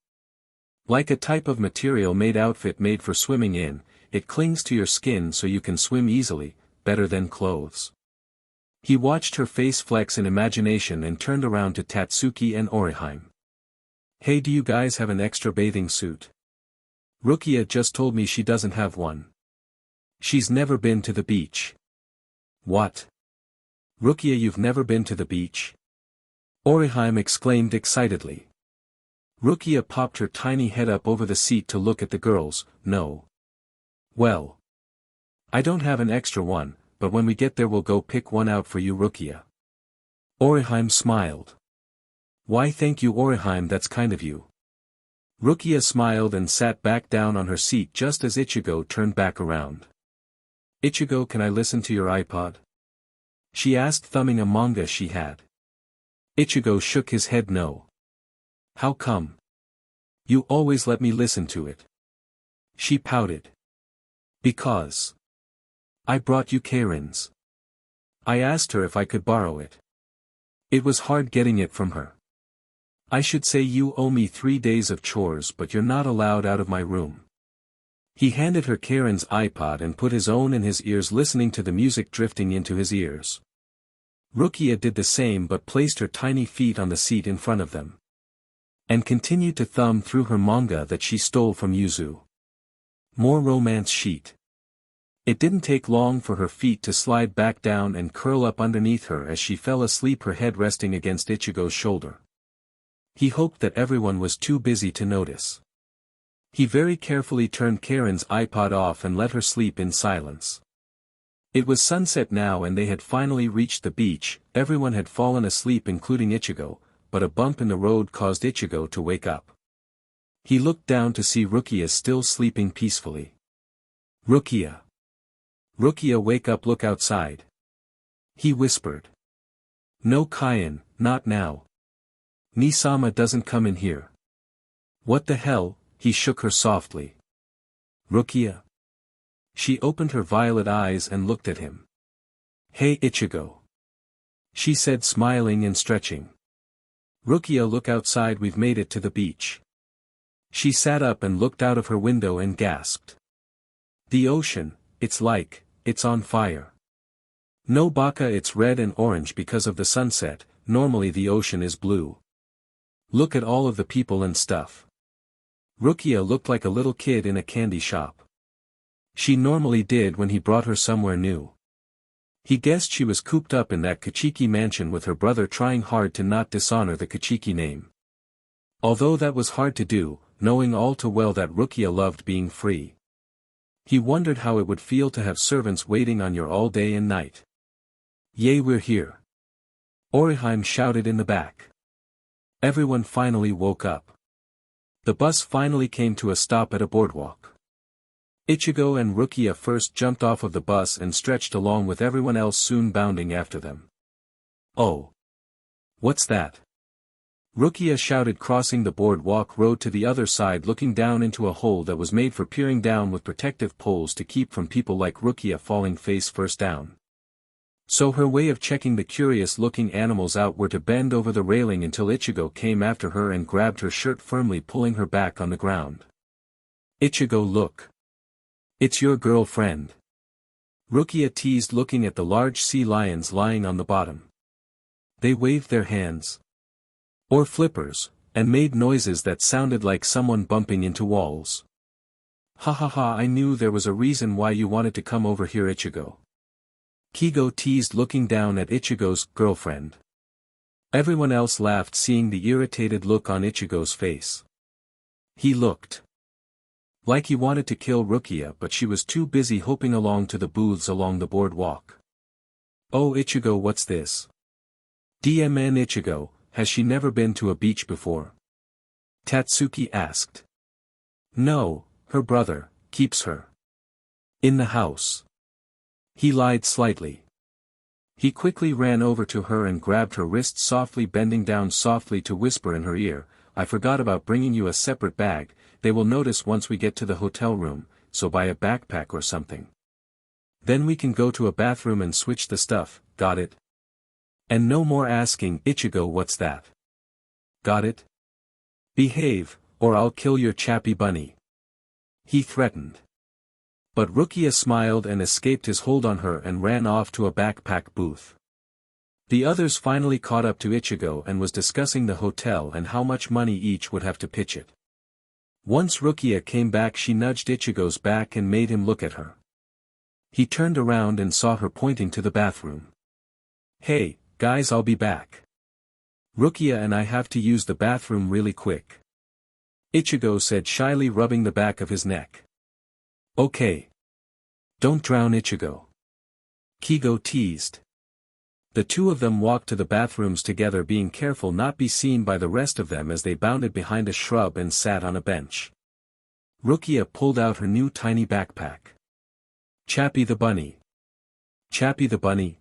like a type of material outfit made for swimming in. It clings to your skin so you can swim easily, better than clothes. He watched her face flex in imagination and turned around to Tatsuki and Orihime. Hey, do you guys have an extra bathing suit? Rukia just told me she doesn't have one. She's never been to the beach. What? Rukia, you've never been to the beach? Orihime exclaimed excitedly. Rukia popped her tiny head up over the seat to look at the girls. No. Well, I don't have an extra one, but when we get there we'll go pick one out for you, Rukia. Orihime smiled. Why, thank you, Orihime, that's kind of you. Rukia smiled and sat back down on her seat just as Ichigo turned back around. Ichigo, can I listen to your iPod? She asked, thumbing a manga she had. Ichigo shook his head no. How come? You always let me listen to it. She pouted. Because I brought you Karen's. I asked her if I could borrow it. It was hard getting it from her. I should say you owe me 3 days of chores, but you're not allowed out of my room. He handed her Karen's iPod and put his own in his ears, listening to the music drifting into his ears. Rukia did the same, but placed her tiny feet on the seat in front of them. And continued to thumb through her manga that she stole from Yuzu. More romance sheet. It didn't take long for her feet to slide back down and curl up underneath her as she fell asleep, her head resting against Ichigo's shoulder. He hoped that everyone was too busy to notice. He very carefully turned Karen's iPod off and let her sleep in silence. It was sunset now and they had finally reached the beach. Everyone had fallen asleep including Ichigo, but a bump in the road caused Ichigo to wake up. He looked down to see Rukia still sleeping peacefully. Rukia. Rukia, wake up, look outside. He whispered. No, Kaien, not now. Nisama doesn't come in here. What the hell? He shook her softly. Rukia. She opened her violet eyes and looked at him. Hey, Ichigo. She said, smiling and stretching. Rukia, look outside, we've made it to the beach. She sat up and looked out of her window and gasped. The ocean, it's on fire. No, Baka, it's red and orange because of the sunset. Normally the ocean is blue. Look at all of the people and stuff. Rukia looked like a little kid in a candy shop. She normally did when he brought her somewhere new. He guessed she was cooped up in that Kichiki mansion with her brother trying hard to not dishonor the Kichiki name. Although that was hard to do, knowing all too well that Rukia loved being free. He wondered how it would feel to have servants waiting on you all day and night. "Yay, we're here!" Orihime shouted in the back. Everyone finally woke up. The bus finally came to a stop at a boardwalk. Ichigo and Rukia first jumped off of the bus and stretched along with everyone else soon bounding after them. "Oh! What's that?" Rukia shouted, crossing the boardwalk road to the other side, looking down into a hole that was made for peering down with protective poles to keep from people like Rukia falling face first down. So her way of checking the curious-looking animals out were to bend over the railing until Ichigo came after her and grabbed her shirt, firmly pulling her back on the ground. "Ichigo, look! It's your girlfriend!" Rukia teased, looking at the large sea lions lying on the bottom. They waved their hands, or flippers, and made noises that sounded like someone bumping into walls. "Ha ha ha, I knew there was a reason why you wanted to come over here, Ichigo." Kigo teased, looking down at Ichigo's girlfriend. Everyone else laughed, seeing the irritated look on Ichigo's face. He looked like he wanted to kill Rukia, but she was too busy hopping along to the booths along the boardwalk. "Oh Ichigo, what's this?" "DMN Ichigo, has she never been to a beach before?" Tatsuki asked. "No, her brother keeps her in the house." He lied slightly. He quickly ran over to her and grabbed her wrist softly, bending down softly to whisper in her ear, "I forgot about bringing you a separate bag. They will notice once we get to the hotel room, so buy a backpack or something. Then we can go to a bathroom and switch the stuff, got it? And no more asking, Ichigo, what's that? Got it? Behave, or I'll kill your chappy bunny," he threatened. But Rukia smiled and escaped his hold on her and ran off to a backpack booth. The others finally caught up to Ichigo and was discussing the hotel and how much money each would have to pitch it. Once Rukia came back, she nudged Ichigo's back and made him look at her. He turned around and saw her pointing to the bathroom. "Hey, guys, I'll be back. Rukia and I have to use the bathroom really quick," Ichigo said shyly, rubbing the back of his neck. "Okay. Don't drown, Ichigo," Kigo teased. The two of them walked to the bathrooms together, being careful not be seen by the rest of them as they bounded behind a shrub and sat on a bench. Rukia pulled out her new tiny backpack. "Chappy the bunny. Chappy the bunny."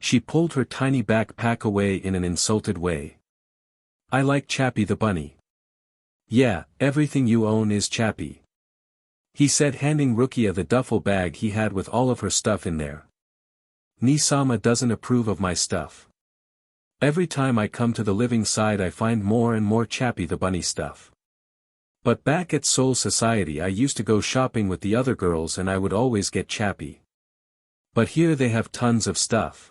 She pulled her tiny backpack away in an insulted way. "I like Chappy the bunny." "Yeah, everything you own is Chappy," he said, handing Rukia the duffel bag he had with all of her stuff in there. "Nisama doesn't approve of my stuff. Every time I come to the living side I find more and more Chappy the bunny stuff. But back at Soul Society I used to go shopping with the other girls and I would always get Chappy. But here they have tons of stuff,"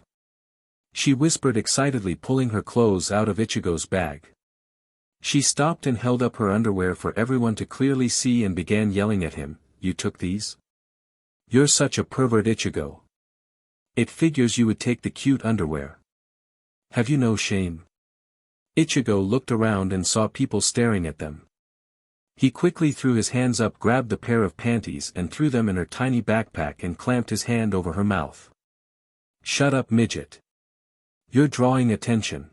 she whispered excitedly, pulling her clothes out of Ichigo's bag. She stopped and held up her underwear for everyone to clearly see and began yelling at him, "You took these? You're such a pervert, Ichigo. It figures you would take the cute underwear. Have you no shame?" Ichigo looked around and saw people staring at them. He quickly threw his hands up, grabbed the pair of panties and threw them in her tiny backpack and clamped his hand over her mouth. "Shut up, midget. You're drawing attention."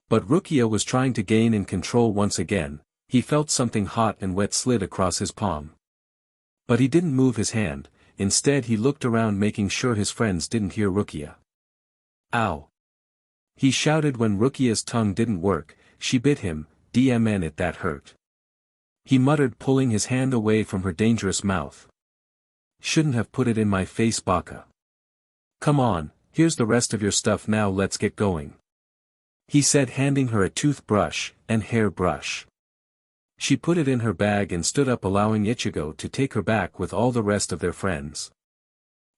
But Rukia was trying to gain in control once again. He felt something hot and wet slid across his palm. But he didn't move his hand. Instead he looked around, making sure his friends didn't hear Rukia. "Ow!" he shouted when Rukia's tongue didn't work. "She bit him, DMN it, that hurt," he muttered, pulling his hand away from her dangerous mouth. "Shouldn't have put it in my face, Baka. Come on, here's the rest of your stuff, now let's get going," he said, handing her a toothbrush and hair brush. She put it in her bag and stood up, allowing Ichigo to take her back with all the rest of their friends.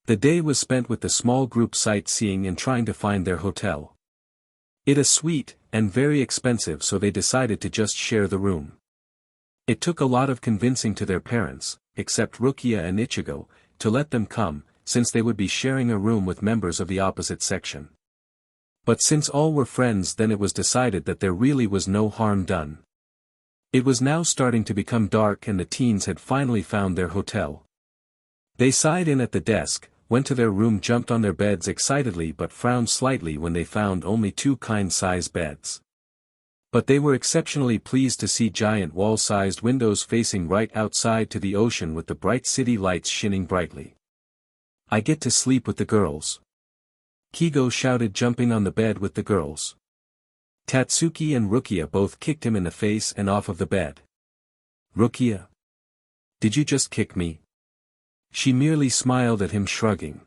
The day was spent with the small group sightseeing and trying to find their hotel. It is sweet, and very expensive, so they decided to just share the room. It took a lot of convincing to their parents, except Rukia and Ichigo, to let them come, since they would be sharing a room with members of the opposite section. But since all were friends, then it was decided that there really was no harm done. It was now starting to become dark and the teens had finally found their hotel. They sighed in at the desk, went to their room, jumped on their beds excitedly but frowned slightly when they found only 2 kind-size beds. But they were exceptionally pleased to see giant wall-sized windows facing right outside to the ocean with the bright city lights shining brightly. I get to sleep with the girls. Ichigo shouted, jumping on the bed with the girls. Tatsuki and Rukia both kicked him in the face and off of the bed. Rukia? Did you just kick me? She merely smiled at him, shrugging.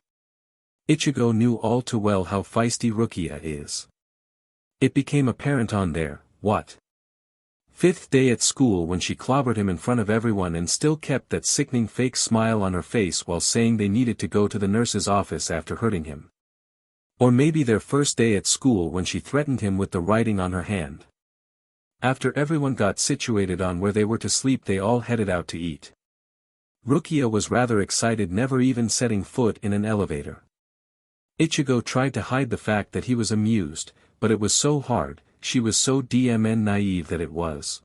Ichigo knew all too well how feisty Rukia is. It became apparent on their, 5th day at school when she clobbered him in front of everyone and still kept that sickening fake smile on her face while saying they needed to go to the nurse's office after hurting him. Or maybe their first day at school when she threatened him with the writing on her hand. After everyone got situated on where they were to sleep, they all headed out to eat. Rukia was rather excited, never even setting foot in an elevator. Ichigo tried to hide the fact that he was amused, but it was so hard. She was so naive that it was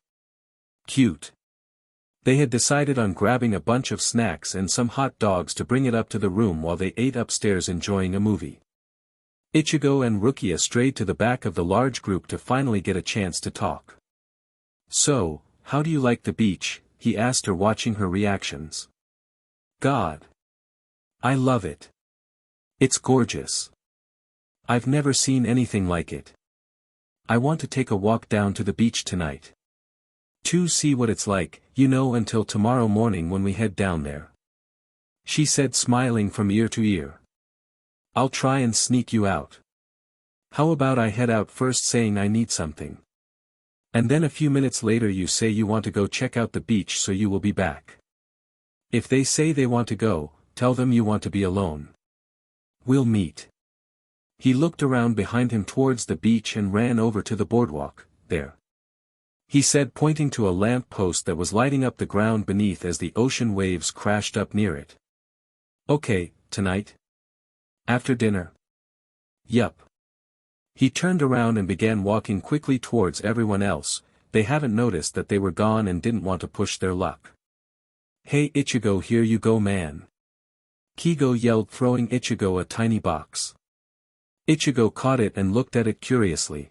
cute. They had decided on grabbing a bunch of snacks and some hot dogs to bring it up to the room while they ate upstairs enjoying a movie. Ichigo and Rukia strayed to the back of the large group to finally get a chance to talk. So, how do you like the beach? He asked her, watching her reactions. God! I love it. It's gorgeous. I've never seen anything like it. I want to take a walk down to the beach tonight. To see what it's like, until tomorrow morning when we head down there. She said, smiling from ear to ear. I'll try and sneak you out. How about I head out first, saying I need something. And then a few minutes later you say you want to go check out the beach, so you will be back. If they say they want to go, tell them you want to be alone. We'll meet. He looked around behind him towards the beach and ran over to the boardwalk. There. He said, pointing to a lamp post that was lighting up the ground beneath as the ocean waves crashed up near it. Okay, tonight? After dinner? Yup. He turned around and began walking quickly towards everyone else. They haven't noticed that they were gone and didn't want to push their luck. Hey Ichigo, here you go, man. Ichigo yelled, throwing Ichigo a tiny box. Ichigo caught it and looked at it curiously.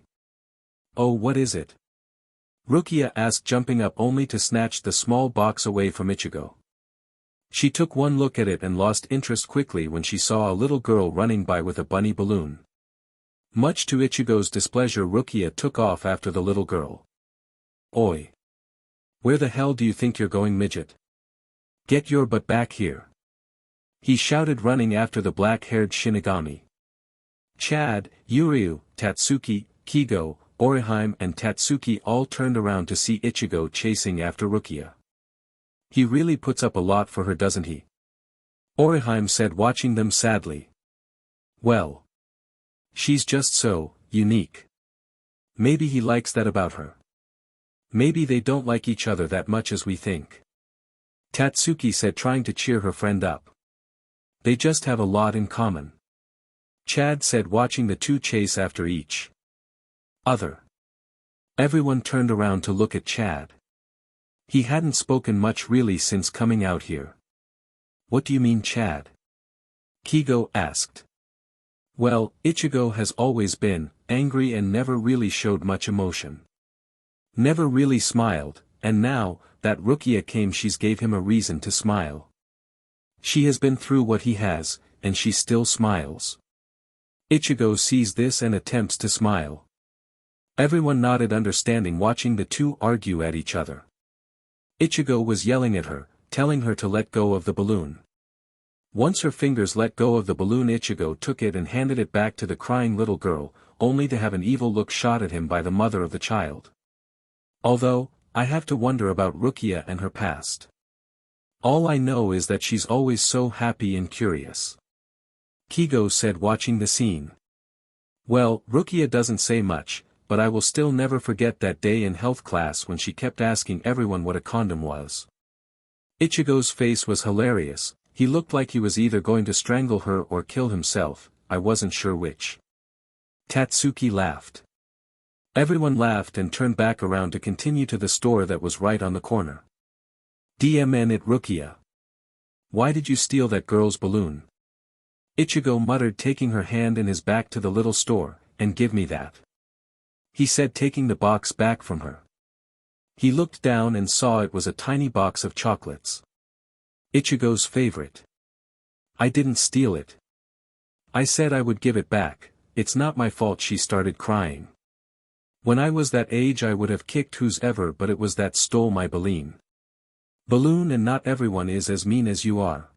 Oh, what is it? Rukia asked, jumping up only to snatch the small box away from Ichigo. She took one look at it and lost interest quickly when she saw a little girl running by with a bunny balloon. Much to Ichigo's displeasure, Rukia took off after the little girl. Oi! Where the hell do you think you're going, midget? Get your butt back here! He shouted, running after the black-haired Shinigami. Chad, Yuryu, Tatsuki, Ichigo, Orihime and Tatsuki all turned around to see Ichigo chasing after Rukia. He really puts up a lot for her, doesn't he? Orihime said, watching them sadly. Well. She's just so unique. Maybe he likes that about her. Maybe they don't like each other that much as we think. Tatsuki said, trying to cheer her friend up. They just have a lot in common. Chad said, watching the two chase after each other. Everyone turned around to look at Chad. He hadn't spoken much really since coming out here. What do you mean, Chad? Ichigo asked. Well, Ichigo has always been angry and never really showed much emotion. Never really smiled, and now that Rukia came, she's gave him a reason to smile. She has been through what he has, and she still smiles. Ichigo sees this and attempts to smile. Everyone nodded understanding, watching the two argue at each other. Ichigo was yelling at her, telling her to let go of the balloon. Once her fingers let go of the balloon, Ichigo took it and handed it back to the crying little girl, only to have an evil look shot at him by the mother of the child. Although, I have to wonder about Rukia and her past. All I know is that she's always so happy and curious. Ichigo said, watching the scene. Well, Rukia doesn't say much, but I will still never forget that day in health class when she kept asking everyone what a condom was. Ichigo's face was hilarious, He looked like he was either going to strangle her or kill himself, I wasn't sure which. Tatsuki laughed. Everyone laughed and turned back around to continue to the store that was right on the corner. DMN it Rukia. Why did you steal that girl's balloon? Ichigo muttered, taking her hand in his back to the little store, and give me that. He said, taking the box back from her. He looked down and saw it was a tiny box of chocolates. Ichigo's favorite. I didn't steal it. I said I would give it back, it's not my fault. She started crying. When I was that age I would have kicked who's ever, but it was that stole my balloon. And not everyone is as mean as you are.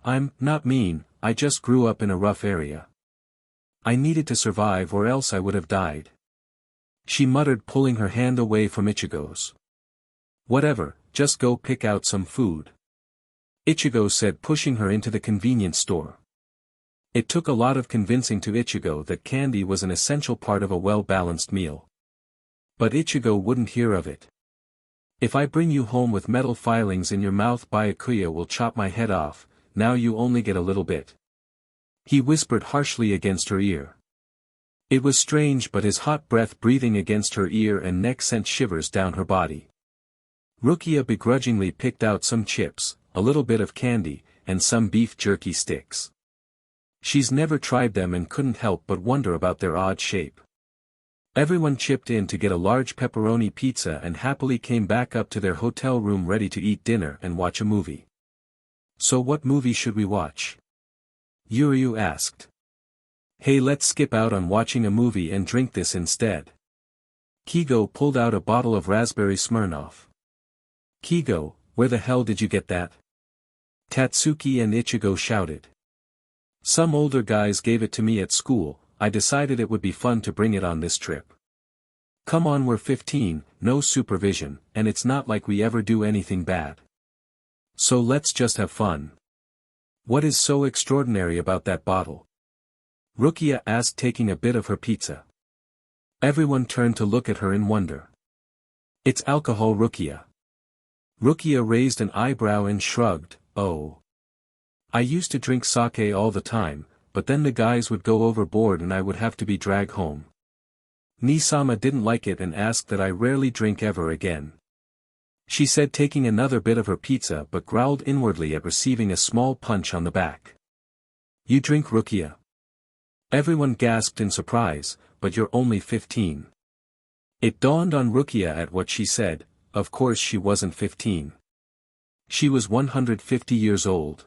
I'm not mean, I just grew up in a rough area. I needed to survive or else I would have died. She muttered, pulling her hand away from Ichigo's. Whatever, just go pick out some food. Ichigo said, pushing her into the convenience store. It took a lot of convincing to Ichigo that candy was an essential part of a well-balanced meal. But Ichigo wouldn't hear of it. If I bring you home with metal filings in your mouth, Byakuya will chop my head off, now you only get a little bit. He whispered harshly against her ear. It was strange, but his hot breath breathing against her ear and neck sent shivers down her body. Rukia begrudgingly picked out some chips, a little bit of candy, and some beef jerky sticks. She's never tried them and couldn't help but wonder about their odd shape. Everyone chipped in to get a large pepperoni pizza and happily came back up to their hotel room ready to eat dinner and watch a movie. So what movie should we watch? Yuryu asked. Hey, let's skip out on watching a movie and drink this instead. Kigo pulled out a bottle of raspberry Smirnoff. Kigo, where the hell did you get that? Tatsuki and Ichigo shouted. Some older guys gave it to me at school, I decided it would be fun to bring it on this trip. Come on, we're 15, no supervision, and it's not like we ever do anything bad. So let's just have fun. What is so extraordinary about that bottle? Rukia asked, taking a bit of her pizza. Everyone turned to look at her in wonder. It's alcohol, Rukia. Rukia raised an eyebrow and shrugged, oh. I used to drink sake all the time, but then the guys would go overboard and I would have to be dragged home. Nisama didn't like it and asked that I rarely drink ever again. She said, taking another bit of her pizza, but growled inwardly at receiving a small punch on the back. You drink, Rukia? Everyone gasped in surprise, but you're only 15. It dawned on Rukia at what she said, of course she wasn't 15. She was 150 years old.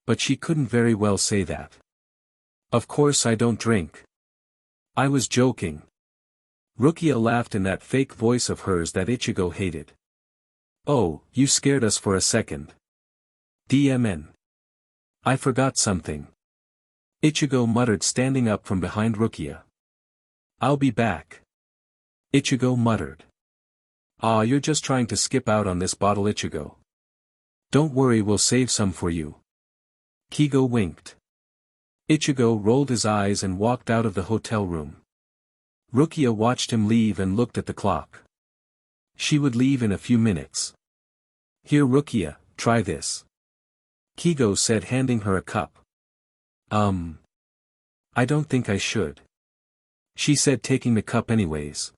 But she couldn't very well say that. Of course I don't drink. I was joking. Rukia laughed in that fake voice of hers that Ichigo hated. Oh, you scared us for a second. DMN. I forgot something. Ichigo muttered, standing up from behind Rukia. I'll be back. Ichigo muttered. Ah, you're just trying to skip out on this bottle, Ichigo. Don't worry, we'll save some for you. Kigo winked. Ichigo rolled his eyes and walked out of the hotel room. Rukia watched him leave and looked at the clock. She would leave in a few minutes. Here, Rukia, try this. Kigo said, handing her a cup. I don't think I should. She said, taking the cup anyways.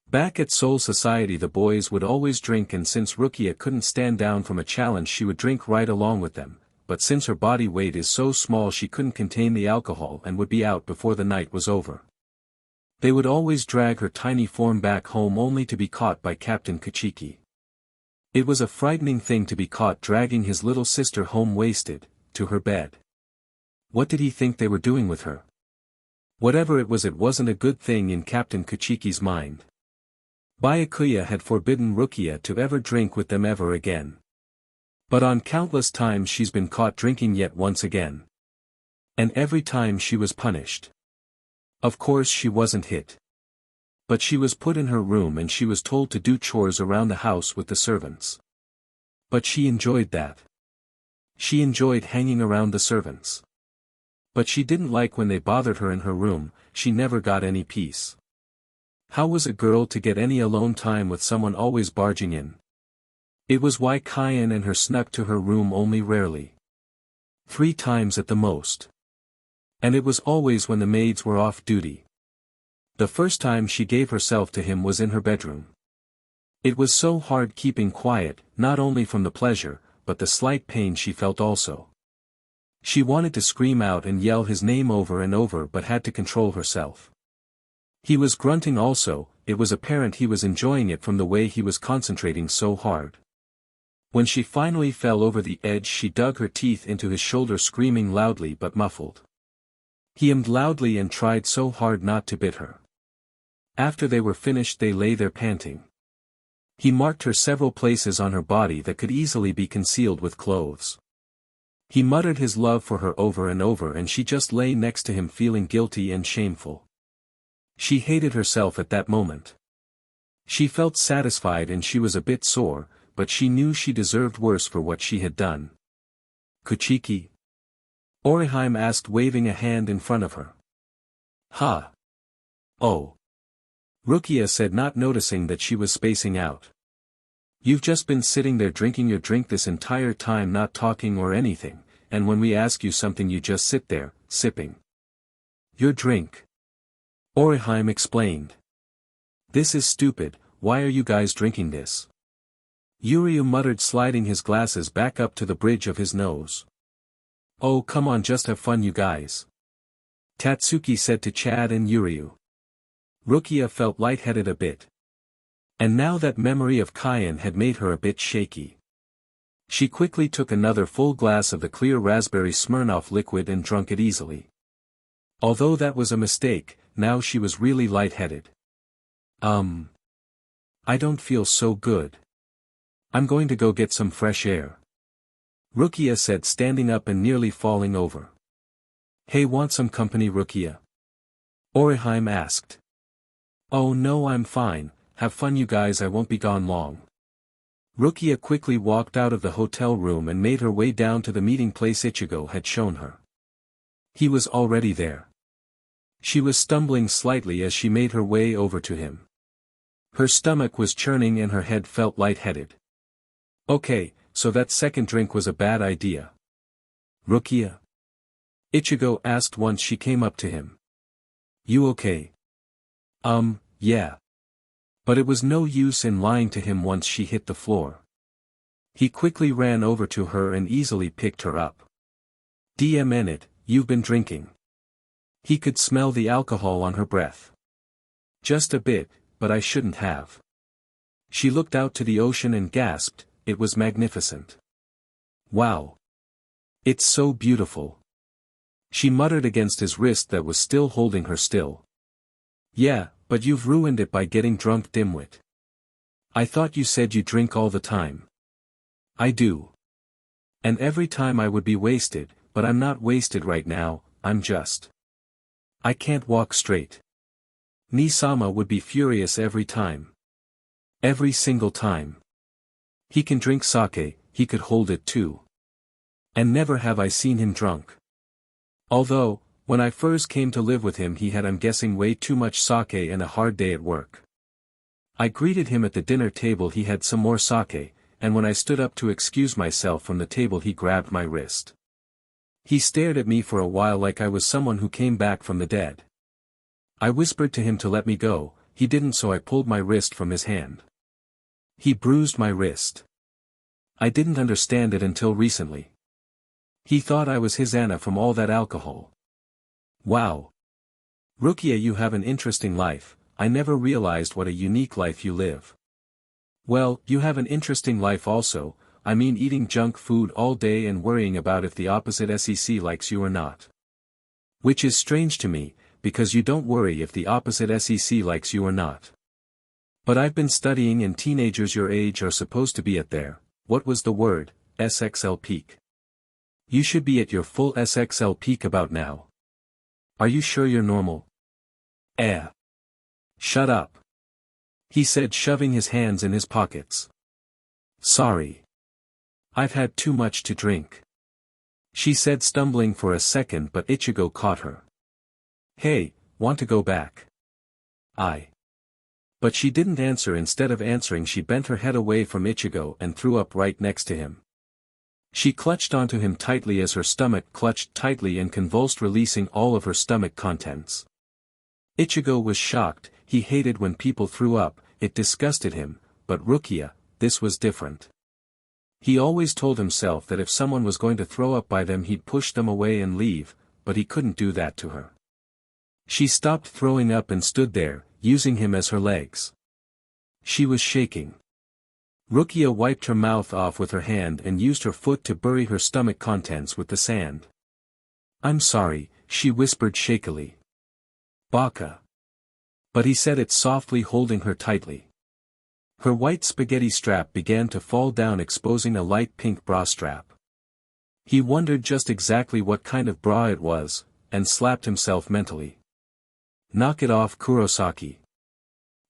Back at Soul Society the boys would always drink, and since Rukia couldn't stand down from a challenge she would drink right along with them, but since her body weight is so small she couldn't contain the alcohol and would be out before the night was over. They would always drag her tiny form back home only to be caught by Captain Kuchiki. It was a frightening thing to be caught dragging his little sister home wasted, to her bed. What did he think they were doing with her? Whatever it wasn't a good thing in Captain Kuchiki's mind. Byakuya had forbidden Rukia to ever drink with them ever again. But on countless times she's been caught drinking yet once again. And every time she was punished. Of course she wasn't hit. But she was put in her room and she was told to do chores around the house with the servants. But she enjoyed that. She enjoyed hanging around the servants. But she didn't like when they bothered her in her room, she never got any peace. How was a girl to get any alone time with someone always barging in? It was why Cayenne and her snuck to her room only rarely. 3 times at the most. And it was always when the maids were off duty. The first time she gave herself to him was in her bedroom. It was so hard keeping quiet, not only from the pleasure, but the slight pain she felt also. She wanted to scream out and yell his name over and over but had to control herself. He was grunting also, it was apparent he was enjoying it from the way he was concentrating so hard. When she finally fell over the edge she dug her teeth into his shoulder screaming loudly but muffled. He ummed loudly and tried so hard not to bite her. After they were finished they lay there panting. He marked her several places on her body that could easily be concealed with clothes. He muttered his love for her over and over and she just lay next to him feeling guilty and shameful. She hated herself at that moment. She felt satisfied and she was a bit sore, but she knew she deserved worse for what she had done. Kuchiki? Orihime asked waving a hand in front of her. Ha! Oh. Rukia said not noticing that she was spacing out. You've just been sitting there drinking your drink this entire time not talking or anything, and when we ask you something you just sit there, sipping. Your drink. Orihime explained. This is stupid, why are you guys drinking this? Yuryu muttered sliding his glasses back up to the bridge of his nose. Oh come on just have fun you guys. Tatsuki said to Chad and Yuryu. Rukia felt lightheaded a bit. And now that memory of Cayenne had made her a bit shaky. She quickly took another full glass of the clear raspberry Smirnoff liquid and drank it easily. Although that was a mistake, now she was really lightheaded. I don't feel so good. I'm going to go get some fresh air. Rukia said standing up and nearly falling over. Hey want some company Rukia? Orihime asked. Oh no I'm fine, have fun you guys I won't be gone long. Rukia quickly walked out of the hotel room and made her way down to the meeting place Ichigo had shown her. He was already there. She was stumbling slightly as she made her way over to him. Her stomach was churning and her head felt lightheaded. Okay, so that second drink was a bad idea. Rukia? Ichigo asked once she came up to him. You okay? Yeah. But it was no use in lying to him once she hit the floor. He quickly ran over to her and easily picked her up. DMN it, you've been drinking. He could smell the alcohol on her breath. Just a bit, but I shouldn't have. She looked out to the ocean and gasped, it was magnificent. Wow. It's so beautiful. She muttered against his wrist that was still holding her still. Yeah, but you've ruined it by getting drunk dimwit. I thought you said you drink all the time. I do. And every time I would be wasted, but I'm not wasted right now, I'm just. I can't walk straight. Ni-sama would be furious every time. Every single time. He can drink sake, he could hold it too. And never have I seen him drunk. Although, when I first came to live with him he had I'm guessing way too much sake and a hard day at work. I greeted him at the dinner table he had some more sake, and when I stood up to excuse myself from the table he grabbed my wrist. He stared at me for a while like I was someone who came back from the dead. I whispered to him to let me go, he didn't so I pulled my wrist from his hand. He bruised my wrist. I didn't understand it until recently. He thought I was his Anna from all that alcohol. Wow. Rukia, you have an interesting life, I never realized what a unique life you live. Well, you have an interesting life also, I mean eating junk food all day and worrying about if the opposite SEC likes you or not. Which is strange to me, because you don't worry if the opposite SEC likes you or not. But I've been studying and teenagers your age are supposed to be at their, what was the word, SXL peak. You should be at your full SXL peak about now. Are you sure you're normal? Shut up. He said shoving his hands in his pockets. Sorry. I've had too much to drink. She said stumbling for a second but Ichigo caught her. Hey, want to go back? But she didn't answer. Instead of answering, she bent her head away from Ichigo and threw up right next to him. She clutched onto him tightly as her stomach clutched tightly and convulsed, releasing all of her stomach contents. Ichigo was shocked. He hated when people threw up, it disgusted him, but Rukia, this was different. He always told himself that if someone was going to throw up by them he'd push them away and leave, but he couldn't do that to her. She stopped throwing up and stood there, using him as her legs. She was shaking. Rukia wiped her mouth off with her hand and used her foot to bury her stomach contents with the sand. "I'm sorry," she whispered shakily. "Baka." But he said it softly, holding her tightly. Her white spaghetti strap began to fall down, exposing a light pink bra strap. He wondered just exactly what kind of bra it was, and slapped himself mentally. "Knock it off, Kurosaki.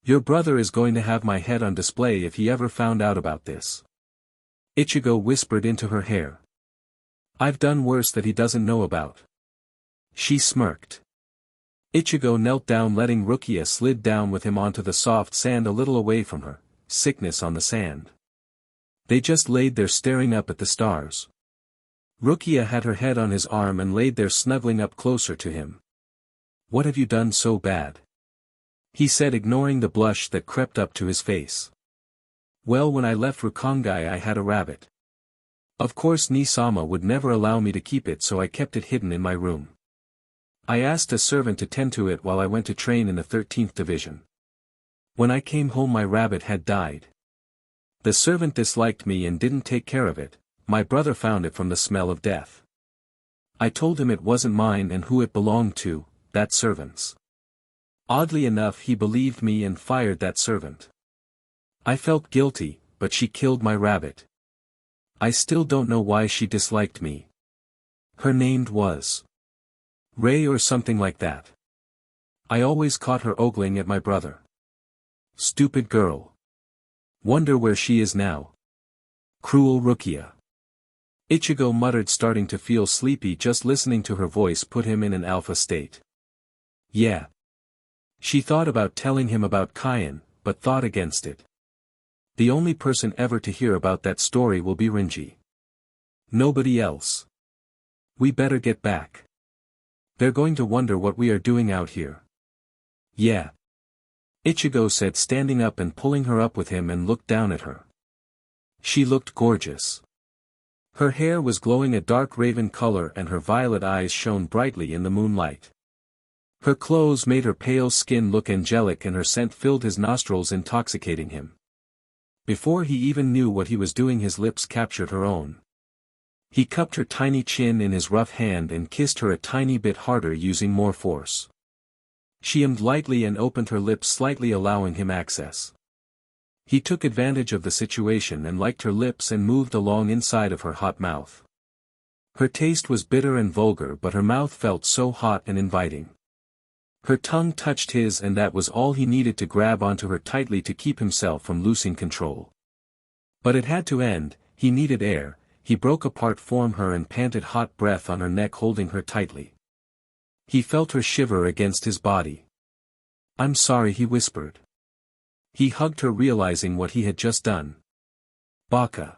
Your brother is going to have my head on display if he ever found out about this." Ichigo whispered into her hair. "I've done worse that he doesn't know about." She smirked. Ichigo knelt down, letting Rukia slid down with him onto the soft sand a little away from her. Sickness on the sand. They just laid there staring up at the stars. Rukia had her head on his arm and laid there snuggling up closer to him. "What have you done so bad?" he said, ignoring the blush that crept up to his face. "Well, when I left Rukongai I had a rabbit. Of course Ni-sama would never allow me to keep it, so I kept it hidden in my room. I asked a servant to tend to it while I went to train in the 13th Division. When I came home my rabbit had died. The servant disliked me and didn't take care of it. My brother found it from the smell of death. I told him it wasn't mine and who it belonged to, that servant's. Oddly enough he believed me and fired that servant. I felt guilty, but she killed my rabbit. I still don't know why she disliked me. Her name was Ray or something like that. I always caught her ogling at my brother. Stupid girl. Wonder where she is now. Cruel Rukia." Ichigo muttered, starting to feel sleepy. Just listening to her voice put him in an alpha state. Yeah. She thought about telling him about Kaien, but thought against it. The only person ever to hear about that story will be Rinji. Nobody else. We better get back. They're going to wonder what we are doing out here. Yeah. Ichigo said, standing up and pulling her up with him, and looked down at her. She looked gorgeous. Her hair was glowing a dark raven color and her violet eyes shone brightly in the moonlight. Her clothes made her pale skin look angelic and her scent filled his nostrils, intoxicating him. Before he even knew what he was doing his lips captured her own. He cupped her tiny chin in his rough hand and kissed her a tiny bit harder, using more force. She hummed lightly and opened her lips slightly, allowing him access. He took advantage of the situation and liked her lips and moved along inside of her hot mouth. Her taste was bitter and vulgar, but her mouth felt so hot and inviting. Her tongue touched his and that was all he needed to grab onto her tightly to keep himself from losing control. But it had to end, he needed air. He broke apart from her and panted hot breath on her neck, holding her tightly. He felt her shiver against his body. "I'm sorry," he whispered. He hugged her, realizing what he had just done. "Baka."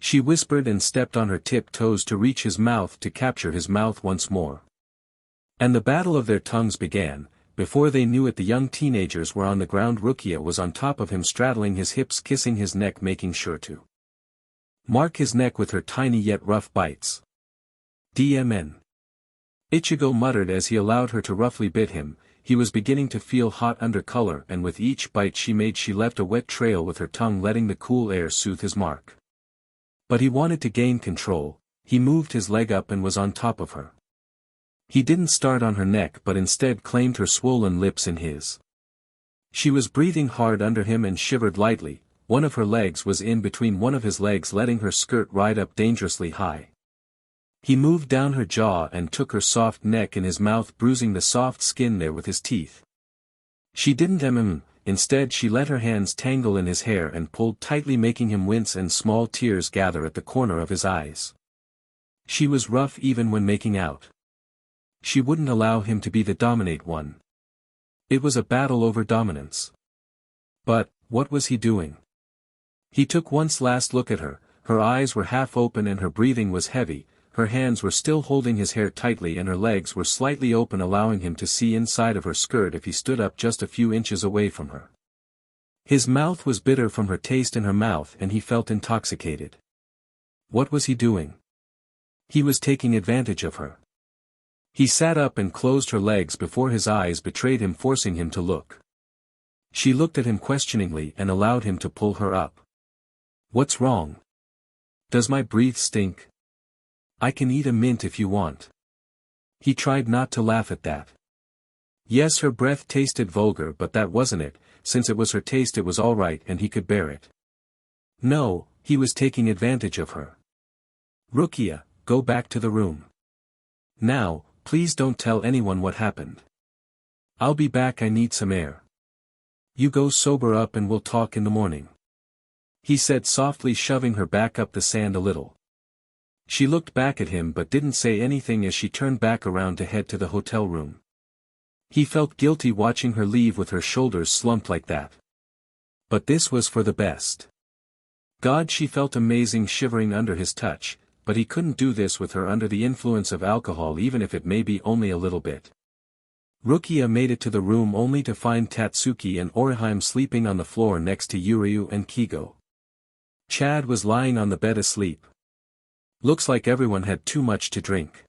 She whispered and stepped on her tiptoes to reach his mouth to capture his mouth once more. And the battle of their tongues began. Before they knew it, the young teenagers were on the ground. Rukia was on top of him, straddling his hips, kissing his neck, making sure to mark his neck with her tiny yet rough bites. "DMN." Ichigo muttered as he allowed her to roughly bit him. He was beginning to feel hot under color, and with each bite she made she left a wet trail with her tongue, letting the cool air soothe his mark. But he wanted to gain control. He moved his leg up and was on top of her. He didn't start on her neck but instead claimed her swollen lips in his. She was breathing hard under him and shivered lightly. One of her legs was in between one of his legs, letting her skirt ride up dangerously high. He moved down her jaw and took her soft neck in his mouth, bruising the soft skin there with his teeth. She didn't instead she let her hands tangle in his hair and pulled tightly, making him wince and small tears gather at the corner of his eyes. She was rough even when making out. She wouldn't allow him to be the dominate one. It was a battle over dominance. But, what was he doing? He took one last look at her. Her eyes were half open and her breathing was heavy, her hands were still holding his hair tightly and her legs were slightly open, allowing him to see inside of her skirt if he stood up just a few inches away from her. His mouth was bitter from her taste in her mouth and he felt intoxicated. What was he doing? He was taking advantage of her. He sat up and closed her legs before his eyes betrayed him, forcing him to look. She looked at him questioningly and allowed him to pull her up. What's wrong? Does my breath stink? I can eat a mint if you want. He tried not to laugh at that. Yes, her breath tasted vulgar, but that wasn't it. Since it was her taste, it was alright and he could bear it. No, he was taking advantage of her. Rukia, go back to the room. Now, please don't tell anyone what happened. I'll be back, I need some air. You go sober up and we'll talk in the morning. He said softly, shoving her back up the sand a little. She looked back at him but didn't say anything as she turned back around to head to the hotel room. He felt guilty watching her leave with her shoulders slumped like that. But this was for the best. God, she felt amazing shivering under his touch, but he couldn't do this with her under the influence of alcohol, even if it may be only a little bit. Rukia made it to the room only to find Tatsuki and Orihime sleeping on the floor next to Yuryu and Kigo. Chad was lying on the bed asleep. Looks like everyone had too much to drink.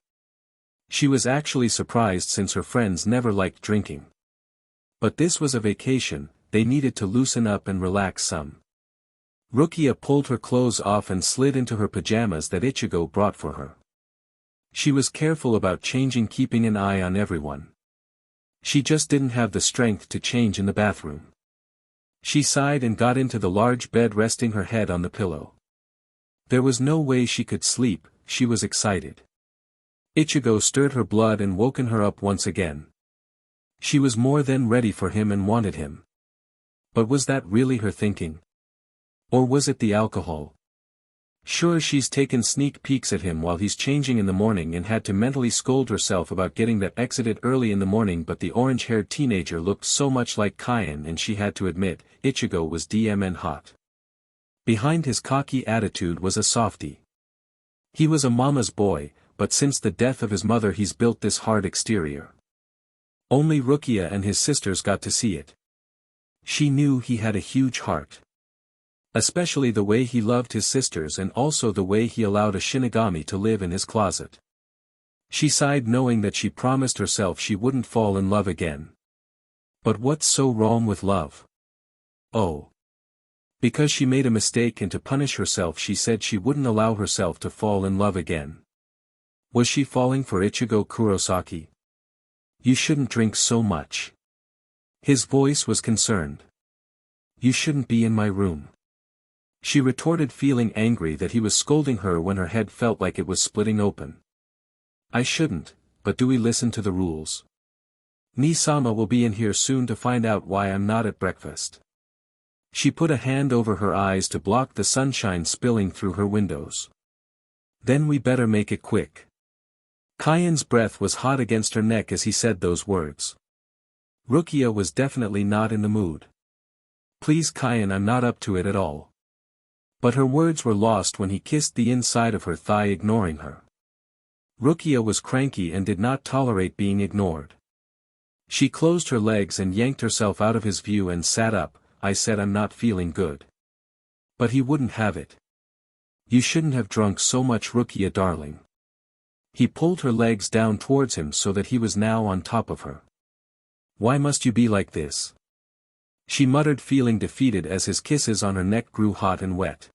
She was actually surprised since her friends never liked drinking. But this was a vacation, they needed to loosen up and relax some. Rukia pulled her clothes off and slid into her pajamas that Ichigo brought for her. She was careful about changing, keeping an eye on everyone. She just didn't have the strength to change in the bathroom. She sighed and got into the large bed, resting her head on the pillow. There was no way she could sleep, she was excited. Ichigo stirred her blood and woken her up once again. She was more than ready for him and wanted him. But was that really her thinking? Or was it the alcohol? Sure, she's taken sneak peeks at him while he's changing in the morning and had to mentally scold herself about getting that exited early in the morning, but the orange-haired teenager looked so much like Kyan and she had to admit, Ichigo was DMN hot. Behind his cocky attitude was a softie. He was a mama's boy, but since the death of his mother he's built this hard exterior. Only Rukia and his sisters got to see it. She knew he had a huge heart. Especially the way he loved his sisters and also the way he allowed a Shinigami to live in his closet. She sighed knowing that she promised herself she wouldn't fall in love again. But what's so wrong with love? Oh. Because she made a mistake and to punish herself she said she wouldn't allow herself to fall in love again. Was she falling for Ichigo Kurosaki? You shouldn't drink so much. His voice was concerned. You shouldn't be in my room. She retorted, feeling angry that he was scolding her when her head felt like it was splitting open. I shouldn't, but do we listen to the rules? Ni-sama will be in here soon to find out why I'm not at breakfast. She put a hand over her eyes to block the sunshine spilling through her windows. Then we better make it quick. Kyan's breath was hot against her neck as he said those words. Rukia was definitely not in the mood. Please Kyan, I'm not up to it at all. But her words were lost when he kissed the inside of her thigh, ignoring her. Rukia was cranky and did not tolerate being ignored. She closed her legs and yanked herself out of his view and sat up. I said I'm not feeling good. But he wouldn't have it. You shouldn't have drunk so much, Rukia darling. He pulled her legs down towards him so that he was now on top of her. Why must you be like this? She muttered, feeling defeated as his kisses on her neck grew hot and wet.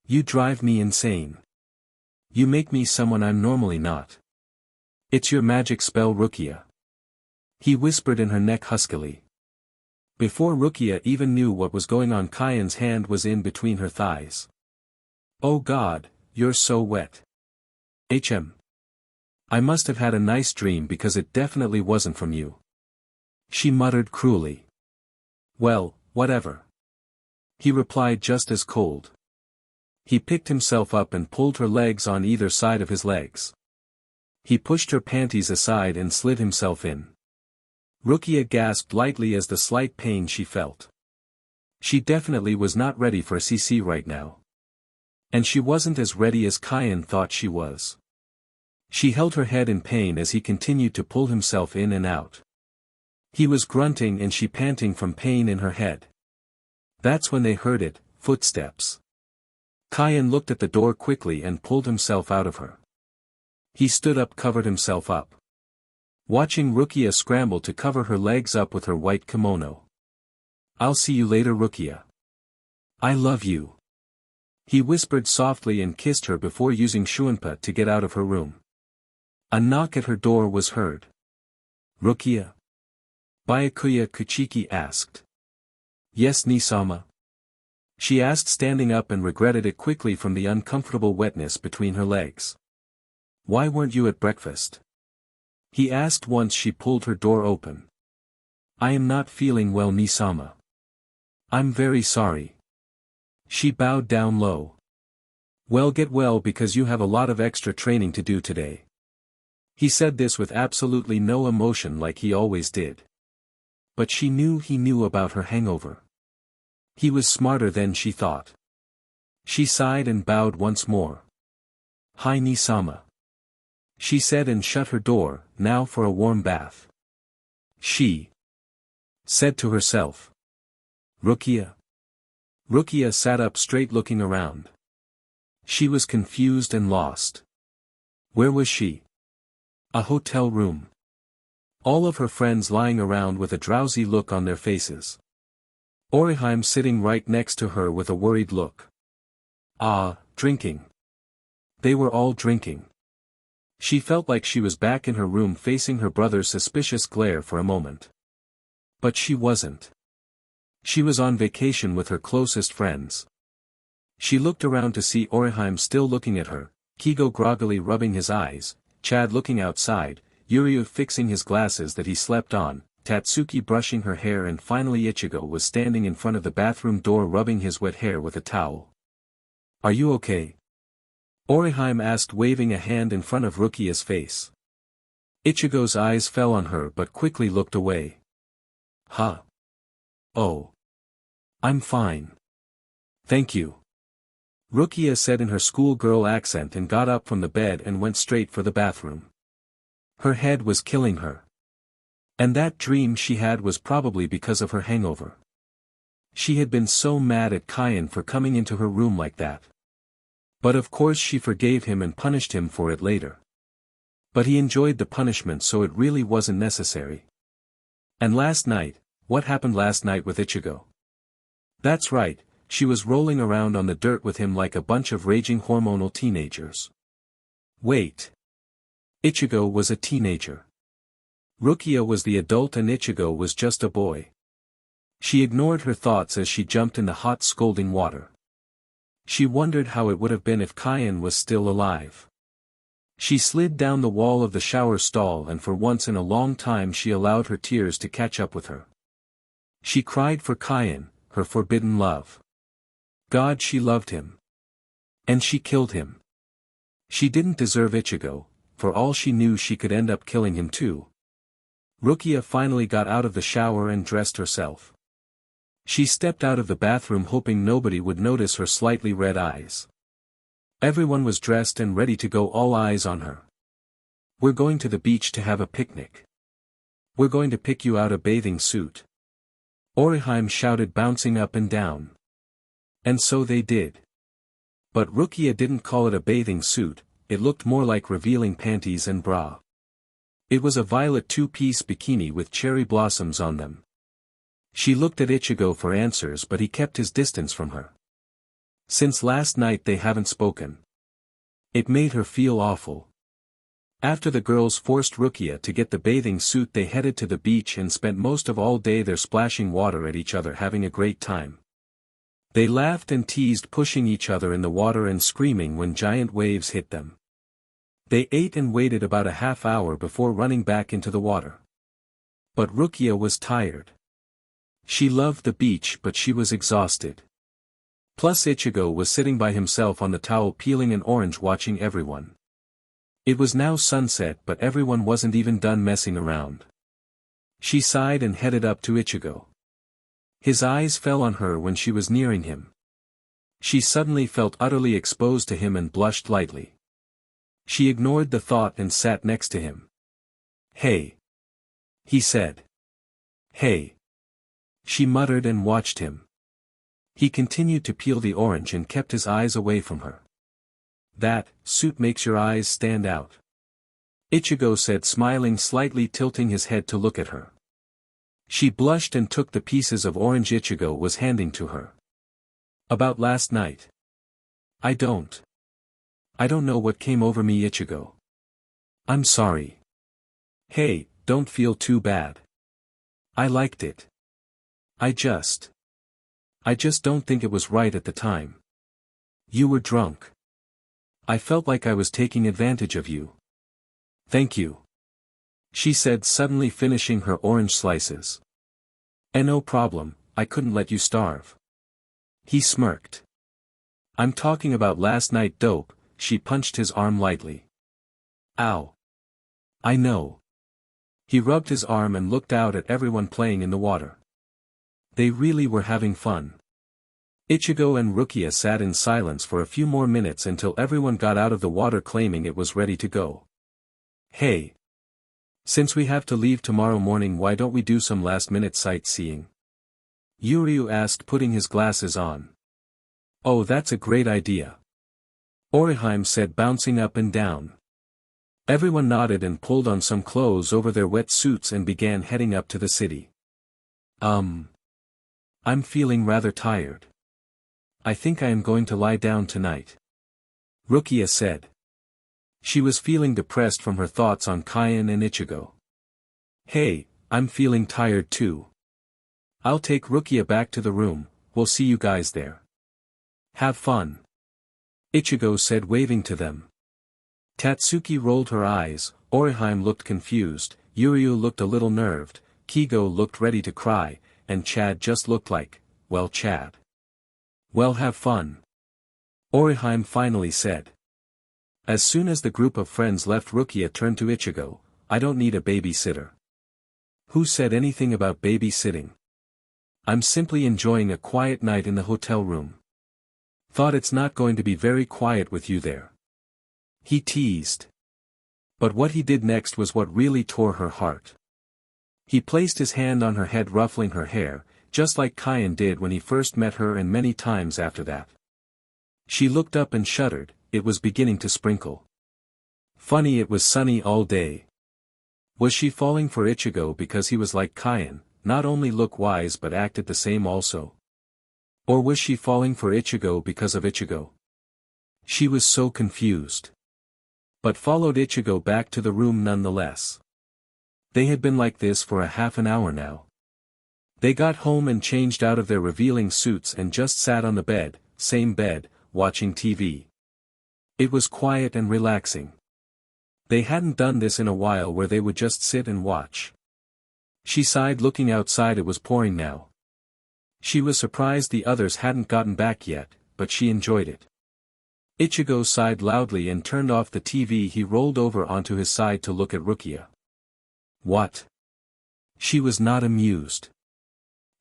You drive me insane. You make me someone I'm normally not. It's your magic spell, Rukia. He whispered in her neck huskily. Before Rukia even knew what was going on, Kyan's hand was in between her thighs. Oh God, you're so wet. I must have had a nice dream because it definitely wasn't from you. She muttered cruelly. Well, whatever. He replied just as cold. He picked himself up and pulled her legs on either side of his legs. He pushed her panties aside and slid himself in. Rukia gasped lightly as the slight pain she felt. She definitely was not ready for CC right now. And she wasn't as ready as Kyan thought she was. She held her head in pain as he continued to pull himself in and out. He was grunting and she panting from pain in her head. That's when they heard it, footsteps. Kyan looked at the door quickly and pulled himself out of her. He stood up, covered himself up. Watching Rukia scramble to cover her legs up with her white kimono. I'll see you later, Rukia. I love you. He whispered softly and kissed her before using Shunpa to get out of her room. A knock at her door was heard. Rukia? Byakuya Kuchiki asked. Yes, Nisama. She asked, standing up, and regretted it quickly from the uncomfortable wetness between her legs. Why weren't you at breakfast? He asked once she pulled her door open. I am not feeling well, Nisama. I'm very sorry. She bowed down low. Well, get well because you have a lot of extra training to do today. He said this with absolutely no emotion like he always did. But she knew he knew about her hangover. He was smarter than she thought. She sighed and bowed once more. Hi, Nisama. She said and shut her door. Now for a warm bath. She said to herself. Rukia. Rukia sat up straight, looking around. She was confused and lost. Where was she? A hotel room. All of her friends lying around with a drowsy look on their faces. Oriheim sitting right next to her with a worried look. Drinking. They were all drinking. She felt like she was back in her room facing her brother's suspicious glare for a moment. But she wasn't. She was on vacation with her closest friends. She looked around to see Oriheim still looking at her, Kigo groggily rubbing his eyes, Chad looking outside, Yuryu fixing his glasses that he slept on, Tatsuki brushing her hair, and finally Ichigo was standing in front of the bathroom door rubbing his wet hair with a towel. Are you okay? Oriheim asked, waving a hand in front of Rukia's face. Ichigo's eyes fell on her but quickly looked away. Huh? Oh. I'm fine. Thank you. Rukia said in her schoolgirl accent and got up from the bed and went straight for the bathroom. Her head was killing her. And that dream she had was probably because of her hangover. She had been so mad at Kyan for coming into her room like that. But of course she forgave him and punished him for it later. But he enjoyed the punishment, so it really wasn't necessary. And last night, what happened last night with Ichigo? That's right, she was rolling around on the dirt with him like a bunch of raging hormonal teenagers. Wait. Ichigo was a teenager. Rukia was the adult and Ichigo was just a boy. She ignored her thoughts as she jumped in the hot scalding water. She wondered how it would have been if Kyan was still alive. She slid down the wall of the shower stall, and for once in a long time she allowed her tears to catch up with her. She cried for Kyan, her forbidden love. God, she loved him. And she killed him. She didn't deserve Ichigo. For all she knew, she could end up killing him too. Rukia finally got out of the shower and dressed herself. She stepped out of the bathroom hoping nobody would notice her slightly red eyes. Everyone was dressed and ready to go, all eyes on her. We're going to the beach to have a picnic. We're going to pick you out a bathing suit. Oriheim shouted, bouncing up and down. And so they did. But Rukia didn't call it a bathing suit. It looked more like revealing panties and bra. It was a violet two-piece bikini with cherry blossoms on them. She looked at Ichigo for answers, but he kept his distance from her. Since last night they haven't spoken. It made her feel awful. After the girls forced Rukia to get the bathing suit, they headed to the beach and spent most of all day there splashing water at each other, having a great time. They laughed and teased, pushing each other in the water and screaming when giant waves hit them. They ate and waited about a half hour before running back into the water. But Rukia was tired. She loved the beach, but she was exhausted. Plus Ichigo was sitting by himself on the towel peeling an orange, watching everyone. It was now sunset, but everyone wasn't even done messing around. She sighed and headed up to Ichigo. His eyes fell on her when she was nearing him. She suddenly felt utterly exposed to him and blushed lightly. She ignored the thought and sat next to him. "Hey," he said. "Hey." She muttered and watched him. He continued to peel the orange and kept his eyes away from her. "That suit makes your eyes stand out," Ichigo said, smiling slightly, tilting his head to look at her. She blushed and took the pieces of orange Ichigo was handing to her. "About last night? I don't know what came over me, Ichigo. I'm sorry." "Hey, don't feel too bad. I liked it. I just don't think it was right at the time. You were drunk. I felt like I was taking advantage of you." "Thank you," she said, suddenly finishing her orange slices. No problem, I couldn't let you starve." He smirked. "I'm talking about last night, dope." She punched his arm lightly. "Ow. I know." He rubbed his arm and looked out at everyone playing in the water. They really were having fun. Ichigo and Rukia sat in silence for a few more minutes until everyone got out of the water claiming it was ready to go. "Hey. Since we have to leave tomorrow morning, why don't we do some last-minute sightseeing?" Yuryu asked, putting his glasses on. "Oh, that's a great idea," Orihime said, bouncing up and down. Everyone nodded and pulled on some clothes over their wet suits and began heading up to the city. I'm feeling rather tired. I think I am going to lie down tonight," Rukia said. She was feeling depressed from her thoughts on Kyan and Ichigo. "Hey, I'm feeling tired too. I'll take Rukia back to the room, we'll see you guys there. Have fun," Ichigo said, waving to them. Tatsuki rolled her eyes, Orihime looked confused, Yuryu looked a little nerved, Kigo looked ready to cry, and Chad just looked like, well, Chad. "Well, have fun," Orihime finally said. As soon as the group of friends left, Rukia turned to Ichigo. "I don't need a babysitter." "Who said anything about babysitting? I'm simply enjoying a quiet night in the hotel room. Thought it's not going to be very quiet with you there," he teased. But what he did next was what really tore her heart. He placed his hand on her head, ruffling her hair, just like Kyan did when he first met her and many times after that. She looked up and shuddered. It was beginning to sprinkle. Funny, it was sunny all day. Was she falling for Ichigo because he was like Kyan, not only look-wise but acted the same also? Or was she falling for Ichigo because of Ichigo? She was so confused. But followed Ichigo back to the room nonetheless. They had been like this for a half an hour now. They got home and changed out of their revealing suits and just sat on the bed, same bed, watching TV. It was quiet and relaxing. They hadn't done this in a while, where they would just sit and watch. She sighed, looking outside. It was pouring now. She was surprised the others hadn't gotten back yet, but she enjoyed it. Ichigo sighed loudly and turned off the TV. He rolled over onto his side to look at Rukia. "What?" She was not amused.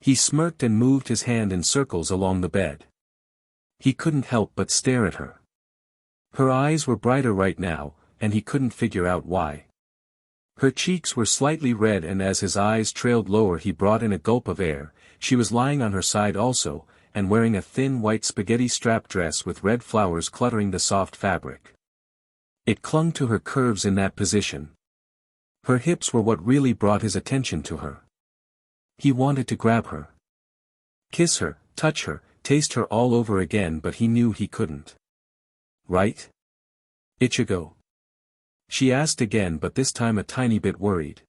He smirked and moved his hand in circles along the bed. He couldn't help but stare at her. Her eyes were brighter right now, and he couldn't figure out why. Her cheeks were slightly red, and as his eyes trailed lower he brought in a gulp of air. She was lying on her side also, and wearing a thin white spaghetti strap dress with red flowers cluttering the soft fabric. It clung to her curves in that position. Her hips were what really brought his attention to her. He wanted to grab her, kiss her, touch her, taste her all over again, but he knew he couldn't. "Right? Ichigo?" she asked again, but this time a tiny bit worried.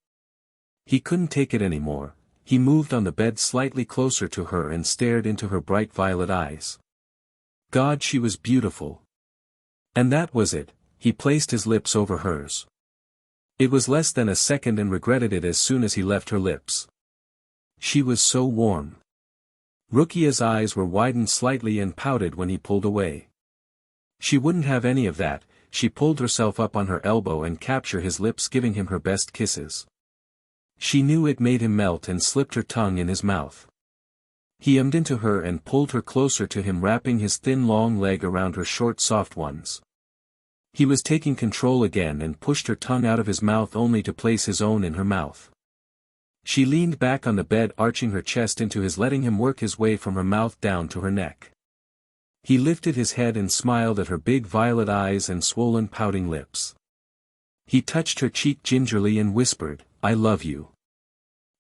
He couldn't take it anymore. He moved on the bed slightly closer to her and stared into her bright violet eyes. God, she was beautiful. And that was it. He placed his lips over hers. It was less than a second and regretted it as soon as he left her lips. She was so warm. Rukia's eyes were widened slightly and pouted when he pulled away. She wouldn't have any of that. She pulled herself up on her elbow and captured his lips, giving him her best kisses. She knew it made him melt and slipped her tongue in his mouth. He ummed into her and pulled her closer to him, wrapping his thin long leg around her short soft ones. He was taking control again and pushed her tongue out of his mouth only to place his own in her mouth. She leaned back on the bed, arching her chest into his, letting him work his way from her mouth down to her neck. He lifted his head and smiled at her big violet eyes and swollen pouting lips. He touched her cheek gingerly and whispered, "I love you."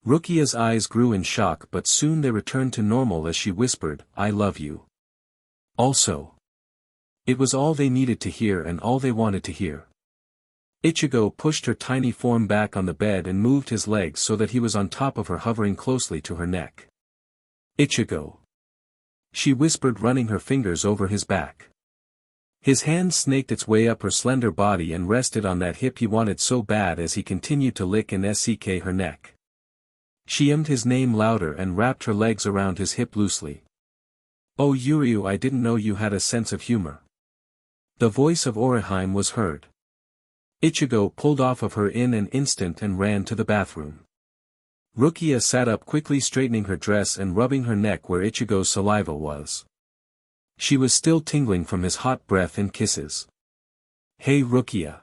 Rukia's eyes grew in shock, but soon they returned to normal as she whispered, "I love you." Also. It was all they needed to hear and all they wanted to hear. Ichigo pushed her tiny form back on the bed and moved his legs so that he was on top of her, hovering closely to her neck. "Ichigo," she whispered, running her fingers over his back. His hand snaked its way up her slender body and rested on that hip he wanted so bad as he continued to lick and suck her neck. She ummed his name louder and wrapped her legs around his hip loosely. "Oh Yuryu, I didn't know you had a sense of humor." The voice of Orihime was heard. Ichigo pulled off of her in an instant and ran to the bathroom. Rukia sat up quickly, straightening her dress and rubbing her neck where Ichigo's saliva was. She was still tingling from his hot breath and kisses. "Hey Rukia,"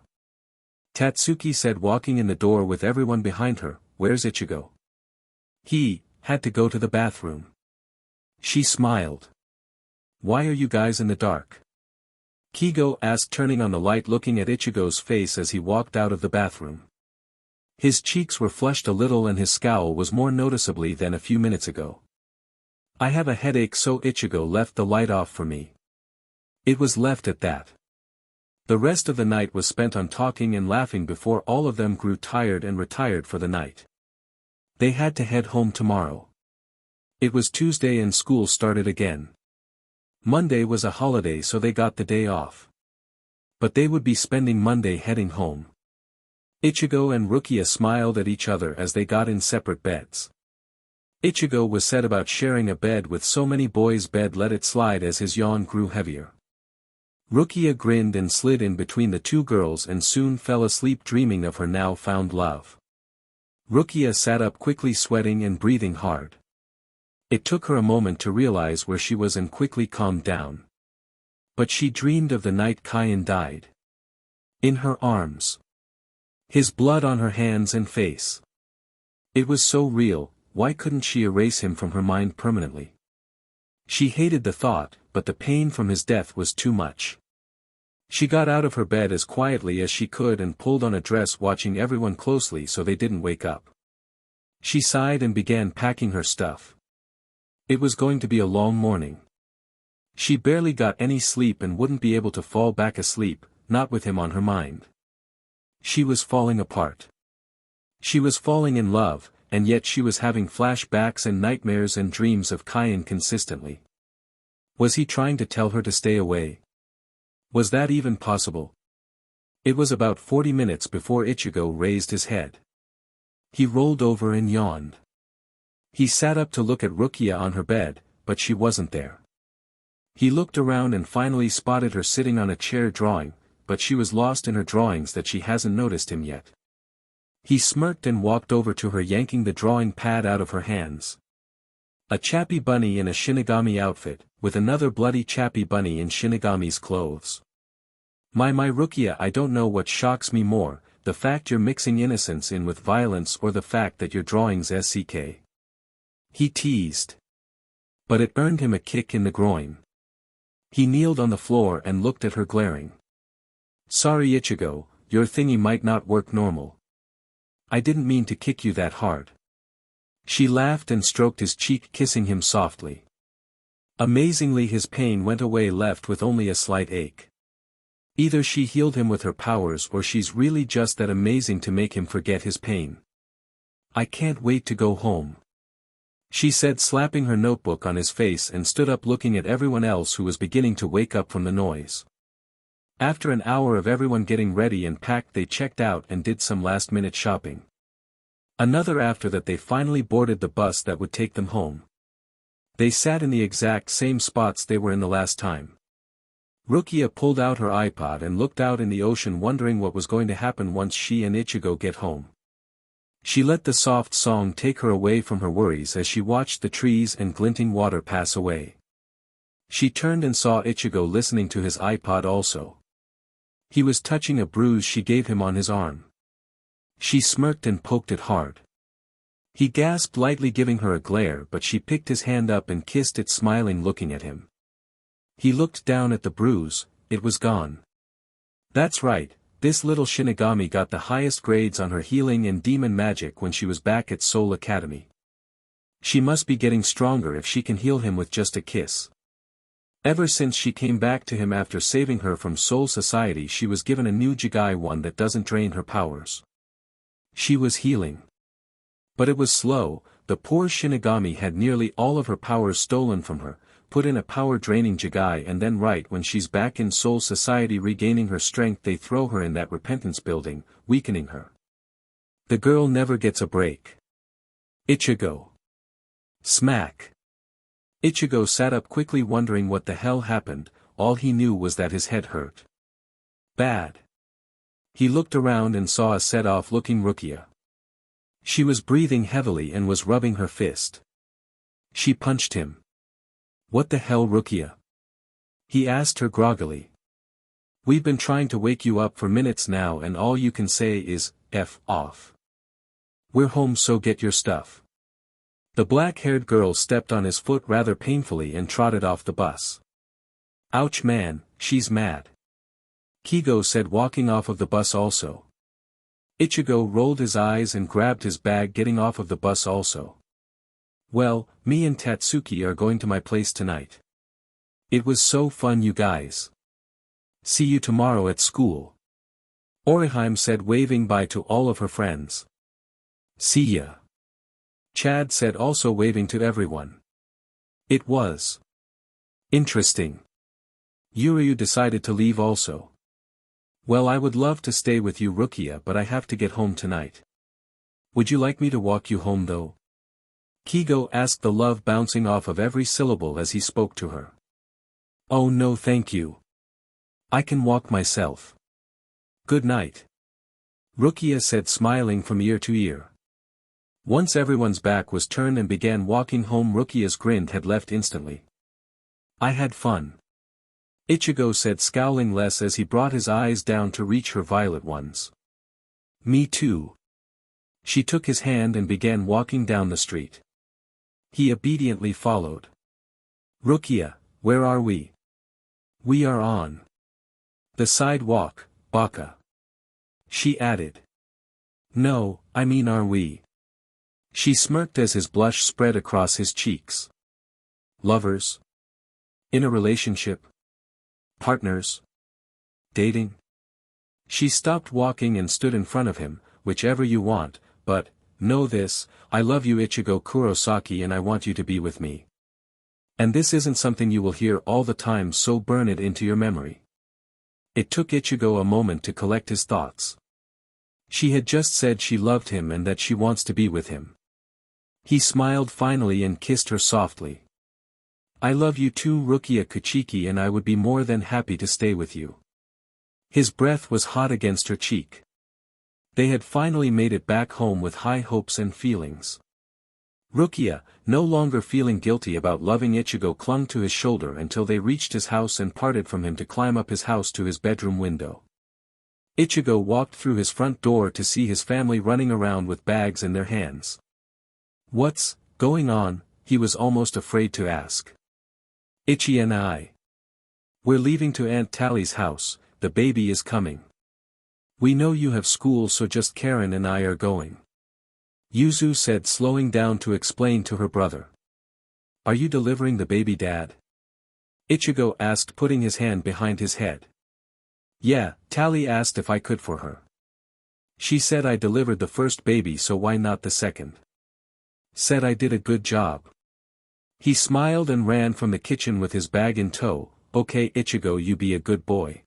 Tatsuki said, walking in the door with everyone behind her, "Where's Ichigo?" "He had to go to the bathroom." She smiled. "Why are you guys in the dark?" Kigo asked, turning on the light, looking at Ichigo's face as he walked out of the bathroom. His cheeks were flushed a little and his scowl was more noticeably than a few minutes ago. "I have a headache, so Ichigo left the light off for me." It was left at that. The rest of the night was spent on talking and laughing before all of them grew tired and retired for the night. They had to head home tomorrow. It was Tuesday and school started again. Monday was a holiday, so they got the day off. But they would be spending Monday heading home. Ichigo and Rukia smiled at each other as they got in separate beds. Ichigo was sad about sharing a bed with so many boys, bed let it slide as his yawn grew heavier. Rukia grinned and slid in between the two girls and soon fell asleep, dreaming of her now found love. Rukia sat up quickly, sweating and breathing hard. It took her a moment to realize where she was and quickly calmed down. But she dreamed of the night Kaien died. In her arms. His blood on her hands and face. It was so real, why couldn't she erase him from her mind permanently? She hated the thought, but the pain from his death was too much. She got out of her bed as quietly as she could and pulled on a dress, watching everyone closely so they didn't wake up. She sighed and began packing her stuff. It was going to be a long morning. She barely got any sleep and wouldn't be able to fall back asleep, not with him on her mind. She was falling apart. She was falling in love, and yet she was having flashbacks and nightmares and dreams of Kaien consistently. Was he trying to tell her to stay away? Was that even possible? It was about 40 minutes before Ichigo raised his head. He rolled over and yawned. He sat up to look at Rukia on her bed, but she wasn't there. He looked around and finally spotted her sitting on a chair drawing, but she was lost in her drawings that she hasn't noticed him yet. He smirked and walked over to her, yanking the drawing pad out of her hands. A chappy bunny in a Shinigami outfit, with another bloody chappy bunny in Shinigami's clothes. My Rukia, I don't know what shocks me more, the fact you're mixing innocence in with violence or the fact that your drawings suck. He teased. But it earned him a kick in the groin. He kneeled on the floor and looked at her, glaring. "Sorry Ichigo, your thingy might not work normal. I didn't mean to kick you that hard." She laughed and stroked his cheek, kissing him softly. Amazingly, his pain went away, left with only a slight ache. Either she healed him with her powers or she's really just that amazing to make him forget his pain. "I can't wait to go home," she said, slapping her notebook on his face, and stood up looking at everyone else who was beginning to wake up from the noise. After an hour of everyone getting ready and packed, they checked out and did some last-minute shopping. Another after that they finally boarded the bus that would take them home. They sat in the exact same spots they were in the last time. Rukia pulled out her iPod and looked out in the ocean, wondering what was going to happen once she and Ichigo get home. She let the soft song take her away from her worries as she watched the trees and glinting water pass away. She turned and saw Ichigo listening to his iPod also. He was touching a bruise she gave him on his arm. She smirked and poked it hard. He gasped lightly, giving her a glare, but she picked his hand up and kissed it, smiling, looking at him. He looked down at the bruise. It was gone. That's right, this little Shinigami got the highest grades on her healing and demon magic when she was back at Soul Academy. She must be getting stronger if she can heal him with just a kiss. Ever since she came back to him after saving her from Soul Society, she was given a new Jigai, one that doesn't drain her powers. She was healing. But it was slow. The poor Shinigami had nearly all of her powers stolen from her, put in a power-draining Jigai, and then right when she's back in Soul Society regaining her strength, they throw her in that repentance building, weakening her. The girl never gets a break. Ichigo. Smack. Ichigo sat up quickly, wondering what the hell happened. All he knew was that his head hurt bad. He looked around and saw a set-off-looking Rukia. She was breathing heavily and was rubbing her fist. She punched him. What the hell, Rukia? He asked her groggily. We've been trying to wake you up for minutes now and all you can say is, F off. We're home, so get your stuff. The black-haired girl stepped on his foot rather painfully and trotted off the bus. Ouch man, she's mad. Kigo said, walking off of the bus also. Ichigo rolled his eyes and grabbed his bag, getting off of the bus also. Well, me and Tatsuki are going to my place tonight. It was so fun, you guys. See you tomorrow at school. Orihime said, waving bye to all of her friends. See ya. Chad said, also waving to everyone. It was interesting. Yuryu decided to leave also. Well, I would love to stay with you, Rukia, but I have to get home tonight. Would you like me to walk you home though? Kigo asked, the love bouncing off of every syllable as he spoke to her. Oh no, thank you. I can walk myself. Good night. Rukia said, smiling from ear to ear. Once everyone's back was turned and began walking home, Rukia's grin had left instantly. I had fun. Ichigo said, scowling less as he brought his eyes down to reach her violet ones. Me too. She took his hand and began walking down the street. He obediently followed. Rukia, where are we? We are on the sidewalk, Baka. She added. No, I mean, are we? She smirked as his blush spread across his cheeks. Lovers? In a relationship? Partners? Dating? She stopped walking and stood in front of him. Whichever you want, but, know this, I love you, Ichigo Kurosaki, and I want you to be with me. And this isn't something you will hear all the time, so burn it into your memory. It took Ichigo a moment to collect his thoughts. She had just said she loved him and that she wants to be with him. He smiled finally and kissed her softly. I love you too, Rukia Kuchiki, and I would be more than happy to stay with you. His breath was hot against her cheek. They had finally made it back home with high hopes and feelings. Rukia, no longer feeling guilty about loving Ichigo, clung to his shoulder until they reached his house and parted from him to climb up his house to his bedroom window. Ichigo walked through his front door to see his family running around with bags in their hands. What's going on? He was almost afraid to ask. Ichi and I. We're leaving to Aunt Tally's house, the baby is coming. We know you have school, so just Karen and I are going. Yuzu said, slowing down to explain to her brother. Are you delivering the baby, Dad? Ichigo asked, putting his hand behind his head. Yeah, Tally asked if I could for her. She said I delivered the first baby, so why not the second? Said I did a good job. He smiled and ran from the kitchen with his bag in tow. Okay, Ichigo, you be a good boy.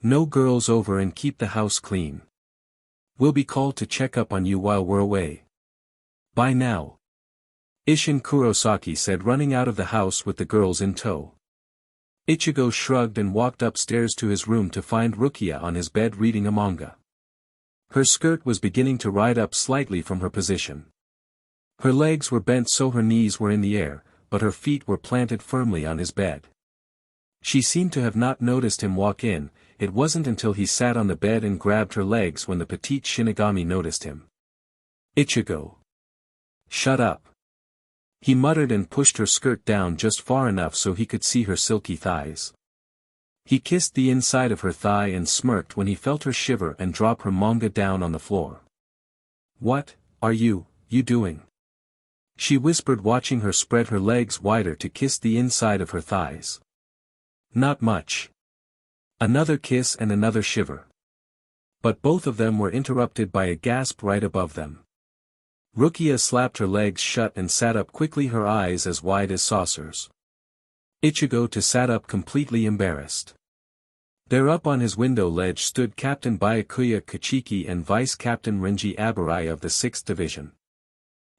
No girls over and keep the house clean. We'll be called to check up on you while we're away. Bye now. Isshin Kurosaki said, running out of the house with the girls in tow. Ichigo shrugged and walked upstairs to his room to find Rukia on his bed reading a manga. Her skirt was beginning to ride up slightly from her position. Her legs were bent so her knees were in the air, but her feet were planted firmly on his bed. She seemed to have not noticed him walk in. It wasn't until he sat on the bed and grabbed her legs when the petite Shinigami noticed him. Ichigo. Shut up. He muttered and pushed her skirt down just far enough so he could see her silky thighs. He kissed the inside of her thigh and smirked when he felt her shiver and drop her manga down on the floor. What are you doing? She whispered, watching her spread her legs wider to kiss the inside of her thighs. Not much. Another kiss and another shiver. But both of them were interrupted by a gasp right above them. Rukia slapped her legs shut and sat up quickly, her eyes as wide as saucers. Ichigo too sat up completely embarrassed. There up on his window ledge stood Captain Byakuya Kachiki and Vice Captain Renji Abarai of the 6th Division.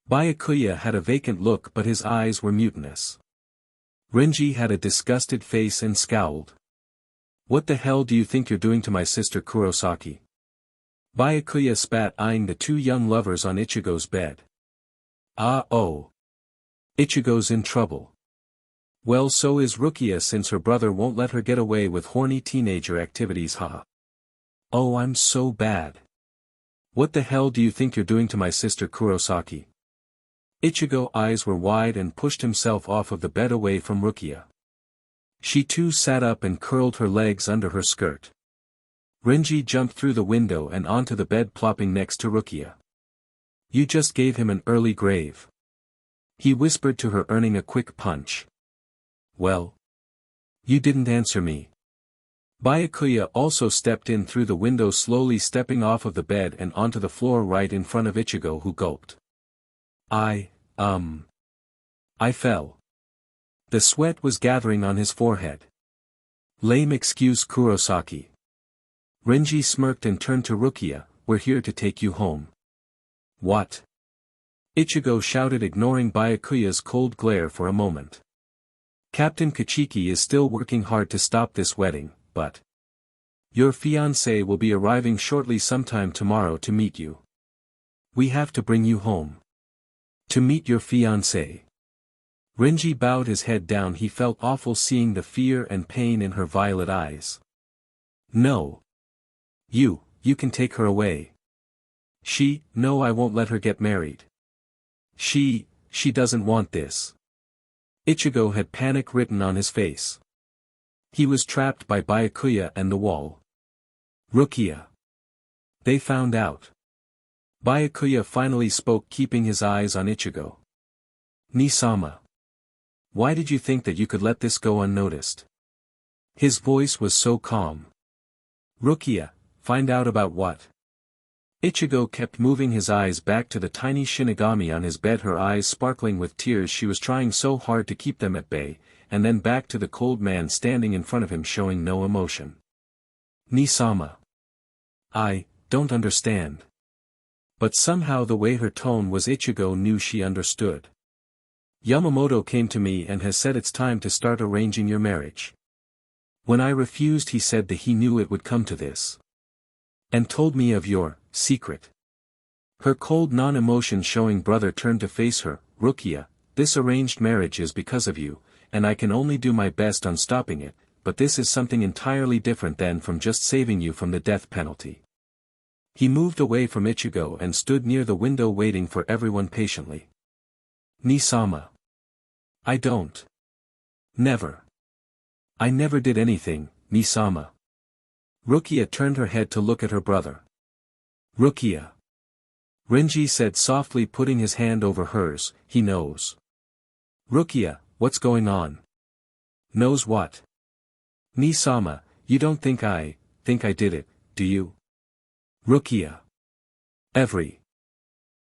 Byakuya had a vacant look, but his eyes were mutinous. Renji had a disgusted face and scowled. What the hell do you think you're doing to my sister Kurosaki? Byakuya spat, eyeing the two young lovers on Ichigo's bed. Oh. Ichigo's in trouble. Well, so is Rukia, since her brother won't let her get away with horny teenager activities, huh? Oh, I'm so bad. What the hell do you think you're doing to my sister Kurosaki? Ichigo's eyes were wide and pushed himself off of the bed away from Rukia. She too sat up and curled her legs under her skirt. Renji jumped through the window and onto the bed, plopping next to Rukia. You just gave him an early grave. He whispered to her, earning a quick punch. Well? You didn't answer me. Byakuya also stepped in through the window, slowly stepping off of the bed and onto the floor right in front of Ichigo, who gulped. I fell. The sweat was gathering on his forehead. Lame excuse, Kurosaki. Renji smirked and turned to Rukia. We're here to take you home. What? Ichigo shouted, ignoring Byakuya's cold glare for a moment. Captain Kachiki is still working hard to stop this wedding, but your fiancé will be arriving shortly, sometime tomorrow, to meet you. We have to bring you home. To meet your fiancé. Renji bowed his head down. He felt awful seeing the fear and pain in her violet eyes. No. You can take her away. No, I won't let her get married. She doesn't want this. Ichigo had panic written on his face. He was trapped by Byakuya and the wall. Rukia. They found out. Byakuya finally spoke, keeping his eyes on Ichigo. Ni-sama. Why did you think that you could let this go unnoticed? His voice was so calm. Rukia, find out about what? Ichigo kept moving his eyes back to the tiny Shinigami on his bed, her eyes sparkling with tears. She was trying so hard to keep them at bay, and then back to the cold man standing in front of him, showing no emotion. Ni-sama. I don't understand. But somehow the way her tone was, Ichigo knew she understood. Yamamoto came to me and has said it's time to start arranging your marriage. When I refused, he said that he knew it would come to this. And told me of your secret. Her cold non-emotion showing. Brother turned to face her. Rukia, this arranged marriage is because of you, and I can only do my best on stopping it, but this is something entirely different than from just saving you from the death penalty. He moved away from Ichigo and stood near the window, waiting for everyone patiently. Ni-sama. I don't. Never. I never did anything, Ni-sama. Rukia turned her head to look at her brother. Rukia. Renji said softly, putting his hand over hers. He knows. Rukia, what's going on? Knows what? Ni-sama, you don't think I did it, do you? Rukia. Every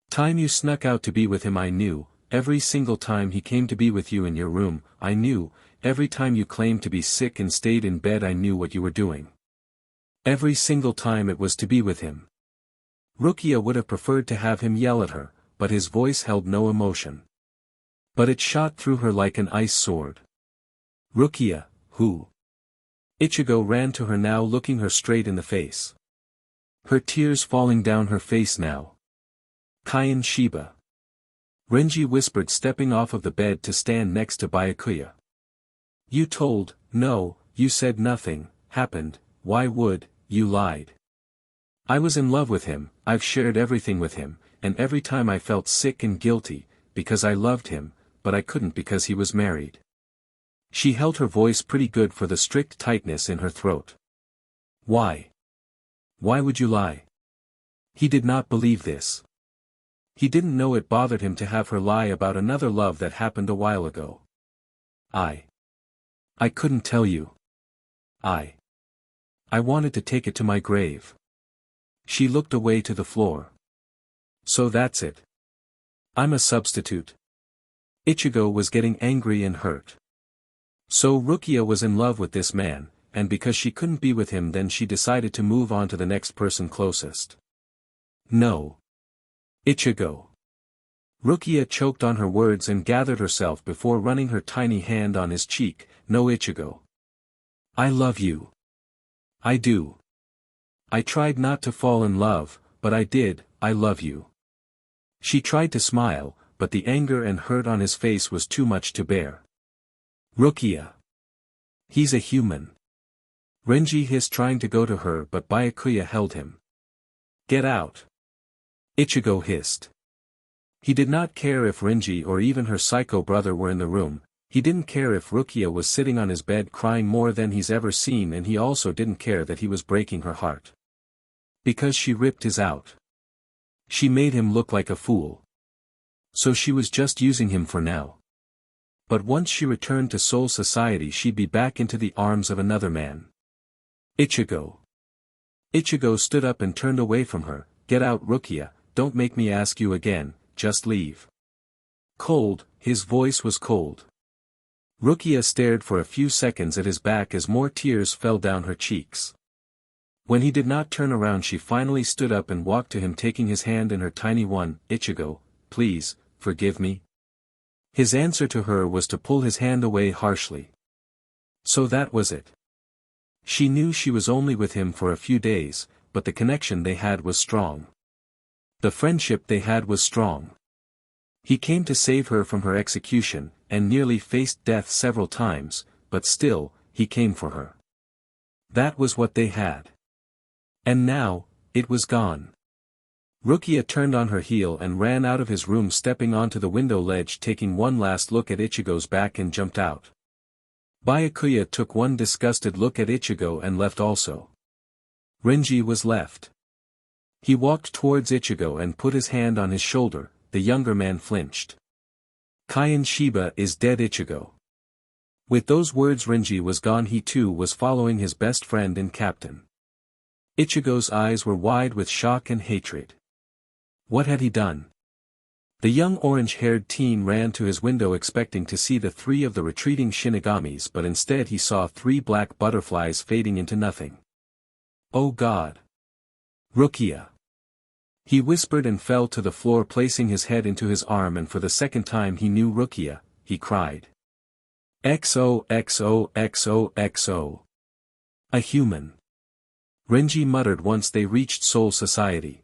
time you snuck out to be with him I knew, every single time he came to be with you in your room, I knew, every time you claimed to be sick and stayed in bed I knew what you were doing. Every single time it was to be with him. Rukia would have preferred to have him yell at her, but his voice held no emotion. But it shot through her like an ice sword. Rukia, who? Ichigo ran to her now, looking her straight in the face. Her tears falling down her face now. Kyan Shiba. Renji whispered, stepping off of the bed to stand next to Byakuya. No, you said nothing happened, why would, you lied. I was in love with him, I've shared everything with him, and every time I felt sick and guilty, because I loved him, but I couldn't because he was married. She held her voice pretty good for the strict tightness in her throat. Why? Why would you lie? He did not believe this. He didn't know it bothered him to have her lie about another love that happened a while ago. I couldn't tell you. I wanted to take it to my grave. She looked away to the floor. So that's it. I'm a substitute. Ichigo was getting angry and hurt. So Rukia was in love with this man, and because she couldn't be with him, then she decided to move on to the next person closest. No. Ichigo. Rukia choked on her words and gathered herself before running her tiny hand on his cheek. No, Ichigo. I love you. I do. I tried not to fall in love, but I did. I love you. She tried to smile, but the anger and hurt on his face was too much to bear. Rukia. He's a human. Renji hissed, trying to go to her, but Byakuya held him. Get out. Ichigo hissed. He did not care if Renji or even her psycho brother were in the room. He didn't care if Rukia was sitting on his bed crying more than he's ever seen, and he also didn't care that he was breaking her heart. Because she ripped his out. She made him look like a fool. So she was just using him for now. But once she returned to Soul Society, she'd be back into the arms of another man. Ichigo. Ichigo stood up and turned away from her. Get out, Rukia, don't make me ask you again, just leave. Cold, his voice was cold. Rukia stared for a few seconds at his back as more tears fell down her cheeks. When he did not turn around, she finally stood up and walked to him, taking his hand in her tiny one. Ichigo, please, forgive me. His answer to her was to pull his hand away harshly. So that was it. She knew she was only with him for a few days, but the connection they had was strong. The friendship they had was strong. He came to save her from her execution, and nearly faced death several times, but still, he came for her. That was what they had. And now, it was gone. Rukia turned on her heel and ran out of his room, stepping onto the window ledge, taking one last look at Ichigo's back, and jumped out. Byakuya took one disgusted look at Ichigo and left also. Renji was left. He walked towards Ichigo and put his hand on his shoulder. The younger man flinched. Kyan Shiba is dead, Ichigo. With those words, Renji was gone. He too was following his best friend and captain. Ichigo's eyes were wide with shock and hatred. What had he done? The young orange-haired teen ran to his window expecting to see the three of the retreating Shinigamis, but instead he saw three black butterflies fading into nothing. Oh God! Rukia! He whispered and fell to the floor, placing his head into his arm, and for the second time he knew Rukia. He cried. XOXOXOXO. A human. Renji muttered once they reached Soul Society.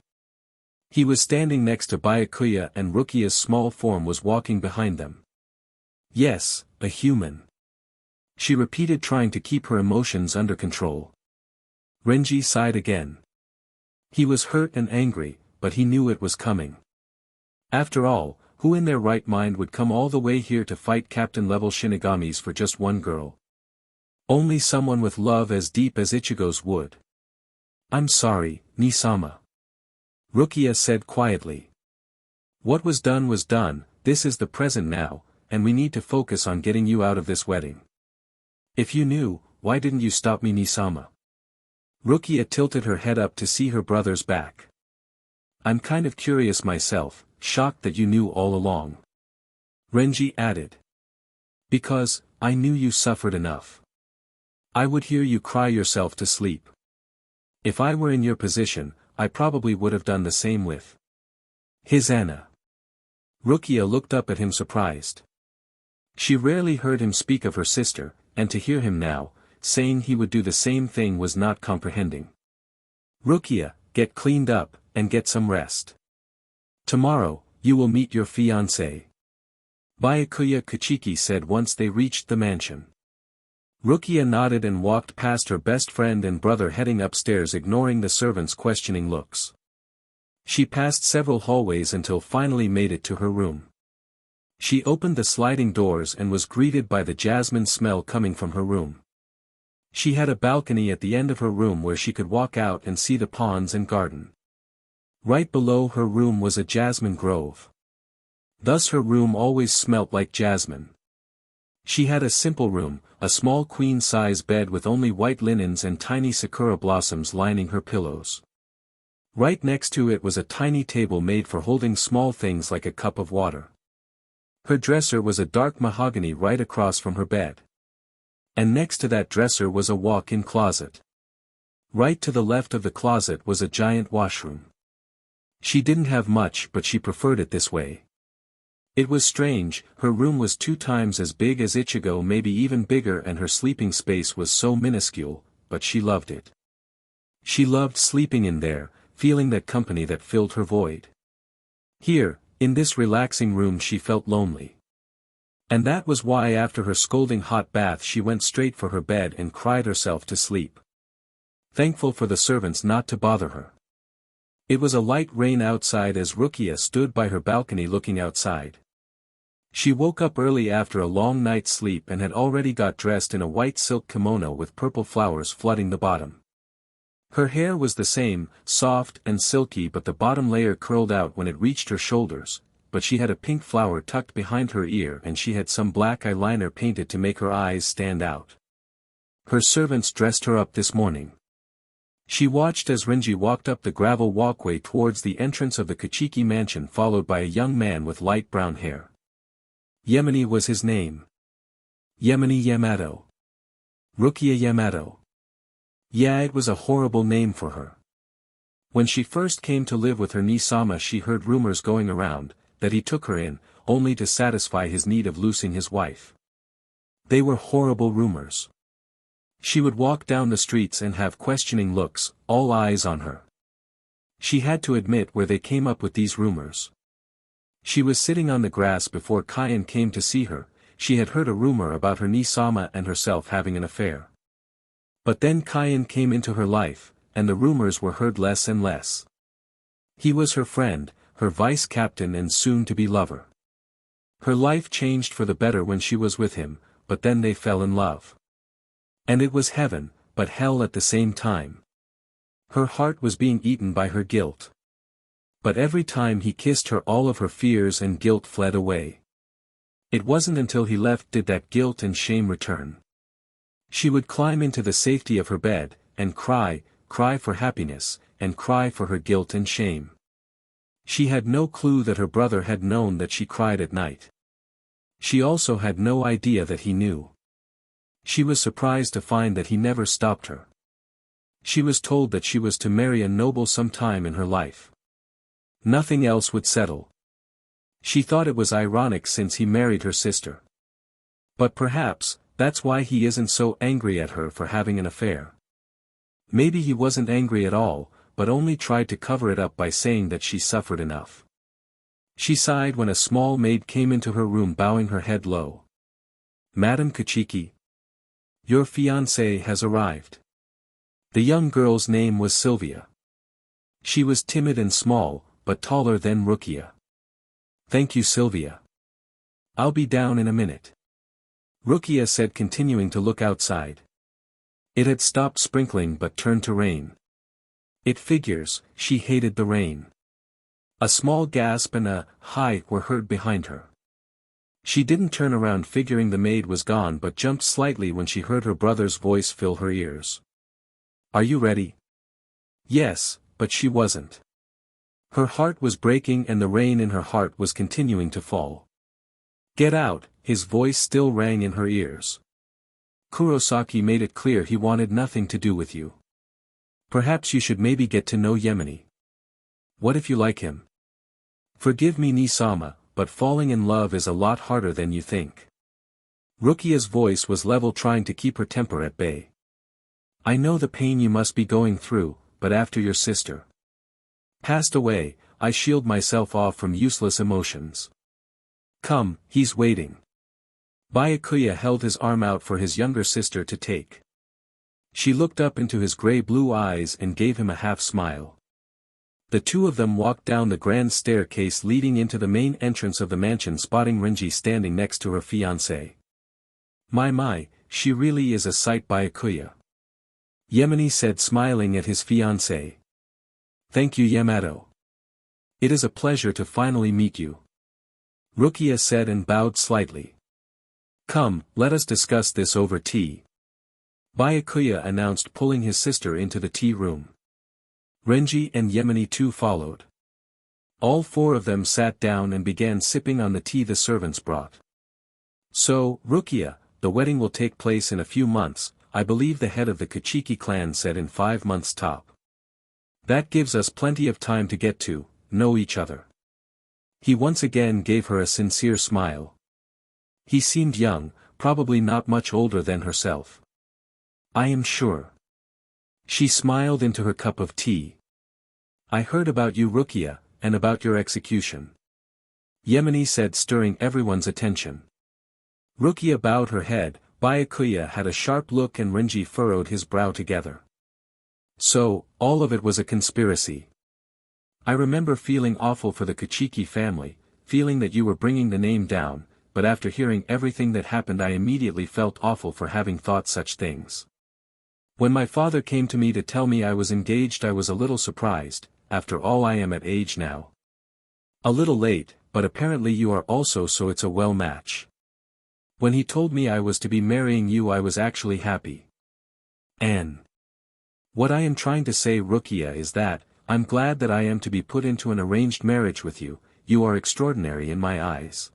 He was standing next to Byakuya, and Rukia's small form was walking behind them. Yes, a human. She repeated, trying to keep her emotions under control. Renji sighed again. He was hurt and angry, but he knew it was coming. After all, who in their right mind would come all the way here to fight captain-level Shinigamis for just one girl? Only someone with love as deep as Ichigo's would. I'm sorry, Nisama. Rukia said quietly. What was done was done. This is the present now, and we need to focus on getting you out of this wedding. If you knew, why didn't you stop me, Nisama? Rukia tilted her head up to see her brother's back. I'm kind of curious myself, shocked that you knew all along. Renji added. Because, I knew you suffered enough. I would hear you cry yourself to sleep. If I were in your position, I probably would have done the same with his Anna. Rukia looked up at him surprised. She rarely heard him speak of her sister, and to hear him now, saying he would do the same thing, was not comprehending. Rukia, get cleaned up, and get some rest. Tomorrow, you will meet your fiancé. Byakuya Kuchiki said once they reached the mansion. Rukia nodded and walked past her best friend and brother heading upstairs, ignoring the servants' questioning looks. She passed several hallways until finally made it to her room. She opened the sliding doors and was greeted by the jasmine smell coming from her room. She had a balcony at the end of her room where she could walk out and see the ponds and garden. Right below her room was a jasmine grove. Thus her room always smelt like jasmine. She had a simple room, a small queen-size bed with only white linens and tiny sakura blossoms lining her pillows. Right next to it was a tiny table made for holding small things like a cup of water. Her dresser was a dark mahogany right across from her bed. And next to that dresser was a walk-in closet. Right to the left of the closet was a giant washroom. She didn't have much, but she preferred it this way. It was strange, her room was 2 times as big as Ichigo, maybe even bigger, and her sleeping space was so minuscule, but she loved it. She loved sleeping in there, feeling that company that filled her void. Here, in this relaxing room, she felt lonely. And that was why after her scalding hot bath she went straight for her bed and cried herself to sleep. Thankful for the servants not to bother her. It was a light rain outside as Rukia stood by her balcony looking outside. She woke up early after a long night's sleep and had already got dressed in a white silk kimono with purple flowers flooding the bottom. Her hair was the same, soft and silky, but the bottom layer curled out when it reached her shoulders, but she had a pink flower tucked behind her ear and she had some black eyeliner painted to make her eyes stand out. Her servants dressed her up this morning. She watched as Renji walked up the gravel walkway towards the entrance of the Kuchiki mansion, followed by a young man with light brown hair. Yamane was his name. Yamane Yamato. Rukia Yamato. Yeah, it was a horrible name for her. When she first came to live with her Nisama, she heard rumors going around, that he took her in, only to satisfy his need of losing his wife. They were horrible rumors. She would walk down the streets and have questioning looks, all eyes on her. She had to admit where they came up with these rumors. She was sitting on the grass before Kaien came to see her. She had heard a rumor about her Nisama and herself having an affair. But then Kaien came into her life, and the rumors were heard less and less. He was her friend, her vice captain and soon-to-be lover. Her life changed for the better when she was with him, but then they fell in love. And it was heaven, but hell at the same time. Her heart was being eaten by her guilt. But every time he kissed her, all of her fears and guilt fled away. It wasn't until he left did that guilt and shame return. She would climb into the safety of her bed, and cry for happiness, and cry for her guilt and shame. She had no clue that her brother had known that she cried at night. She also had no idea that he knew. She was surprised to find that he never stopped her. She was told that she was to marry a noble sometime in her life. Nothing else would settle. She thought it was ironic since he married her sister. But perhaps, that's why he isn't so angry at her for having an affair. Maybe he wasn't angry at all, but only tried to cover it up by saying that she suffered enough. She sighed when a small maid came into her room bowing her head low. "Madam Kuchiki, your fiancé has arrived." The young girl's name was Sylvia. She was timid and small, but taller than Rukia. "Thank you, Sylvia. I'll be down in a minute," Rukia said, continuing to look outside. It had stopped sprinkling but turned to rain. It figures, she hated the rain. A small gasp and a "hi" were heard behind her. She didn't turn around, figuring the maid was gone, but jumped slightly when she heard her brother's voice fill her ears. "Are you ready?" Yes, but she wasn't. Her heart was breaking and the rain in her heart was continuing to fall. "Get out," his voice still rang in her ears. "Kurosaki made it clear he wanted nothing to do with you. Perhaps you should maybe get to know Yamane. What if you like him? Forgive me, Nisama, but falling in love is a lot harder than you think." Rukia's voice was level, trying to keep her temper at bay. "I know the pain you must be going through, but after your sister. Passed away, I shield myself off from useless emotions. Come, he's waiting. Byakuya held his arm out for his younger sister to take. She looked up into his grey-blue eyes and gave him a half-smile. The two of them walked down the grand staircase leading into the main entrance of the mansion, spotting Renji standing next to her fiancé. My, she really is a sight, Byakuya. Yemeni said, smiling at his fiancé. Thank you, Yamato. It is a pleasure to finally meet you. Rukia said and bowed slightly. Come, let us discuss this over tea. Byakuya announced, pulling his sister into the tea room. Renji and Yemeni too followed. All four of them sat down and began sipping on the tea the servants brought. So, Rukia, the wedding will take place in a few months, I believe the head of the Kichiki clan said, in 5 months top. That gives us plenty of time to get to know each other. He once again gave her a sincere smile. He seemed young, probably not much older than herself. I am sure. She smiled into her cup of tea. I heard about you, Rukia, and about your execution. Yemeni said, stirring everyone's attention. Rukia bowed her head, Byakuya had a sharp look, and Renji furrowed his brow together. So, all of it was a conspiracy. I remember feeling awful for the Kichiki family, feeling that you were bringing the name down, but after hearing everything that happened I immediately felt awful for having thought such things. When my father came to me to tell me I was engaged, I was a little surprised. After all, I am at age now. A little late, but apparently you are also, so it's a well match. When he told me I was to be marrying you, I was actually happy. And what I am trying to say, Rukia, is that, I'm glad that I am to be put into an arranged marriage with you. You are extraordinary in my eyes.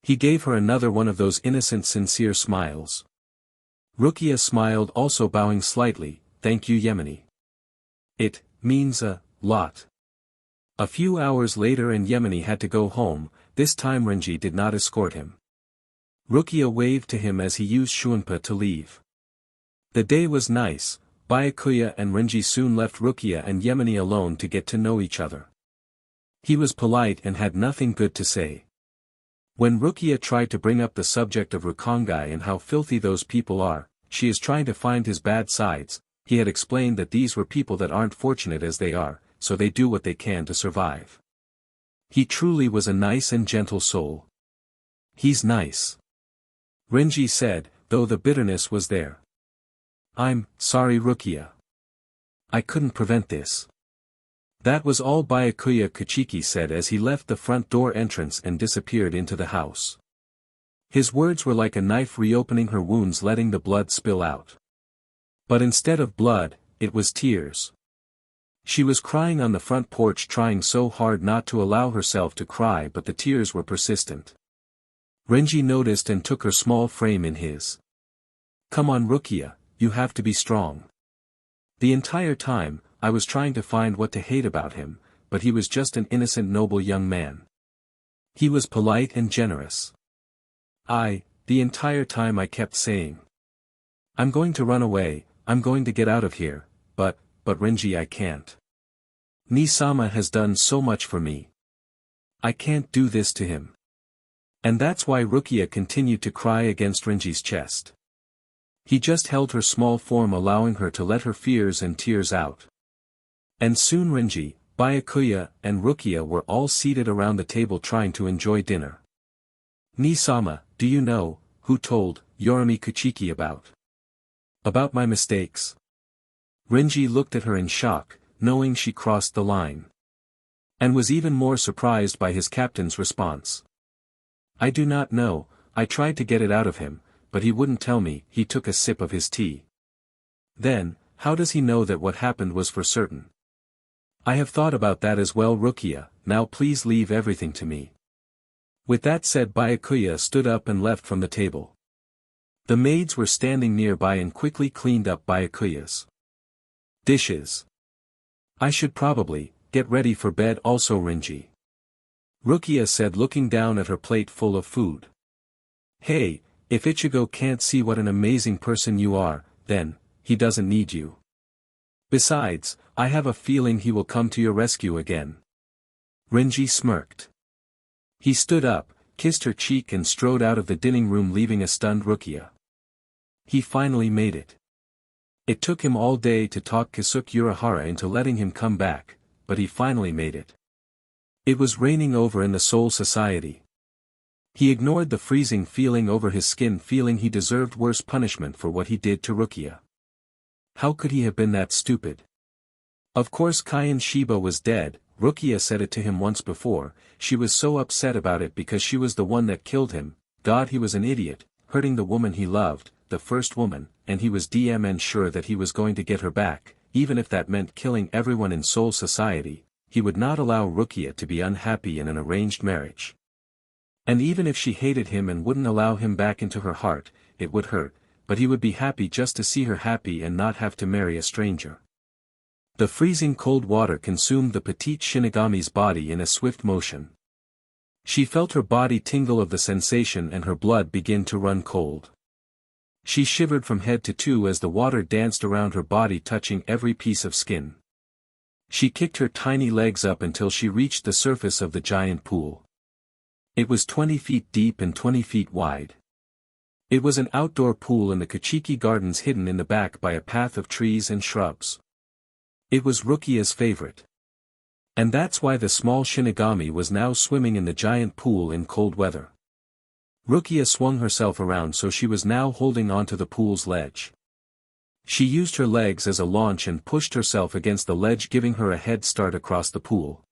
He gave her another one of those innocent, sincere smiles. Rukia smiled, also bowing slightly. Thank you, Yemeni. It means a lot. A few hours later and Yemeni had to go home. This time Renji did not escort him. Rukia waved to him as he used Shunpa to leave. The day was nice. Byakuya and Renji soon left Rukia and Yemeni alone to get to know each other. He was polite and had nothing good to say. When Rukia tried to bring up the subject of Rukongai and how filthy those people are, she is trying to find his bad sides, he had explained that these were people that aren't fortunate as they are, so they do what they can to survive. He truly was a nice and gentle soul. He's nice. Renji said, though the bitterness was there. I'm sorry, Rukia. I couldn't prevent this. That was all Byakuya Kichiki said as he left the front door entrance and disappeared into the house. His words were like a knife reopening her wounds, letting the blood spill out. But instead of blood, it was tears. She was crying on the front porch, trying so hard not to allow herself to cry, but the tears were persistent. Renji noticed and took her small frame in his. Come on, Rukia, you have to be strong. The entire time, I was trying to find what to hate about him, but he was just an innocent, noble young man. He was polite and generous. The entire time I kept saying, I'm going to run away, I'm going to get out of here, but Renji, I can't. Ni-sama has done so much for me. I can't do this to him. And that's why Rukia continued to cry against Renji's chest. He just held her small form, allowing her to let her fears and tears out. And soon Renji, Byakuya, and Rukia were all seated around the table trying to enjoy dinner. Ni-sama, do you know who told Yorimi Kichiki about my mistakes? Renji looked at her in shock, knowing she crossed the line. And was even more surprised by his captain's response. I do not know, I tried to get it out of him, but he wouldn't tell me. He took a sip of his tea. Then, how does he know that what happened was for certain? I have thought about that as well, Rukia, now please leave everything to me. With that said, Byakuya stood up and left from the table. The maids were standing nearby and quickly cleaned up Byakuya's dishes. I should probably get ready for bed also, Renji. Rukia said, looking down at her plate full of food. Hey, if Ichigo can't see what an amazing person you are, then he doesn't need you. Besides, I have a feeling he will come to your rescue again. Renji smirked. He stood up, kissed her cheek and strode out of the dining room leaving a stunned Rukia. He finally made it. It took him all day to talk Keisuke Urahara into letting him come back, but he finally made it. It was raining over in the Soul Society. He ignored the freezing feeling over his skin, feeling he deserved worse punishment for what he did to Rukia. How could he have been that stupid? Of course Kaien Shiba was dead. Rukia said it to him once before. She was so upset about it because she was the one that killed him. God, he was an idiot, hurting the woman he loved, the first woman, and he was DMN sure that he was going to get her back, even if that meant killing everyone in Soul Society. He would not allow Rukia to be unhappy in an arranged marriage. And even if she hated him and wouldn't allow him back into her heart, it would hurt, but he would be happy just to see her happy and not have to marry a stranger. The freezing cold water consumed the petite Shinigami's body in a swift motion. She felt her body tingle of the sensation and her blood begin to run cold. She shivered from head to toe as the water danced around her body, touching every piece of skin. She kicked her tiny legs up until she reached the surface of the giant pool. It was 20 feet deep and 20 feet wide. It was an outdoor pool in the Kichiki Gardens hidden in the back by a path of trees and shrubs. It was Rukia's favorite. And that's why the small Shinigami was now swimming in the giant pool in cold weather. Rukia swung herself around so she was now holding onto the pool's ledge. She used her legs as a launch and pushed herself against the ledge, giving her a head start across the pool.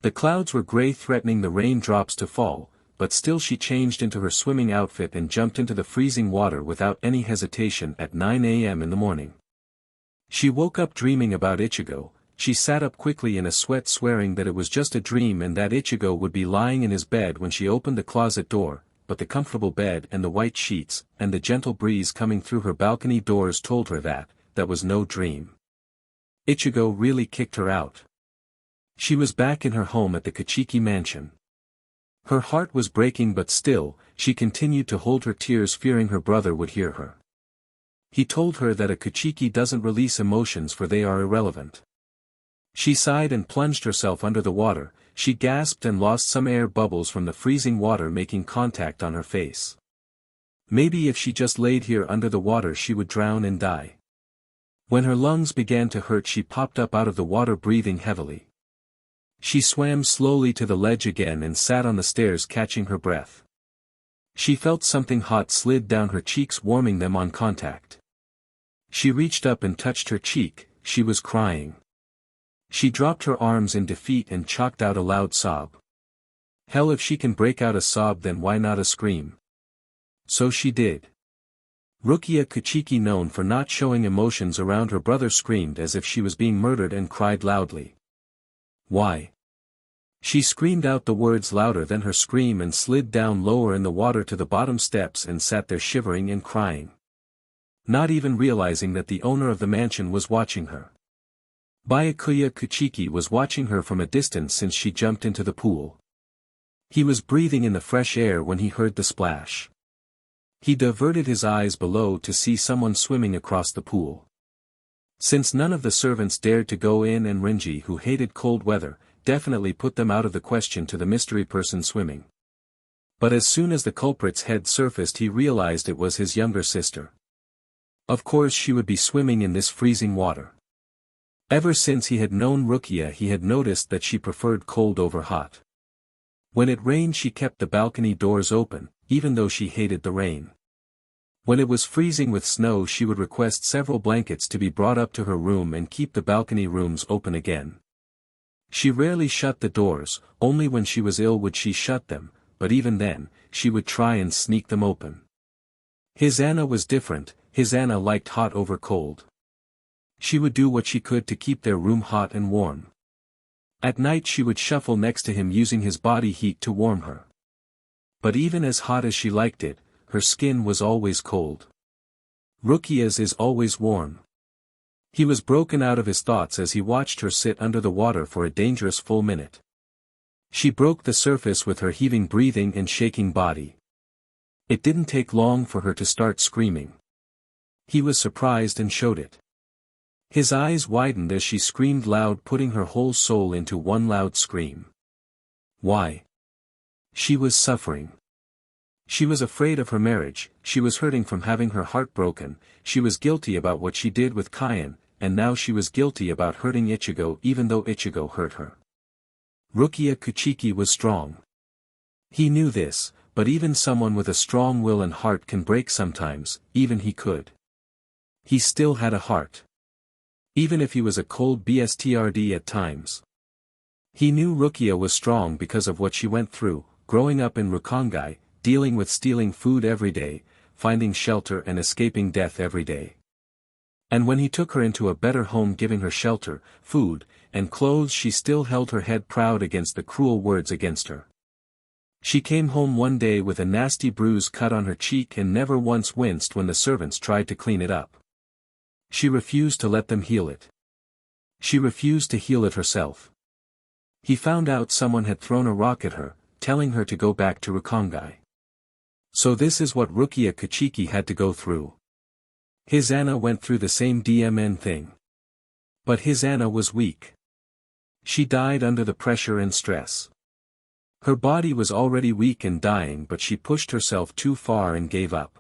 The clouds were gray, threatening the raindrops to fall, but still she changed into her swimming outfit and jumped into the freezing water without any hesitation at 9 a.m. in the morning. She woke up dreaming about Ichigo. She sat up quickly in a sweat, swearing that it was just a dream and that Ichigo would be lying in his bed when she opened the closet door, but the comfortable bed and the white sheets, and the gentle breeze coming through her balcony doors told her that was no dream. Ichigo really kicked her out. She was back in her home at the Kichiki mansion. Her heart was breaking, but still, she continued to hold her tears, fearing her brother would hear her. He told her that a Kichiki doesn't release emotions for they are irrelevant. She sighed and plunged herself under the water. She gasped and lost some air bubbles from the freezing water making contact on her face. Maybe if she just laid here under the water she would drown and die. When her lungs began to hurt she popped up out of the water, breathing heavily. She swam slowly to the ledge again and sat on the stairs, catching her breath. She felt something hot slid down her cheeks, warming them on contact. She reached up and touched her cheek. She was crying. She dropped her arms in defeat and chocked out a loud sob. Hell, if she can break out a sob, then why not a scream? So she did. Rukia Kichiki, known for not showing emotions around her brother, screamed as if she was being murdered and cried loudly. Why? She screamed out the words louder than her scream and slid down lower in the water to the bottom steps and sat there shivering and crying. Not even realizing that the owner of the mansion was watching her. Byakuya Kichiki was watching her from a distance since she jumped into the pool. He was breathing in the fresh air when he heard the splash. He diverted his eyes below to see someone swimming across the pool. Since none of the servants dared to go in and Renji, who hated cold weather, definitely put them out of the question to the mystery person swimming. But as soon as the culprit's head surfaced he realized it was his younger sister. Of course she would be swimming in this freezing water. Ever since he had known Rukia he had noticed that she preferred cold over hot. When it rained she kept the balcony doors open, even though she hated the rain. When it was freezing with snow she would request several blankets to be brought up to her room and keep the balcony rooms open again. She rarely shut the doors, only when she was ill would she shut them, but even then, she would try and sneak them open. His Anna was different. His Anna liked hot over cold. She would do what she could to keep their room hot and warm. At night she would shuffle next to him using his body heat to warm her. But even as hot as she liked it, her skin was always cold. Rukia's is always warm. He was broken out of his thoughts as he watched her sit under the water for a dangerous full minute. She broke the surface with her heaving breathing and shaking body. It didn't take long for her to start screaming. He was surprised and showed it. His eyes widened as she screamed loud, putting her whole soul into one loud scream. Why? She was suffering. She was afraid of her marriage, she was hurting from having her heart broken, she was guilty about what she did with Kyan, and now she was guilty about hurting Ichigo even though Ichigo hurt her. Rukia Kuchiki was strong. He knew this, but even someone with a strong will and heart can break sometimes, even he could. He still had a heart. Even if he was a cold bstrd at times. He knew Rukia was strong because of what she went through, growing up in Rukongai, dealing with stealing food every day, finding shelter and escaping death every day. And when he took her into a better home, giving her shelter, food, and clothes, she still held her head proud against the cruel words against her. She came home one day with a nasty bruise cut on her cheek and never once winced when the servants tried to clean it up. She refused to let them heal it. She refused to heal it herself. He found out someone had thrown a rock at her, telling her to go back to Rukongai. So this is what Rukia Kuchiki had to go through. His Anna went through the same DMN thing. But his Anna was weak. She died under the pressure and stress. Her body was already weak and dying, but she pushed herself too far and gave up.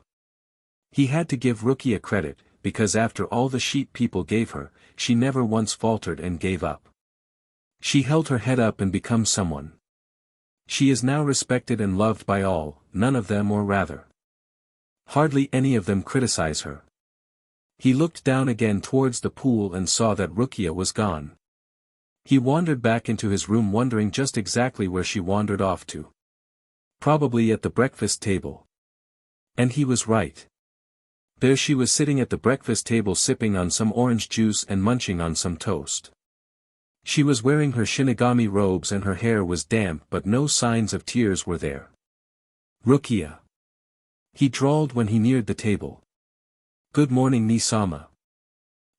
He had to give Rukia credit, because after all the sheep people gave her, she never once faltered and gave up. She held her head up and become someone. She is now respected and loved by all, none of them, or rather, hardly any of them, criticize her. He looked down again towards the pool and saw that Rukia was gone. He wandered back into his room, wondering just exactly where she wandered off to. Probably at the breakfast table. And he was right. There she was sitting at the breakfast table, sipping on some orange juice and munching on some toast. She was wearing her Shinigami robes and her hair was damp, but no signs of tears were there. Rukia. He drawled when he neared the table. Good morning, Nisama.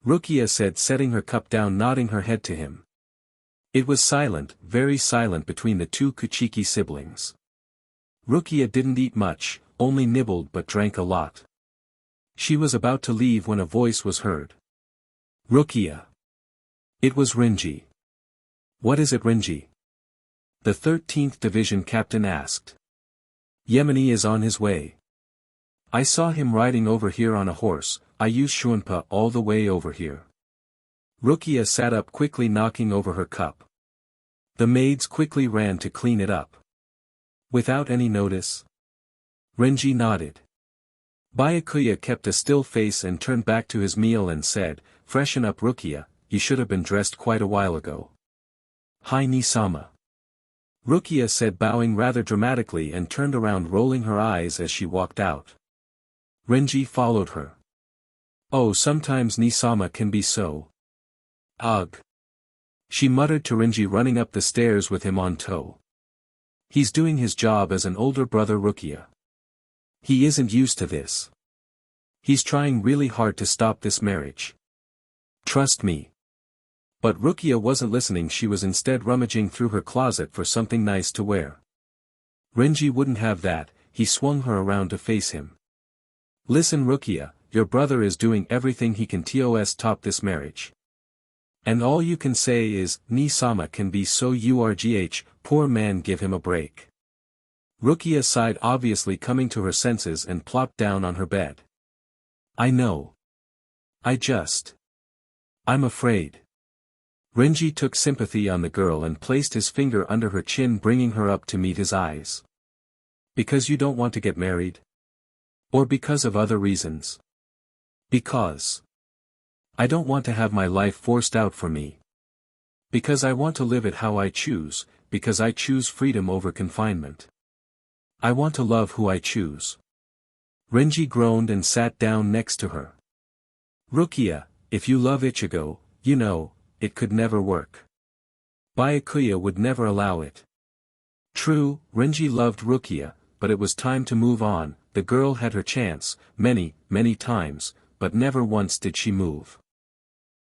Rukia said, setting her cup down, nodding her head to him. It was silent, very silent between the two Kuchiki siblings. Rukia didn't eat much, only nibbled but drank a lot. She was about to leave when a voice was heard. Rukia. It was Renji. What is it, Renji? The 13th Division captain asked. Yemeni is on his way. I saw him riding over here on a horse. I used Shunpa all the way over here. Rukia sat up quickly, knocking over her cup. The maids quickly ran to clean it up. Without any notice? Renji nodded. Byakuya kept a still face and turned back to his meal and said, Freshen up, Rukia, you should have been dressed quite a while ago. Hi, Nisama. Rukia said, bowing rather dramatically, and turned around, rolling her eyes as she walked out. Renji followed her. Oh, sometimes Nisama can be so. Ugh. She muttered to Renji, running up the stairs with him on toe. He's doing his job as an older brother, Rukia. He isn't used to this. He's trying really hard to stop this marriage. Trust me. But Rukia wasn't listening. She was instead rummaging through her closet for something nice to wear. Renji wouldn't have that. He swung her around to face him. Listen, Rukia, your brother is doing everything he can to stop this marriage. And all you can say is, Nisama can be so urgh, poor man, give him a break. Rukia sighed, obviously coming to her senses, and plopped down on her bed. I know. I'm afraid. Renji took sympathy on the girl and placed his finger under her chin, bringing her up to meet his eyes. Because you don't want to get married? Or because of other reasons? Because I don't want to have my life forced out for me. Because I want to live it how I choose, because I choose freedom over confinement. I want to love who I choose. Renji groaned and sat down next to her. Rukia, if you love Ichigo, you know, it could never work. Byakuya would never allow it. True, Renji loved Rukia, but it was time to move on. The girl had her chance, many, many times, but never once did she move.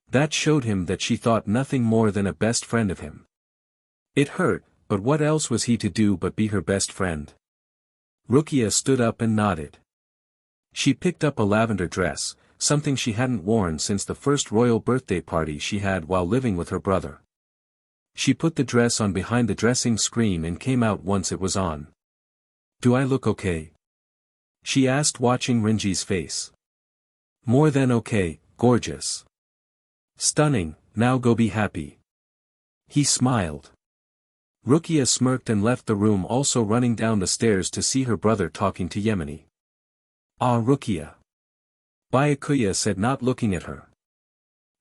That showed him that she thought nothing more than a best friend of him. It hurt, but what else was he to do but be her best friend? Rukia stood up and nodded. She picked up a lavender dress, something she hadn't worn since the first royal birthday party she had while living with her brother. She put the dress on behind the dressing screen and came out once it was on. "Do I look okay?" she asked, watching Renji's face. "More than okay, gorgeous. Stunning, now go be happy." He smiled. Rukia smirked and left the room, also running down the stairs to see her brother talking to Yemeni. "Ah, Rukia," Byakuya said, not looking at her.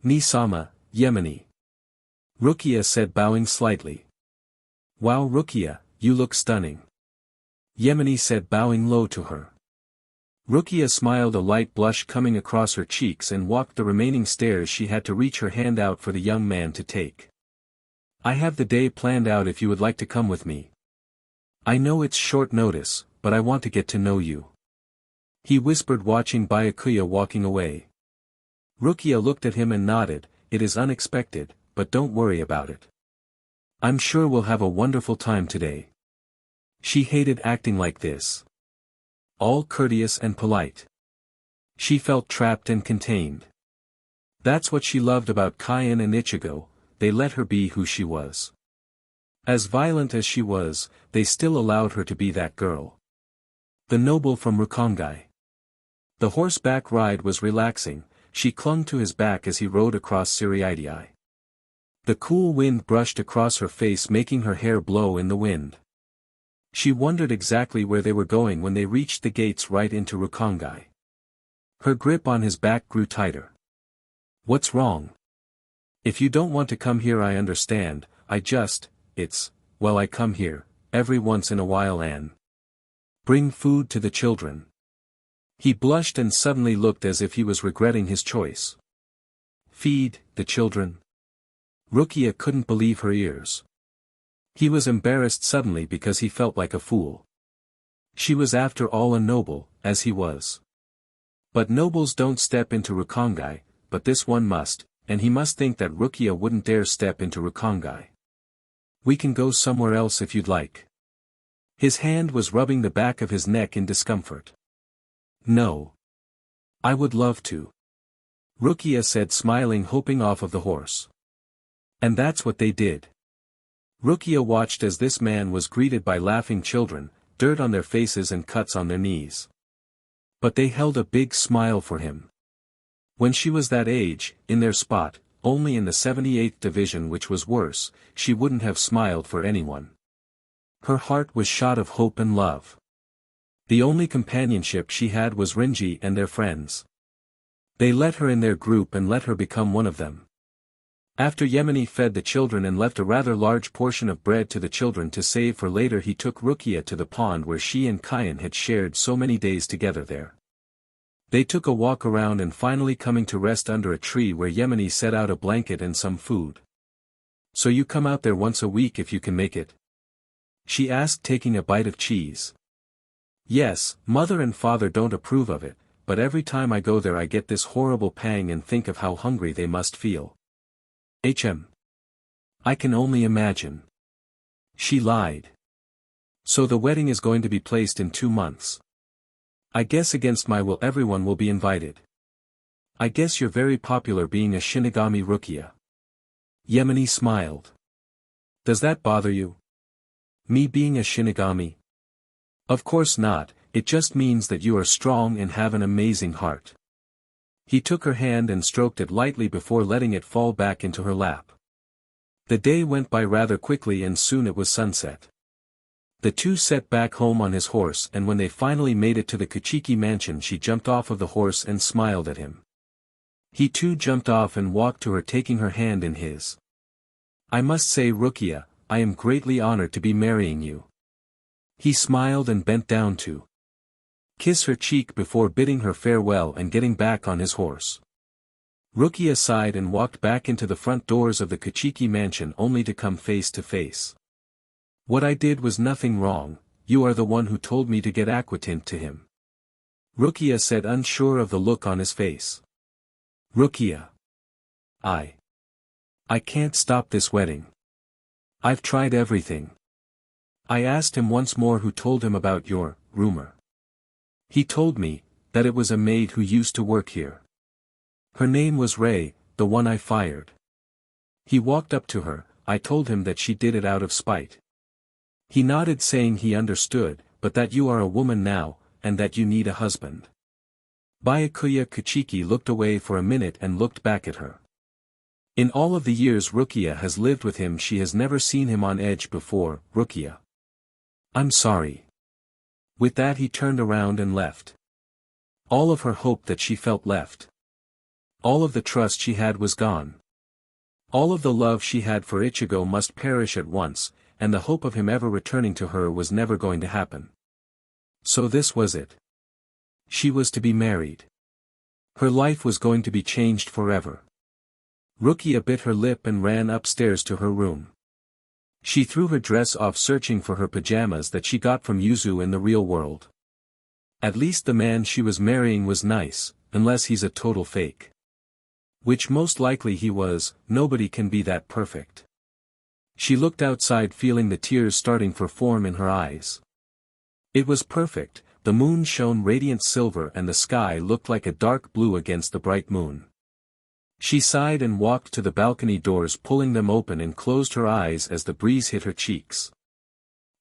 "Ni-sama, Yemeni," Rukia said, bowing slightly. "Wow, Rukia, you look stunning," Yemeni said, bowing low to her. Rukia smiled, a light blush coming across her cheeks, and walked the remaining stairs. She had to reach her hand out for the young man to take. "I have the day planned out if you would like to come with me. I know it's short notice, but I want to get to know you," he whispered, watching Byakuya walking away. Rukia looked at him and nodded. "It is unexpected, but don't worry about it. I'm sure we'll have a wonderful time today." She hated acting like this. All courteous and polite. She felt trapped and contained. That's what she loved about Kyan and Ichigo, they let her be who she was. As violent as she was, they still allowed her to be that girl. The noble from Rukongai. The horseback ride was relaxing. She clung to his back as he rode across Siriidii. The cool wind brushed across her face, making her hair blow in the wind. She wondered exactly where they were going when they reached the gates right into Rukongai. Her grip on his back grew tighter. "What's wrong? If you don't want to come here, I understand. I come here, every once in a while and bring food to the children." He blushed and suddenly looked as if he was regretting his choice. Feed the children? Rukia couldn't believe her ears. He was embarrassed suddenly because he felt like a fool. She was after all a noble, as he was. But nobles don't step into Rukongai, but this one must, and he must think that Rukia wouldn't dare step into Rukongai. "We can go somewhere else if you'd like." His hand was rubbing the back of his neck in discomfort. "No. I would love to," Rukia said, smiling, hopping off of the horse. And that's what they did. Rukia watched as this man was greeted by laughing children, dirt on their faces and cuts on their knees. But they held a big smile for him. When she was that age, in their spot, only in the 78th division, which was worse, she wouldn't have smiled for anyone. Her heart was shot of hope and love. The only companionship she had was Renji and their friends. They let her in their group and let her become one of them. After Yemeni fed the children and left a rather large portion of bread to the children to save for later, he took Rukia to the pond where she and Kyan had shared so many days together there. They took a walk around and finally coming to rest under a tree where Yemeni set out a blanket and some food. "So you come out there once a week if you can make it?" she asked, taking a bite of cheese. "Yes, mother and father don't approve of it, but every time I go there I get this horrible pang and think of how hungry they must feel." I can only imagine." She lied. "So the wedding is going to be placed in 2 months. I guess against my will everyone will be invited. I guess you're very popular being a Shinigami, Rukia." Yemeni smiled. "Does that bother you? Me being a Shinigami?" "Of course not, it just means that you are strong and have an amazing heart." He took her hand and stroked it lightly before letting it fall back into her lap. The day went by rather quickly and soon it was sunset. The two set back home on his horse, and when they finally made it to the Kuchiki mansion, she jumped off of the horse and smiled at him. He too jumped off and walked to her, taking her hand in his. "I must say, Rukia, I am greatly honored to be marrying you." He smiled and bent down to kiss her cheek before bidding her farewell and getting back on his horse. Rukia sighed and walked back into the front doors of the Kuchiki mansion, only to come face to face. "What I did was nothing wrong. You are the one who told me to get aquatint to him," Rukia said, unsure of the look on his face. "Rukia. I can't stop this wedding. I've tried everything." I asked him once more who told him about your rumor. He told me that it was a maid who used to work here. Her name was Ray, the one I fired. He walked up to her, I told him that she did it out of spite. He nodded saying he understood, but that you are a woman now, and that you need a husband. Byakuya Kuchiki looked away for a minute and looked back at her. In all of the years Rukia has lived with him she has never seen him on edge before. Rukia. I'm sorry. With that he turned around and left. All of her hope that she felt left. All of the trust she had was gone. All of the love she had for Ichigo must perish at once, and the hope of him ever returning to her was never going to happen. So this was it. She was to be married. Her life was going to be changed forever. Rukia bit her lip and ran upstairs to her room. She threw her dress off searching for her pajamas that she got from Yuzu in the real world. At least the man she was marrying was nice, unless he's a total fake. Which most likely he was, nobody can be that perfect. She looked outside feeling the tears starting to form in her eyes. It was perfect, the moon shone radiant silver and the sky looked like a dark blue against the bright moon. She sighed and walked to the balcony doors pulling them open and closed her eyes as the breeze hit her cheeks.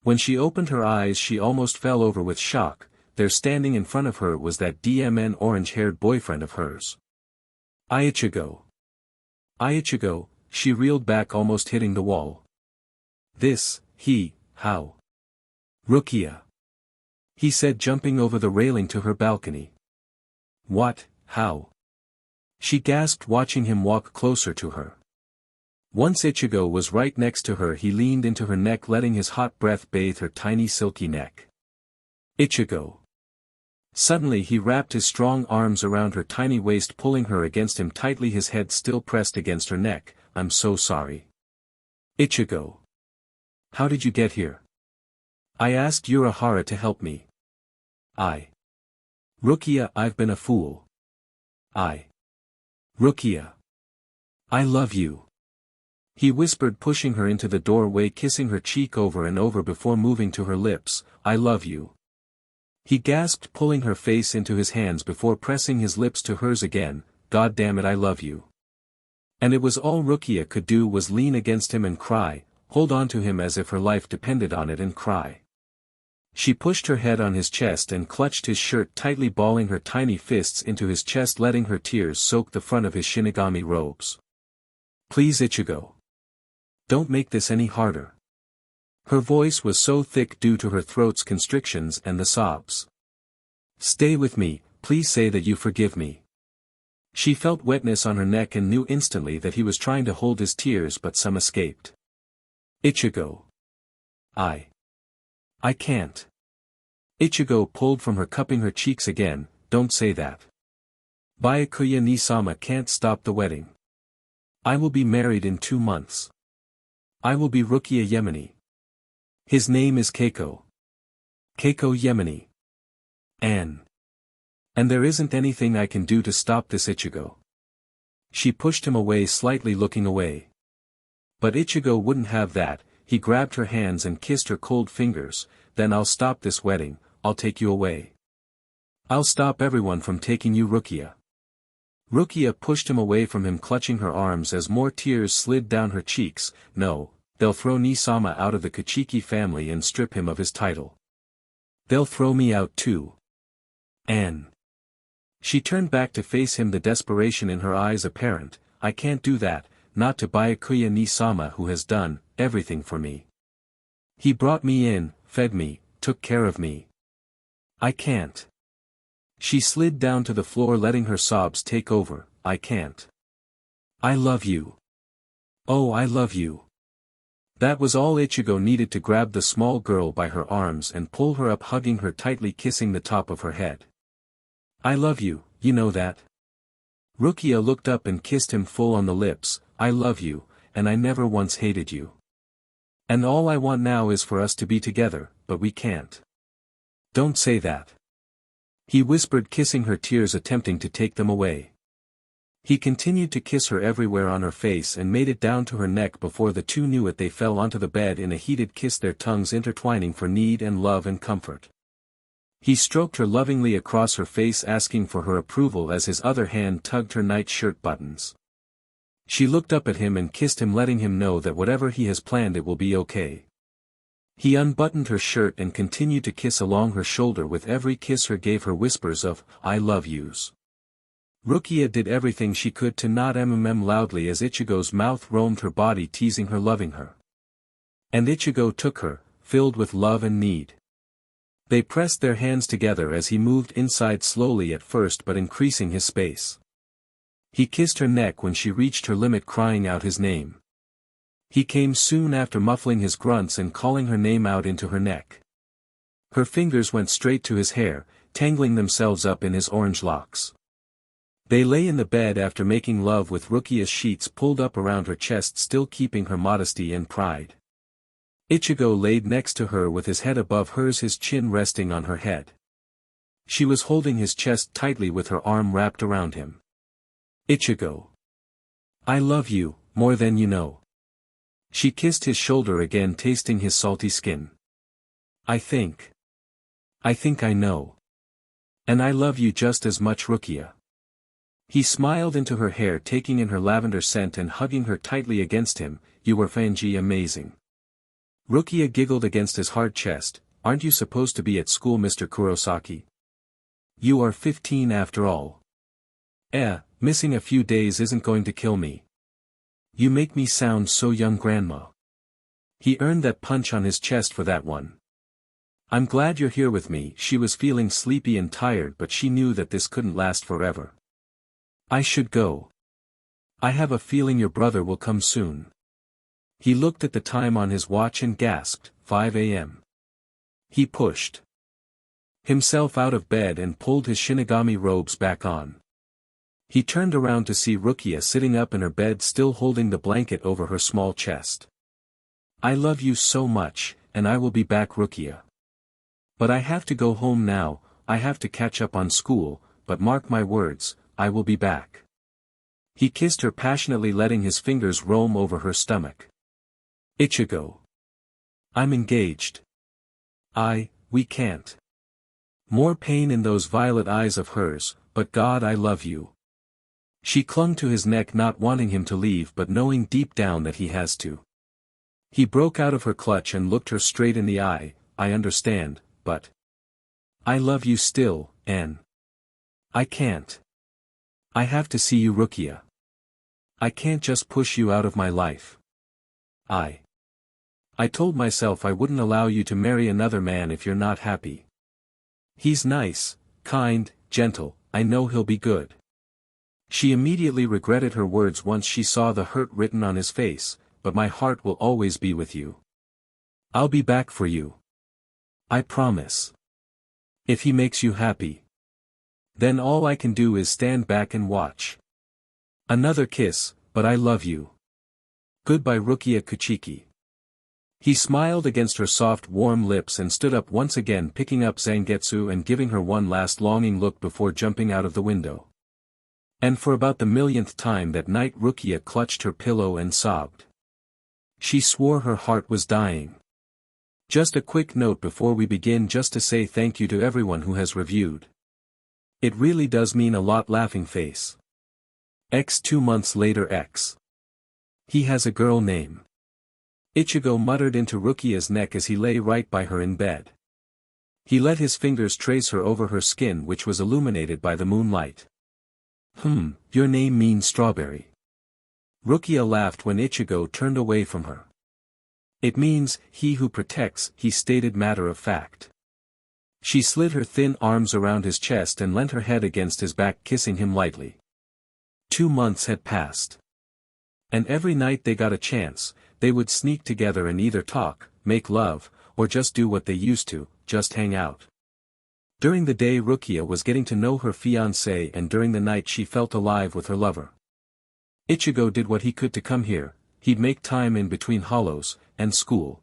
When she opened her eyes she almost fell over with shock, there standing in front of her was that DMN orange-haired boyfriend of hers. Ichigo. Ichigo, she reeled back almost hitting the wall. How? Rukia. He said jumping over the railing to her balcony. What, how? She gasped watching him walk closer to her. Once Ichigo was right next to her he leaned into her neck letting his hot breath bathe her tiny silky neck. Ichigo. Suddenly he wrapped his strong arms around her tiny waist pulling her against him tightly his head still pressed against her neck. I'm so sorry. Ichigo. How did you get here? I asked Urahara to help me. Rukia, I've been a fool. Rukia. I love you. He whispered pushing her into the doorway kissing her cheek over and over before moving to her lips. I love you. He gasped pulling her face into his hands before pressing his lips to hers again. God damn it I love you. And it was all Rukia could do was lean against him and cry, hold on to him as if her life depended on it and cry. She pushed her head on his chest and clutched his shirt tightly balling her tiny fists into his chest letting her tears soak the front of his Shinigami robes. Please Ichigo. Don't make this any harder. Her voice was so thick due to her throat's constrictions and the sobs. Stay with me, please say that you forgive me. She felt wetness on her neck and knew instantly that he was trying to hold his tears but some escaped. Ichigo. I can't. Ichigo pulled from her cupping her cheeks again, don't say that. Byakuya ni-sama can't stop the wedding. I will be married in 2 months. I will be Rukia Yemeni. His name is Keiko. Keiko Yemeni. And there isn't anything I can do to stop this Ichigo. She pushed him away slightly looking away. But Ichigo wouldn't have that, he grabbed her hands and kissed her cold fingers, then I'll stop this wedding, I'll take you away. I'll stop everyone from taking you Rukia. Rukia pushed him away from him clutching her arms as more tears slid down her cheeks. No, they'll throw Ni-sama out of the Kuchiki family and strip him of his title. They'll throw me out too. Anne. She turned back to face him the desperation in her eyes apparent. I can't do that, not to Byakuya ni-sama who has done everything for me. He brought me in, fed me, took care of me. I can't. She slid down to the floor letting her sobs take over. I can't. I love you. Oh, I love you. That was all Ichigo needed to grab the small girl by her arms and pull her up hugging her tightly kissing the top of her head. I love you, you know that. Rukia looked up and kissed him full on the lips. I love you, and I never once hated you. And all I want now is for us to be together, but we can't. Don't say that. He whispered kissing her tears attempting to take them away. He continued to kiss her everywhere on her face and made it down to her neck before the two knew it they fell onto the bed in a heated kiss their tongues intertwining for need and love and comfort. He stroked her lovingly across her face, asking for her approval as his other hand tugged her night shirt buttons. She looked up at him and kissed him, letting him know that whatever he has planned, it will be okay. He unbuttoned her shirt and continued to kiss along her shoulder. With every kiss her gave her whispers of, "I love yous." Rukia did everything she could to not loudly as Ichigo's mouth roamed her body, teasing her, loving her. And Ichigo took her, filled with love and need. They pressed their hands together as he moved inside slowly at first, but increasing his space. He kissed her neck when she reached her limit, crying out his name. He came soon after, muffling his grunts and calling her name out into her neck. Her fingers went straight to his hair, tangling themselves up in his orange locks. They lay in the bed after making love with Rukia's sheets pulled up around her chest, still keeping her modesty and pride. Ichigo laid next to her with his head above hers, his chin resting on her head. She was holding his chest tightly with her arm wrapped around him. "Ichigo. I love you, more than you know." She kissed his shoulder again, tasting his salty skin. I think I know. And I love you just as much, Rukia." He smiled into her hair, taking in her lavender scent and hugging her tightly against him. "You were amazing." Rukia giggled against his hard chest. "Aren't you supposed to be at school, Mr. Kurosaki? You are 15 after all." Missing a few days isn't going to kill me." "You make me sound so young, Grandma." He earned that punch on his chest for that one. "I'm glad you're here with me." She was feeling sleepy and tired, but she knew that this couldn't last forever. "I should go. I have a feeling your brother will come soon." He looked at the time on his watch and gasped, 5 a.m. He pushed himself out of bed and pulled his Shinigami robes back on. He turned around to see Rukia sitting up in her bed, still holding the blanket over her small chest. "I love you so much, and I will be back, Rukia. But I have to go home now. I have to catch up on school, but mark my words, I will be back." He kissed her passionately, letting his fingers roam over her stomach. "Ichigo. I'm engaged. We can't." More pain in those violet eyes of hers, "But God, I love you." She clung to his neck, not wanting him to leave but knowing deep down that he has to. He broke out of her clutch and looked her straight in the eye. "I understand, but I love you still, and I can't. I have to see you, Rukia. I can't just push you out of my life. I told myself I wouldn't allow you to marry another man if you're not happy. He's nice, kind, gentle, I know he'll be good." She immediately regretted her words once she saw the hurt written on his face. "But my heart will always be with you. I'll be back for you. I promise. If he makes you happy, then all I can do is stand back and watch." Another kiss. "But I love you. Goodbye, Rukia Kuchiki." He smiled against her soft warm lips and stood up once again, picking up Zangetsu and giving her one last longing look before jumping out of the window. And for about the millionth time that night Rukia clutched her pillow and sobbed. She swore her heart was dying. Just a quick note before we begin, just to say thank you to everyone who has reviewed. It really does mean a lot. Laughing face. 2 months later X. He has a girl name. Ichigo muttered into Rukia's neck as he lay right by her in bed. He let his fingers trace her over her skin, which was illuminated by the moonlight. Your name means strawberry." Rukia laughed when Ichigo turned away from her. "It means, he who protects," he stated matter of fact. She slid her thin arms around his chest and leant her head against his back, kissing him lightly. 2 months had passed. And every night they got a chance, they would sneak together and either talk, make love, or just do what they used to, just hang out. During the day Rukia was getting to know her fiancé, and during the night she felt alive with her lover. Ichigo did what he could to come here. He'd make time in between hollows, and school.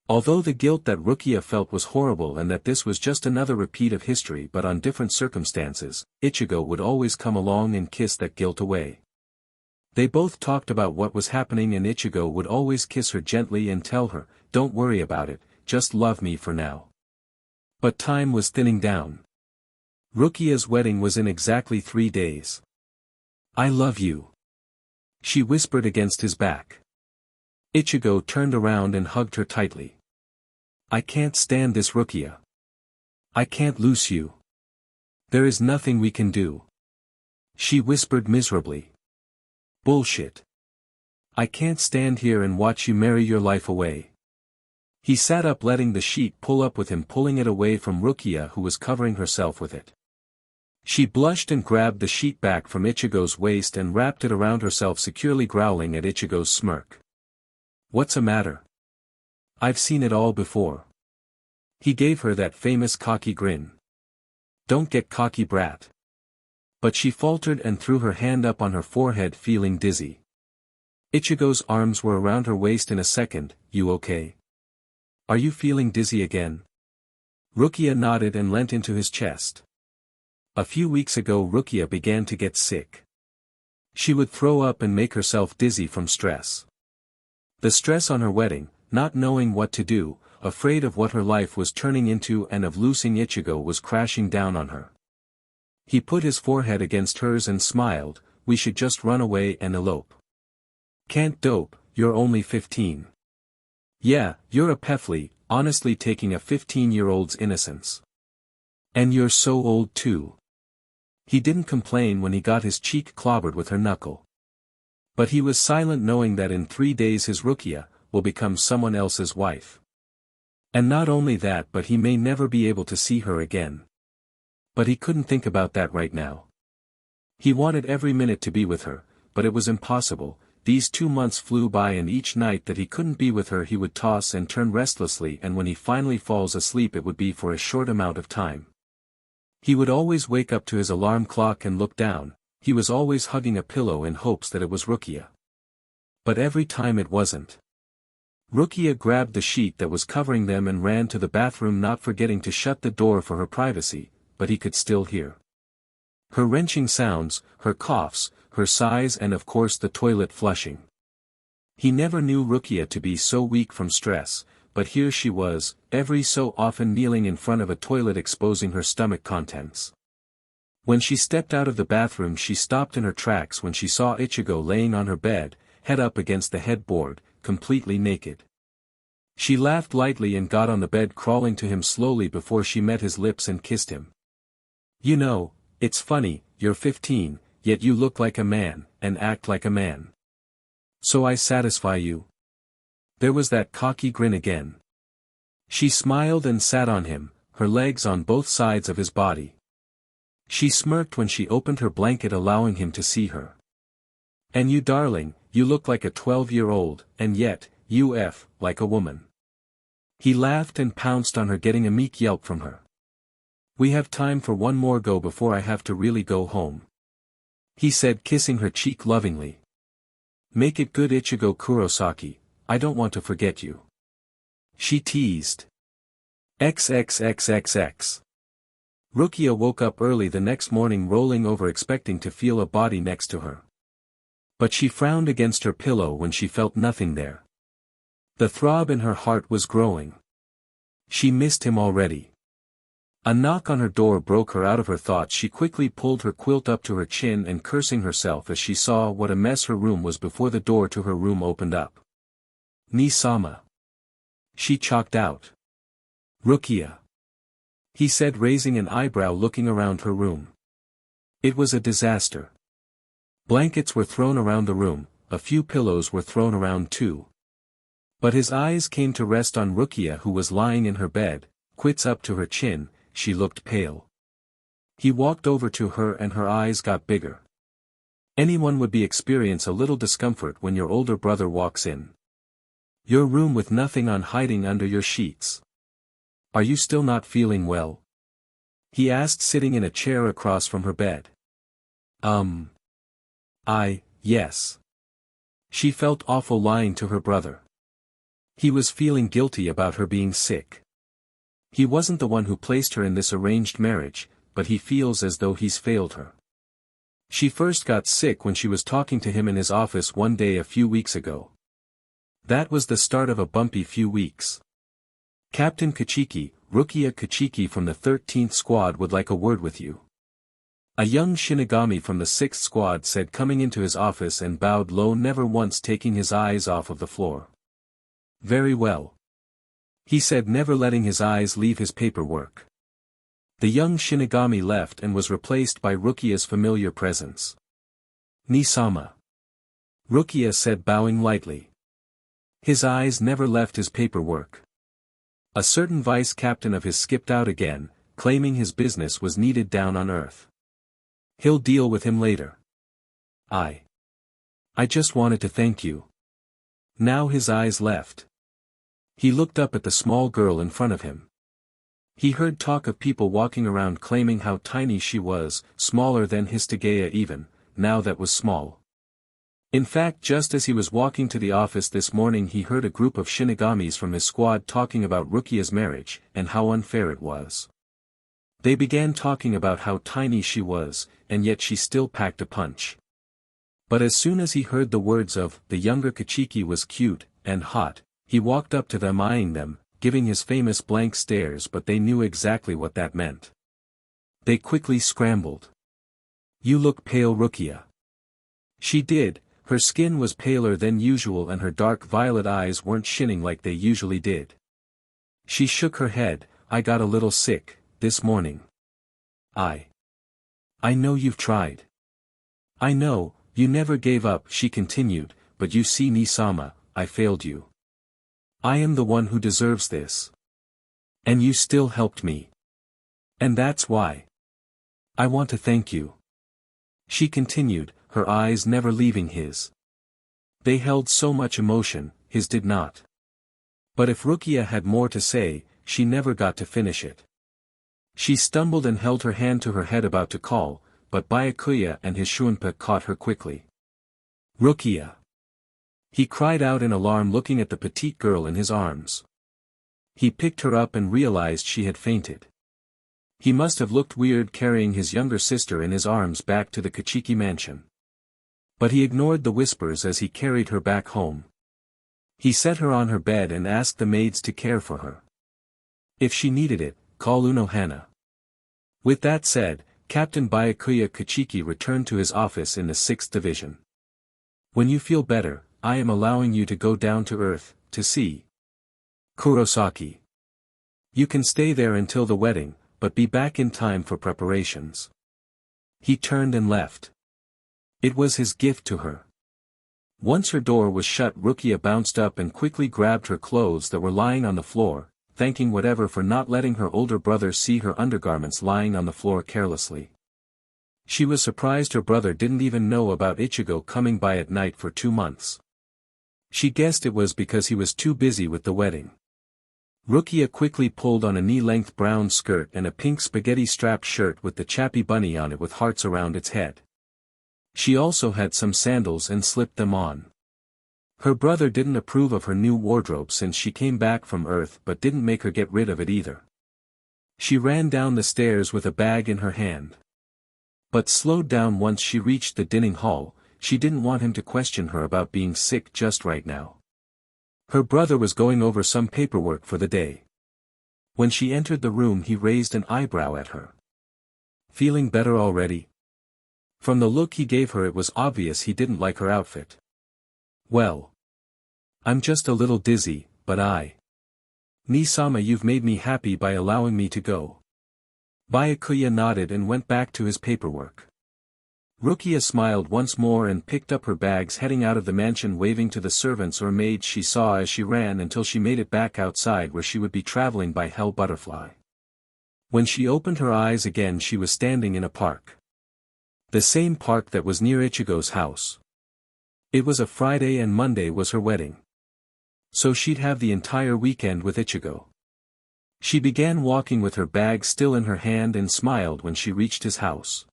Although the guilt that Rukia felt was horrible and that this was just another repeat of history but on different circumstances, Ichigo would always come along and kiss that guilt away. They both talked about what was happening, and Ichigo would always kiss her gently and tell her, "Don't worry about it, just love me for now." But time was thinning down. Rukia's wedding was in exactly 3 days. "I love you," she whispered against his back. Ichigo turned around and hugged her tightly. "I can't stand this, Rukia. I can't lose you. There is nothing we can do," she whispered miserably. "Bullshit. I can't stand here and watch you marry your life away." He sat up, letting the sheet pull up with him, pulling it away from Rukia, who was covering herself with it. She blushed and grabbed the sheet back from Ichigo's waist and wrapped it around herself securely, growling at Ichigo's smirk. "What's a matter? I've seen it all before." He gave her that famous cocky grin. "Don't get cocky, brat." But she faltered and threw her hand up on her forehead, feeling dizzy. Ichigo's arms were around her waist in a second. "You okay? Are you feeling dizzy again?" Rukia nodded and leant into his chest. "A few weeks ago Rukia began to get sick. She would throw up and make herself dizzy from stress. The stress on her wedding, not knowing what to do, afraid of what her life was turning into and of losing Ichigo, was crashing down on her." He put his forehead against hers and smiled. "We should just run away and elope." "Can't dope, you're only 15. Yeah, you're a pefli, honestly, taking a 15-year-old's innocence. And you're so old too." He didn't complain when he got his cheek clobbered with her knuckle. But he was silent, knowing that in 3 days his Rukia will become someone else's wife. And not only that, but he may never be able to see her again. But he couldn't think about that right now. He wanted every minute to be with her, but it was impossible. These 2 months flew by, and each night that he couldn't be with her he would toss and turn restlessly, and when he finally falls asleep it would be for a short amount of time. He would always wake up to his alarm clock and look down. He was always hugging a pillow in hopes that it was Rukia. But every time it wasn't. Rukia grabbed the sheet that was covering them and ran to the bathroom, not forgetting to shut the door for her privacy, but he could still hear her wrenching sounds, her coughs, her sighs, and of course the toilet flushing. He never knew Rukia to be so weak from stress, but here she was, every so often kneeling in front of a toilet, exposing her stomach contents. When she stepped out of the bathroom she stopped in her tracks when she saw Ichigo laying on her bed, head up against the headboard, completely naked. She laughed lightly and got on the bed, crawling to him slowly before she met his lips and kissed him. "You know, it's funny, you're 15, yet you look like a man, and act like a man. So I satisfy you?" There was that cocky grin again. She smiled and sat on him, her legs on both sides of his body. She smirked when she opened her blanket, allowing him to see her. "And you, darling, you look like a 12-year-old, and yet, like a woman." He laughed and pounced on her, getting a meek yelp from her. "We have time for one more go before I have to really go home," he said, kissing her cheek lovingly. "Make it good, Ichigo Kurosaki, I don't want to forget you," she teased. XXXXX. Rukia woke up early the next morning, rolling over, expecting to feel a body next to her. But she frowned against her pillow when she felt nothing there. The throb in her heart was growing. She missed him already. A knock on her door broke her out of her thoughts. She quickly pulled her quilt up to her chin and cursing herself as she saw what a mess her room was before the door to her room opened up. "Ni-sama," she chalked out. "Rukia," he said, raising an eyebrow, looking around her room. It was a disaster. Blankets were thrown around the room, a few pillows were thrown around too. But his eyes came to rest on Rukia, who was lying in her bed, quits up to her chin. She looked pale. He walked over to her and her eyes got bigger. Anyone would experience a little discomfort when your older brother walks in your room with nothing on, hiding under your sheets. "Are you still not feeling well?" he asked, sitting in a chair across from her bed. Yes. She felt awful lying to her brother. He was feeling guilty about her being sick. He wasn't the one who placed her in this arranged marriage, but he feels as though he's failed her. She first got sick when she was talking to him in his office one day a few weeks ago. That was the start of a bumpy few weeks. Captain Kichiki, Rukia Kachiki from the 13th squad would like a word with you. A young Shinigami from the 6th squad said, coming into his office and bowed low, never once taking his eyes off of the floor. Very well. He said, never letting his eyes leave his paperwork. The young Shinigami left and was replaced by Rukia's familiar presence. Ni-sama. Rukia said, bowing lightly. His eyes never left his paperwork. A certain vice captain of his skipped out again, claiming his business was needed down on Earth. He'll deal with him later. I just wanted to thank you. Now his eyes left. He looked up at the small girl in front of him. He heard talk of people walking around claiming how tiny she was, smaller than Histigaya even, now that was small. In fact, just as he was walking to the office this morning, he heard a group of Shinigamis from his squad talking about Rukia's marriage, and how unfair it was. They began talking about how tiny she was, and yet she still packed a punch. But as soon as he heard the words of, the younger Kachiki was cute, and hot, he walked up to them, eyeing them, giving his famous blank stares, but they knew exactly what that meant. They quickly scrambled. You look pale, Rukia. She did, her skin was paler than usual and her dark violet eyes weren't shining like they usually did. She shook her head, I got a little sick this morning. I know you've tried. I know, you never gave up, she continued, but you see, Ni-sama, I failed you. I am the one who deserves this. And you still helped me. And that's why. I want to thank you. She continued, her eyes never leaving his. They held so much emotion, his did not. But if Rukia had more to say, she never got to finish it. She stumbled and held her hand to her head, about to call, but Byakuya and his Shunpa caught her quickly. Rukia! He cried out in alarm, looking at the petite girl in his arms. He picked her up and realized she had fainted. He must have looked weird carrying his younger sister in his arms back to the Kachiki mansion. But he ignored the whispers as he carried her back home. He set her on her bed and asked the maids to care for her. If she needed it, call Unohana. With that said, Captain Byakuya Kachiki returned to his office in the 6th Division. When you feel better, I am allowing you to go down to Earth, to see Kurosaki. You can stay there until the wedding, but be back in time for preparations. He turned and left. It was his gift to her. Once her door was shut, Rukia bounced up and quickly grabbed her clothes that were lying on the floor, thanking whatever for not letting her older brother see her undergarments lying on the floor carelessly. She was surprised her brother didn't even know about Ichigo coming by at night for 2 months. She guessed it was because he was too busy with the wedding. Rukia quickly pulled on a knee-length brown skirt and a pink spaghetti-straped shirt with the chappy bunny on it with hearts around its head. She also had some sandals and slipped them on. Her brother didn't approve of her new wardrobe since she came back from Earth, but didn't make her get rid of it either. She ran down the stairs with a bag in her hand. But slowed down once she reached the dining hall. She didn't want him to question her about being sick just right now. Her brother was going over some paperwork for the day. When she entered the room, he raised an eyebrow at her. Feeling better already? From the look he gave her, it was obvious he didn't like her outfit. Well, I'm just a little dizzy, but Ni-sama, you've made me happy by allowing me to go. Byakuya nodded and went back to his paperwork. Rukia smiled once more and picked up her bags, heading out of the mansion, waving to the servants or maids she saw as she ran until she made it back outside where she would be traveling by Hell Butterfly. When she opened her eyes again, she was standing in a park. The same park that was near Ichigo's house. It was a Friday and Monday was her wedding. So she'd have the entire weekend with Ichigo. She began walking with her bag still in her hand and smiled when she reached his house.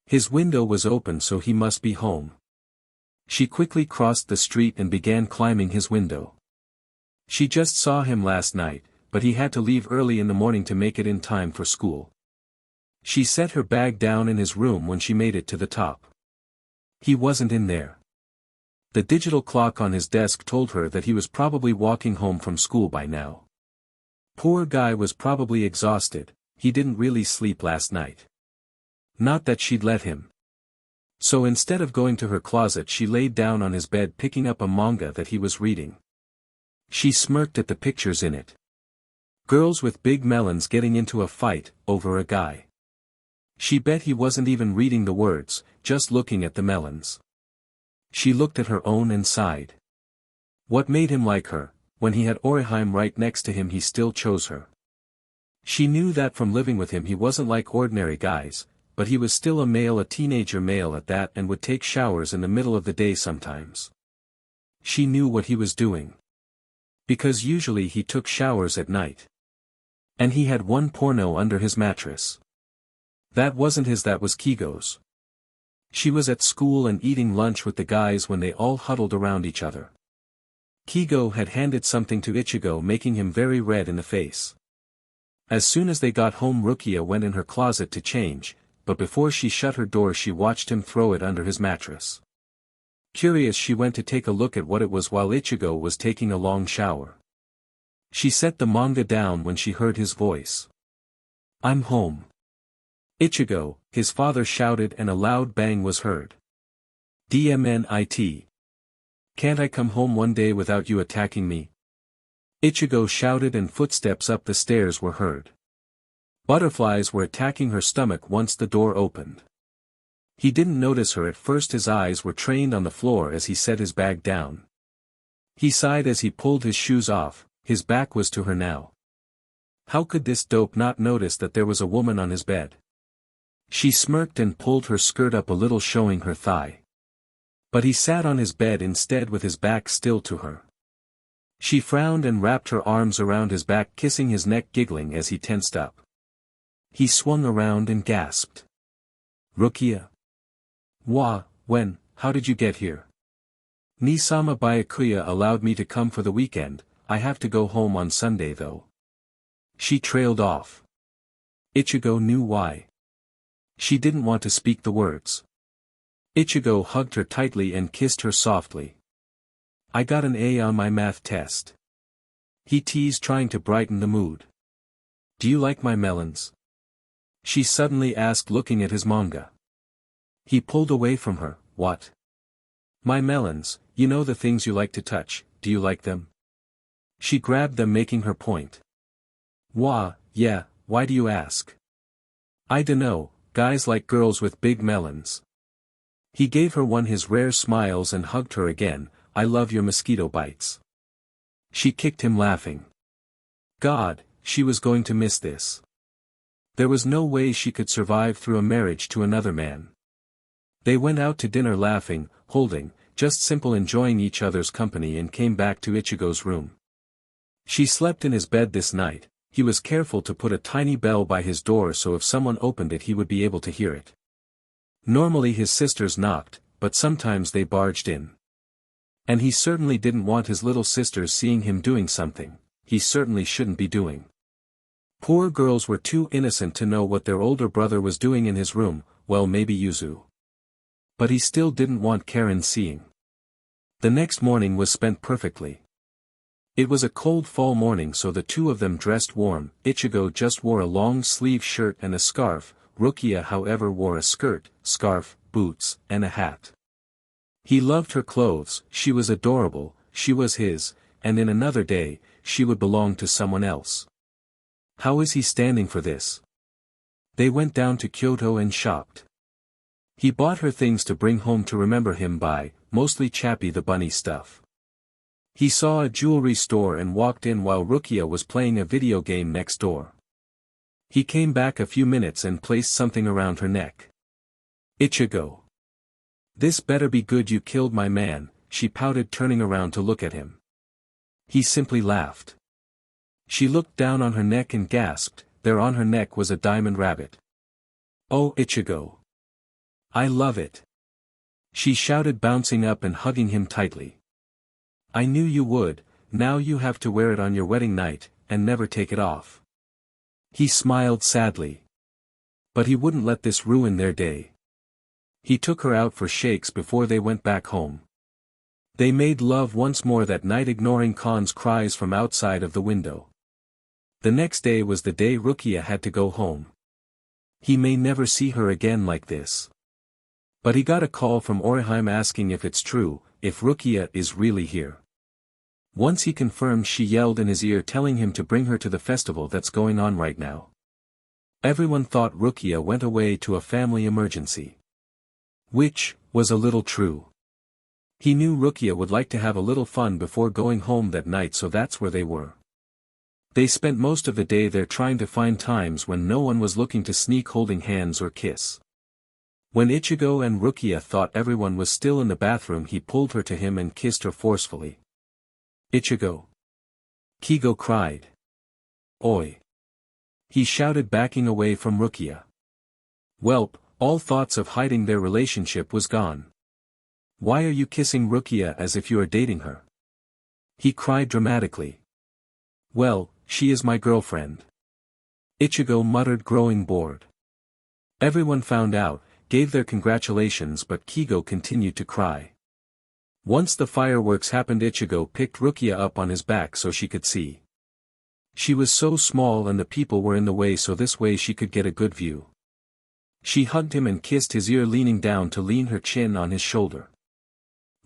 His window was open, so he must be home. She quickly crossed the street and began climbing his window. She just saw him last night, but he had to leave early in the morning to make it in time for school. She set her bag down in his room when she made it to the top. He wasn't in there. The digital clock on his desk told her that he was probably walking home from school by now. Poor guy was probably exhausted, he didn't really sleep last night. Not that she'd let him. So instead of going to her closet she laid down on his bed picking up a manga that he was reading. She smirked at the pictures in it. Girls with big melons getting into a fight, over a guy. She bet he wasn't even reading the words, just looking at the melons. She looked at her own and sighed. What made him like her? When he had Orihime right next to him he still chose her. She knew that from living with him he wasn't like ordinary guys, but he was still a teenager male at that, and would take showers in the middle of the day sometimes. She knew what he was doing. Because usually he took showers at night. And he had one porno under his mattress. That wasn't his, that was Kigo's. She was at school and eating lunch with the guys when they all huddled around each other. Kigo had handed something to Ichigo, making him very red in the face. As soon as they got home Rukia went in her closet to change, but before she shut her door she watched him throw it under his mattress. Curious she went to take a look at what it was while Ichigo was taking a long shower. She set the manga down when she heard his voice. "I'm home." "Ichigo," his father shouted, and a loud bang was heard. "Dmnit. Can't I come home one day without you attacking me?" Ichigo shouted, and footsteps up the stairs were heard. Butterflies were attacking her stomach once the door opened. He didn't notice her at first, his eyes were trained on the floor as he set his bag down. He sighed as he pulled his shoes off, his back was to her now. How could this dope not notice that there was a woman on his bed? She smirked and pulled her skirt up a little, showing her thigh. But he sat on his bed instead with his back still to her. She frowned and wrapped her arms around his back, kissing his neck, giggling as he tensed up. He swung around and gasped. "Rukia? When, how did you get here?" "Nisama Byakuya allowed me to come for the weekend, I have to go home on Sunday though." She trailed off. Ichigo knew why. She didn't want to speak the words. Ichigo hugged her tightly and kissed her softly. "I got an A on my math test." He teased, trying to brighten the mood. "Do you like my melons?" she suddenly asked, looking at his manga. He pulled away from her. "What?" "My melons, you know, the things you like to touch, do you like them?" She grabbed them, making her point. Yeah, why do you ask?" "I dunno, guys like girls with big melons." He gave her one, his rare smiles, and hugged her again. "I love your mosquito bites." She kicked him, laughing. God, she was going to miss this. There was no way she could survive through a marriage to another man. They went out to dinner, laughing, holding, just simple, enjoying each other's company, and came back to Ichigo's room. She slept in his bed this night. He was careful to put a tiny bell by his door so if someone opened it he would be able to hear it. Normally his sisters knocked, but sometimes they barged in. And he certainly didn't want his little sisters seeing him doing something he certainly shouldn't be doing. Poor girls were too innocent to know what their older brother was doing in his room, well, maybe Yuzu. But he still didn't want Karen seeing. The next morning was spent perfectly. It was a cold fall morning, so the two of them dressed warm. Ichigo just wore a long-sleeve shirt and a scarf. Rukia, however, wore a skirt, scarf, boots, and a hat. He loved her clothes, she was adorable, she was his, and in another day, she would belong to someone else. How is he standing for this? They went down to Kyoto and shopped. He bought her things to bring home to remember him by, mostly Chappie the bunny stuff. He saw a jewelry store and walked in while Rukia was playing a video game next door. He came back a few minutes and placed something around her neck. "Ichigo. This better be good, you killed my man," she pouted, turning around to look at him. He simply laughed. She looked down on her neck and gasped. There on her neck was a diamond rabbit. "Oh, Ichigo. I love it," she shouted, bouncing up and hugging him tightly. "I knew you would. Now you have to wear it on your wedding night, and never take it off." He smiled sadly. But he wouldn't let this ruin their day. He took her out for shakes before they went back home. They made love once more that night, ignoring Khan's cries from outside of the window. The next day was the day Rukia had to go home. He may never see her again like this. But he got a call from Orihime asking if it's true, if Rukia is really here. Once he confirmed, she yelled in his ear telling him to bring her to the festival that's going on right now. Everyone thought Rukia went away to a family emergency. Which was a little true. He knew Rukia would like to have a little fun before going home that night, so that's where they were. They spent most of the day there trying to find times when no one was looking to sneak holding hands or kiss. When Ichigo and Rukia thought everyone was still in the bathroom, he pulled her to him and kissed her forcefully. Ichigo! Kigo cried. Oi! He shouted, backing away from Rukia. Welp, all thoughts of hiding their relationship was gone. Why are you kissing Rukia as if you are dating her? He cried dramatically. Well, she is my girlfriend. Ichigo muttered, growing bored. Everyone found out, gave their congratulations, but Kigo continued to cry. Once the fireworks happened, Ichigo picked Rukia up on his back so she could see. She was so small and the people were in the way, so this way she could get a good view. She hugged him and kissed his ear, leaning down to lean her chin on his shoulder.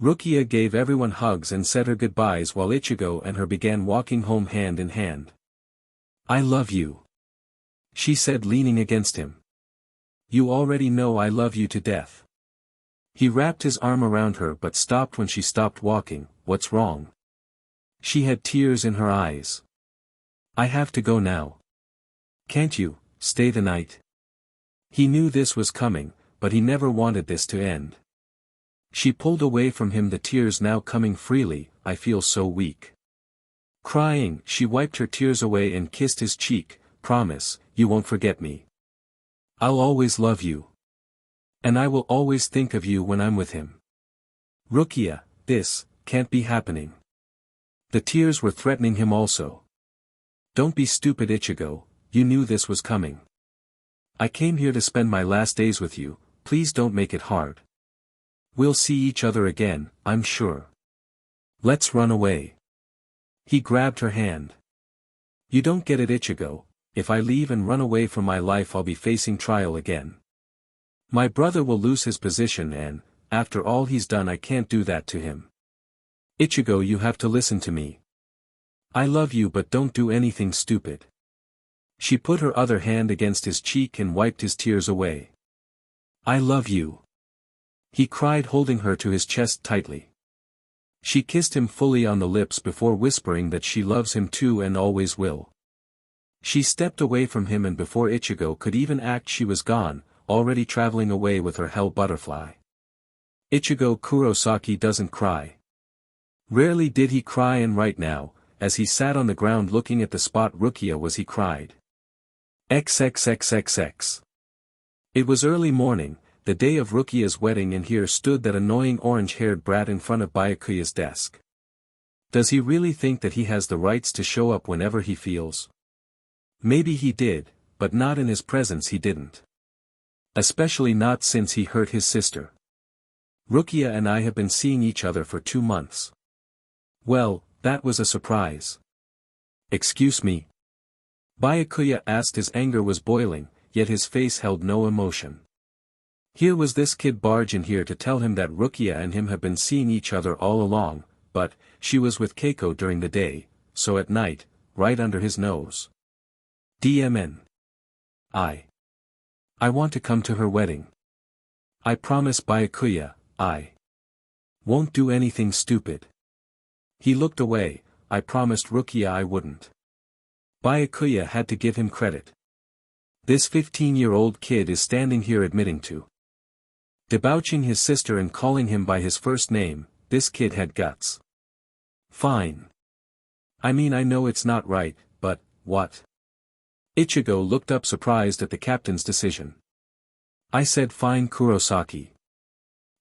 Rukia gave everyone hugs and said her goodbyes while Ichigo and her began walking home hand in hand. I love you, she said, leaning against him. You already know I love you to death. He wrapped his arm around her but stopped when she stopped walking. What's wrong? She had tears in her eyes. I have to go now. Can't you stay the night? He knew this was coming, but he never wanted this to end. She pulled away from him, the tears now coming freely. I feel so weak. Crying, she wiped her tears away and kissed his cheek. Promise, you won't forget me. I'll always love you. And I will always think of you when I'm with him. Rukia, this can't be happening. The tears were threatening him also. Don't be stupid, Ichigo, you knew this was coming. I came here to spend my last days with you, please don't make it hard. We'll see each other again, I'm sure. Let's run away. He grabbed her hand. You don't get it, Ichigo. If I leave and run away from my life, I'll be facing trial again. My brother will lose his position and, after all he's done, I can't do that to him. Ichigo, you have to listen to me. I love you, but don't do anything stupid. She put her other hand against his cheek and wiped his tears away. I love you. He cried, holding her to his chest tightly. She kissed him fully on the lips before whispering that she loves him too and always will. She stepped away from him, and before Ichigo could even act, she was gone, already traveling away with her hell butterfly. Ichigo Kurosaki doesn't cry. Rarely did he cry, and right now, as he sat on the ground looking at the spot Rukia was, he cried. XXXXX. It was early morning, the day of Rukia's wedding, and here stood that annoying orange-haired brat in front of Byakuya's desk. Does he really think that he has the rights to show up whenever he feels? Maybe he did, but not in his presence he didn't. Especially not since he hurt his sister. Rukia and I have been seeing each other for 2 months. Well, that was a surprise. Excuse me? Byakuya asked. His anger was boiling, yet his face held no emotion. Here was this kid barge in here to tell him that Rukia and him have been seeing each other all along, but she was with Keiko during the day, so at night, right under his nose. DMN. I want to come to her wedding. I promise, Byakuya, I won't do anything stupid. He looked away. I promised Rukia I wouldn't. Byakuya had to give him credit. This 15-year-old kid is standing here admitting to debauching his sister and calling him by his first name. This kid had guts. Fine. I mean, I know it's not right, but what? Ichigo looked up surprised at the captain's decision. I said fine, Kurosaki.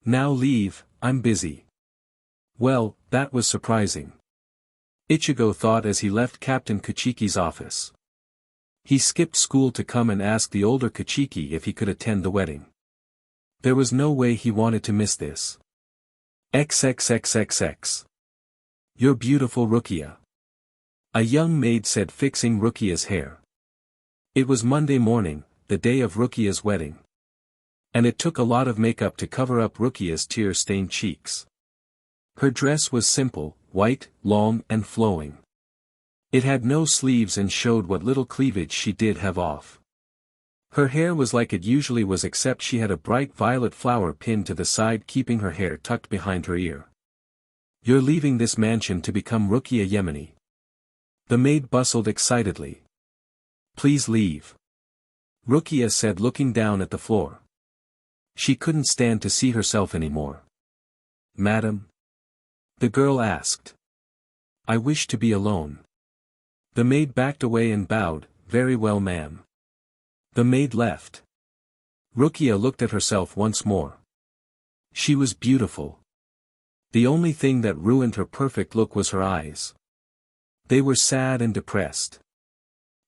Now leave, I'm busy. Well, that was surprising. Ichigo thought as he left Captain Kuchiki's office. He skipped school to come and ask the older Kuchiki if he could attend the wedding. There was no way he wanted to miss this. XXXXX. You're beautiful, Rukia. a young maid said, fixing Rukia's hair. It was Monday morning, the day of Rukia's wedding. And it took a lot of makeup to cover up Rukia's tear-stained cheeks. Her dress was simple, white, long and flowing. It had no sleeves and showed what little cleavage she did have off. Her hair was like it usually was, except she had a bright violet flower pinned to the side, keeping her hair tucked behind her ear. "You're leaving this mansion to become Rukia Yemeni." The maid bustled excitedly. "Please leave," Rukia said, looking down at the floor. She couldn't stand to see herself anymore. "Madam?" the girl asked. "I wish to be alone." The maid backed away and bowed, "Very well, ma'am." The maid left. Rukia looked at herself once more. She was beautiful. The only thing that ruined her perfect look was her eyes. They were sad and depressed.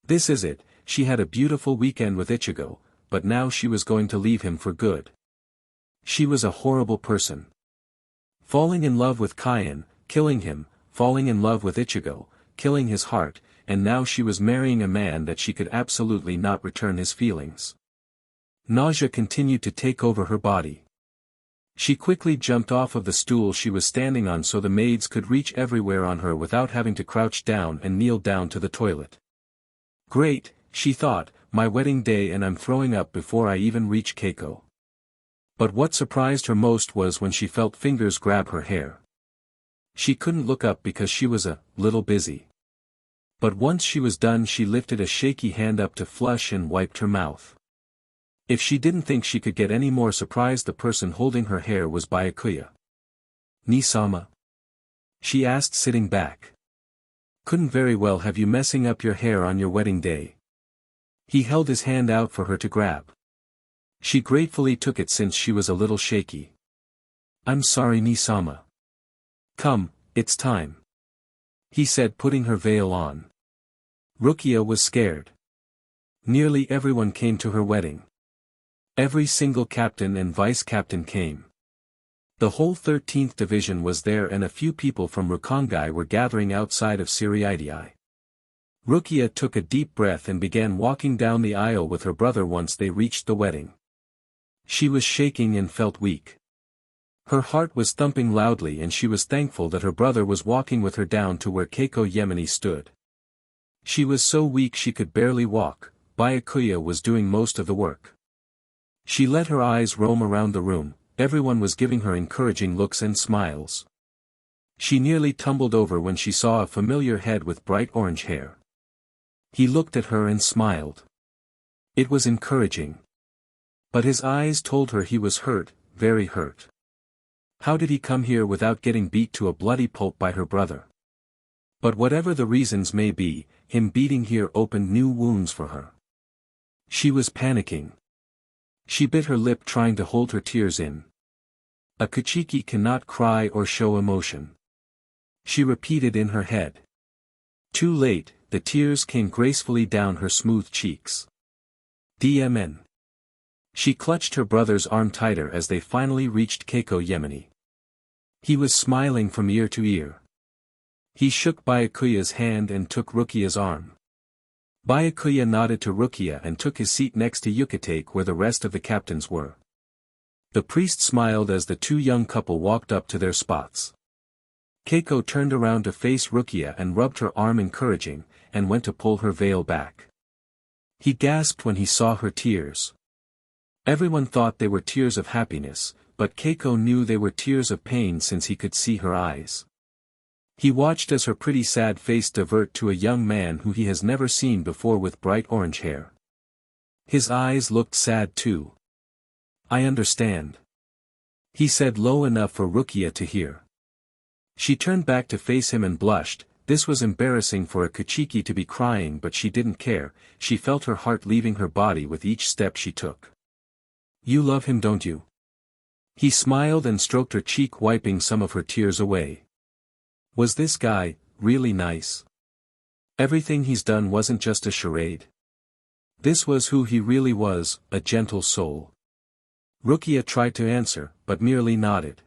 This is it, she had a beautiful weekend with Ichigo, but now she was going to leave him for good. She was a horrible person. Falling in love with Kyan, killing him, falling in love with Ichigo, killing his heart, and now she was marrying a man that she could absolutely not return his feelings. Nausea continued to take over her body. She quickly jumped off of the stool she was standing on so the maids could reach everywhere on her without having to crouch down and kneel down to the toilet. Great, she thought, my wedding day and I'm throwing up before I even reach Keiko. But what surprised her most was when she felt fingers grab her hair. She couldn't look up because she was a little busy. But once she was done, she lifted a shaky hand up to flush and wiped her mouth. If she didn't think she could get any more surprised, the person holding her hair was Byakuya. "Ni-sama?" she asked, sitting back. "Couldn't very well have you messing up your hair on your wedding day." He held his hand out for her to grab. She gratefully took it since she was a little shaky. "I'm sorry, Ni-sama." "Come, it's time," he said, putting her veil on. Rukia was scared. Nearly everyone came to her wedding. Every single captain and vice-captain came. The whole 13th Division was there, and a few people from Rukongai were gathering outside of Siriidii. Rukia took a deep breath and began walking down the aisle with her brother once they reached the wedding. She was shaking and felt weak. Her heart was thumping loudly, and she was thankful that her brother was walking with her down to where Keiko Yemeni stood. She was so weak she could barely walk. Byakuya was doing most of the work. She let her eyes roam around the room, everyone was giving her encouraging looks and smiles. She nearly tumbled over when she saw a familiar head with bright orange hair. He looked at her and smiled. It was encouraging. But his eyes told her he was hurt, very hurt. How did he come here without getting beat to a bloody pulp by her brother? But whatever the reasons may be, him beating here opened new wounds for her. She was panicking. She bit her lip, trying to hold her tears in. A Kuchiki cannot cry or show emotion. She repeated in her head. Too late, the tears came gracefully down her smooth cheeks. DMN. She clutched her brother's arm tighter as they finally reached Keiko Yemeni. He was smiling from ear to ear. He shook Byakuya's hand and took Rukia's arm. Byakuya nodded to Rukia and took his seat next to Yukitake, where the rest of the captains were. The priest smiled as the two young couple walked up to their spots. Keiko turned around to face Rukia and rubbed her arm encouraging, and went to pull her veil back. He gasped when he saw her tears. Everyone thought they were tears of happiness, but Keiko knew they were tears of pain since he could see her eyes. He watched as her pretty sad face divert to a young man who he has never seen before with bright orange hair. His eyes looked sad too. "I understand," he said low enough for Rukia to hear. She turned back to face him and blushed. This was embarrassing for a Kuchiki to be crying, but she didn't care. She felt her heart leaving her body with each step she took. "You love him, don't you?" He smiled and stroked her cheek, wiping some of her tears away. "Was this guy really nice? Everything he's done wasn't just a charade. This was who he really was, a gentle soul." Rukia tried to answer, but merely nodded.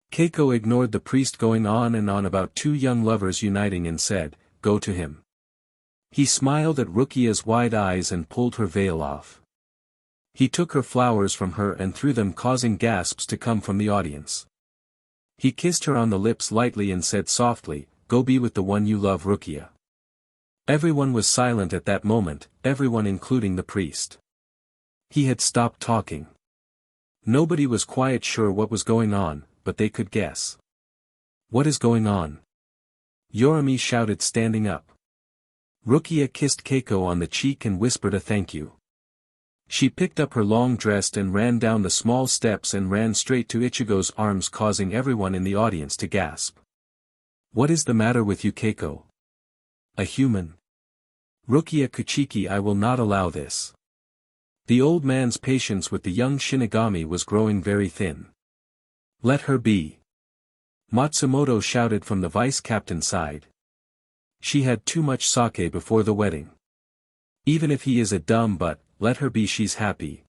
Keiko ignored the priest going on and on about two young lovers uniting and said, go to him. He smiled at Rukia's wide eyes and pulled her veil off. He took her flowers from her and threw them, causing gasps to come from the audience. He kissed her on the lips lightly and said softly, "Go be with the one you love, Rukia." Everyone was silent at that moment, everyone including the priest. He had stopped talking. Nobody was quite sure what was going on, but they could guess. "What is going on?" Yorimi shouted, standing up. Rukia kissed Keiko on the cheek and whispered a thank you. She picked up her long dress and ran down the small steps and ran straight to Ichigo's arms, causing everyone in the audience to gasp. "What is the matter with you, Keiko? A human? Rukia Kuchiki, I will not allow this." The old man's patience with the young Shinigami was growing very thin. "Let her be," Matsumoto shouted from the vice-captain's side. "She had too much sake before the wedding. Even if he is a dumb butt, let her be, she's happy."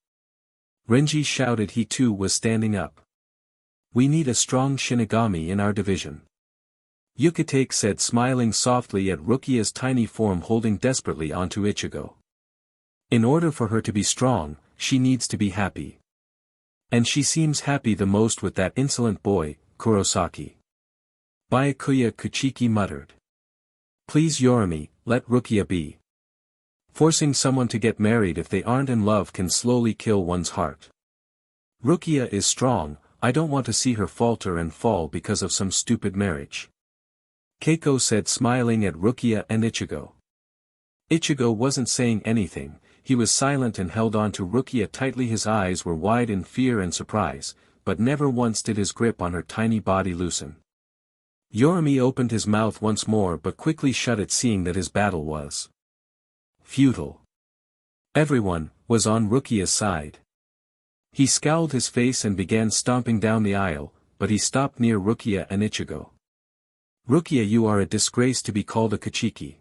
Renji shouted, he too was standing up. "We need a strong Shinigami in our division." Yukitake said, smiling softly at Rukia's tiny form holding desperately onto Ichigo. "In order for her to be strong, she needs to be happy. And she seems happy the most with that insolent boy, Kurosaki." Byakuya Kuchiki muttered. "Please Yorimi, let Rukia be. Forcing someone to get married if they aren't in love can slowly kill one's heart. Rukia is strong, I don't want to see her falter and fall because of some stupid marriage." Keiko said, smiling at Rukia and Ichigo. Ichigo wasn't saying anything, he was silent and held on to Rukia tightly. His eyes were wide in fear and surprise, but never once did his grip on her tiny body loosen. Yorimi opened his mouth once more but quickly shut it, seeing that his battle was futile. Everyone was on Rukia's side. He scowled his face and began stomping down the aisle, but he stopped near Rukia and Ichigo. "Rukia, you are a disgrace to be called a Kuchiki."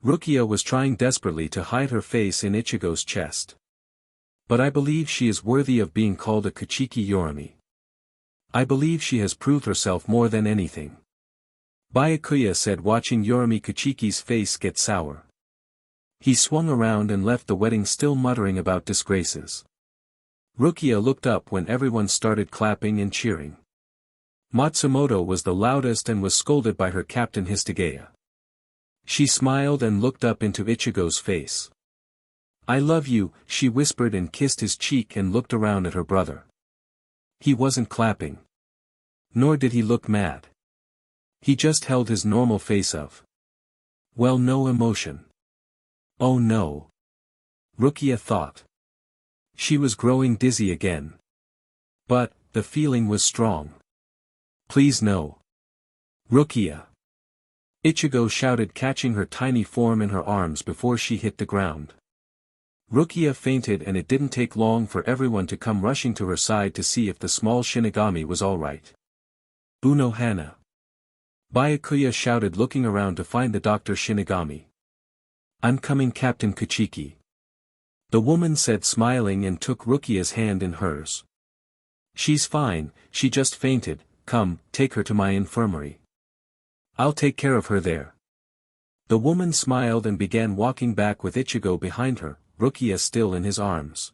Rukia was trying desperately to hide her face in Ichigo's chest. "But I believe she is worthy of being called a Kuchiki, Yorimi. I believe she has proved herself more than anything," Byakuya said, watching Yorimi Kuchiki's face get sour. He swung around and left the wedding, still muttering about disgraces. Rukia looked up when everyone started clapping and cheering. Matsumoto was the loudest and was scolded by her captain Histogaya. She smiled and looked up into Ichigo's face. "I love you," she whispered and kissed his cheek and looked around at her brother. He wasn't clapping. Nor did he look mad. He just held his normal face of, well, no emotion. Oh no. Rukia thought. She was growing dizzy again. But, the feeling was strong. "Please no. Rukia." Ichigo shouted, catching her tiny form in her arms before she hit the ground. Rukia fainted, and it didn't take long for everyone to come rushing to her side to see if the small Shinigami was alright. "Uno Hana." Byakuya shouted, looking around to find the Dr. Shinigami. "I'm coming, Captain Kuchiki." The woman said, smiling, and took Rukia's hand in hers. "She's fine, she just fainted. Come, take her to my infirmary. I'll take care of her there." The woman smiled and began walking back with Ichigo behind her, Rukia still in his arms.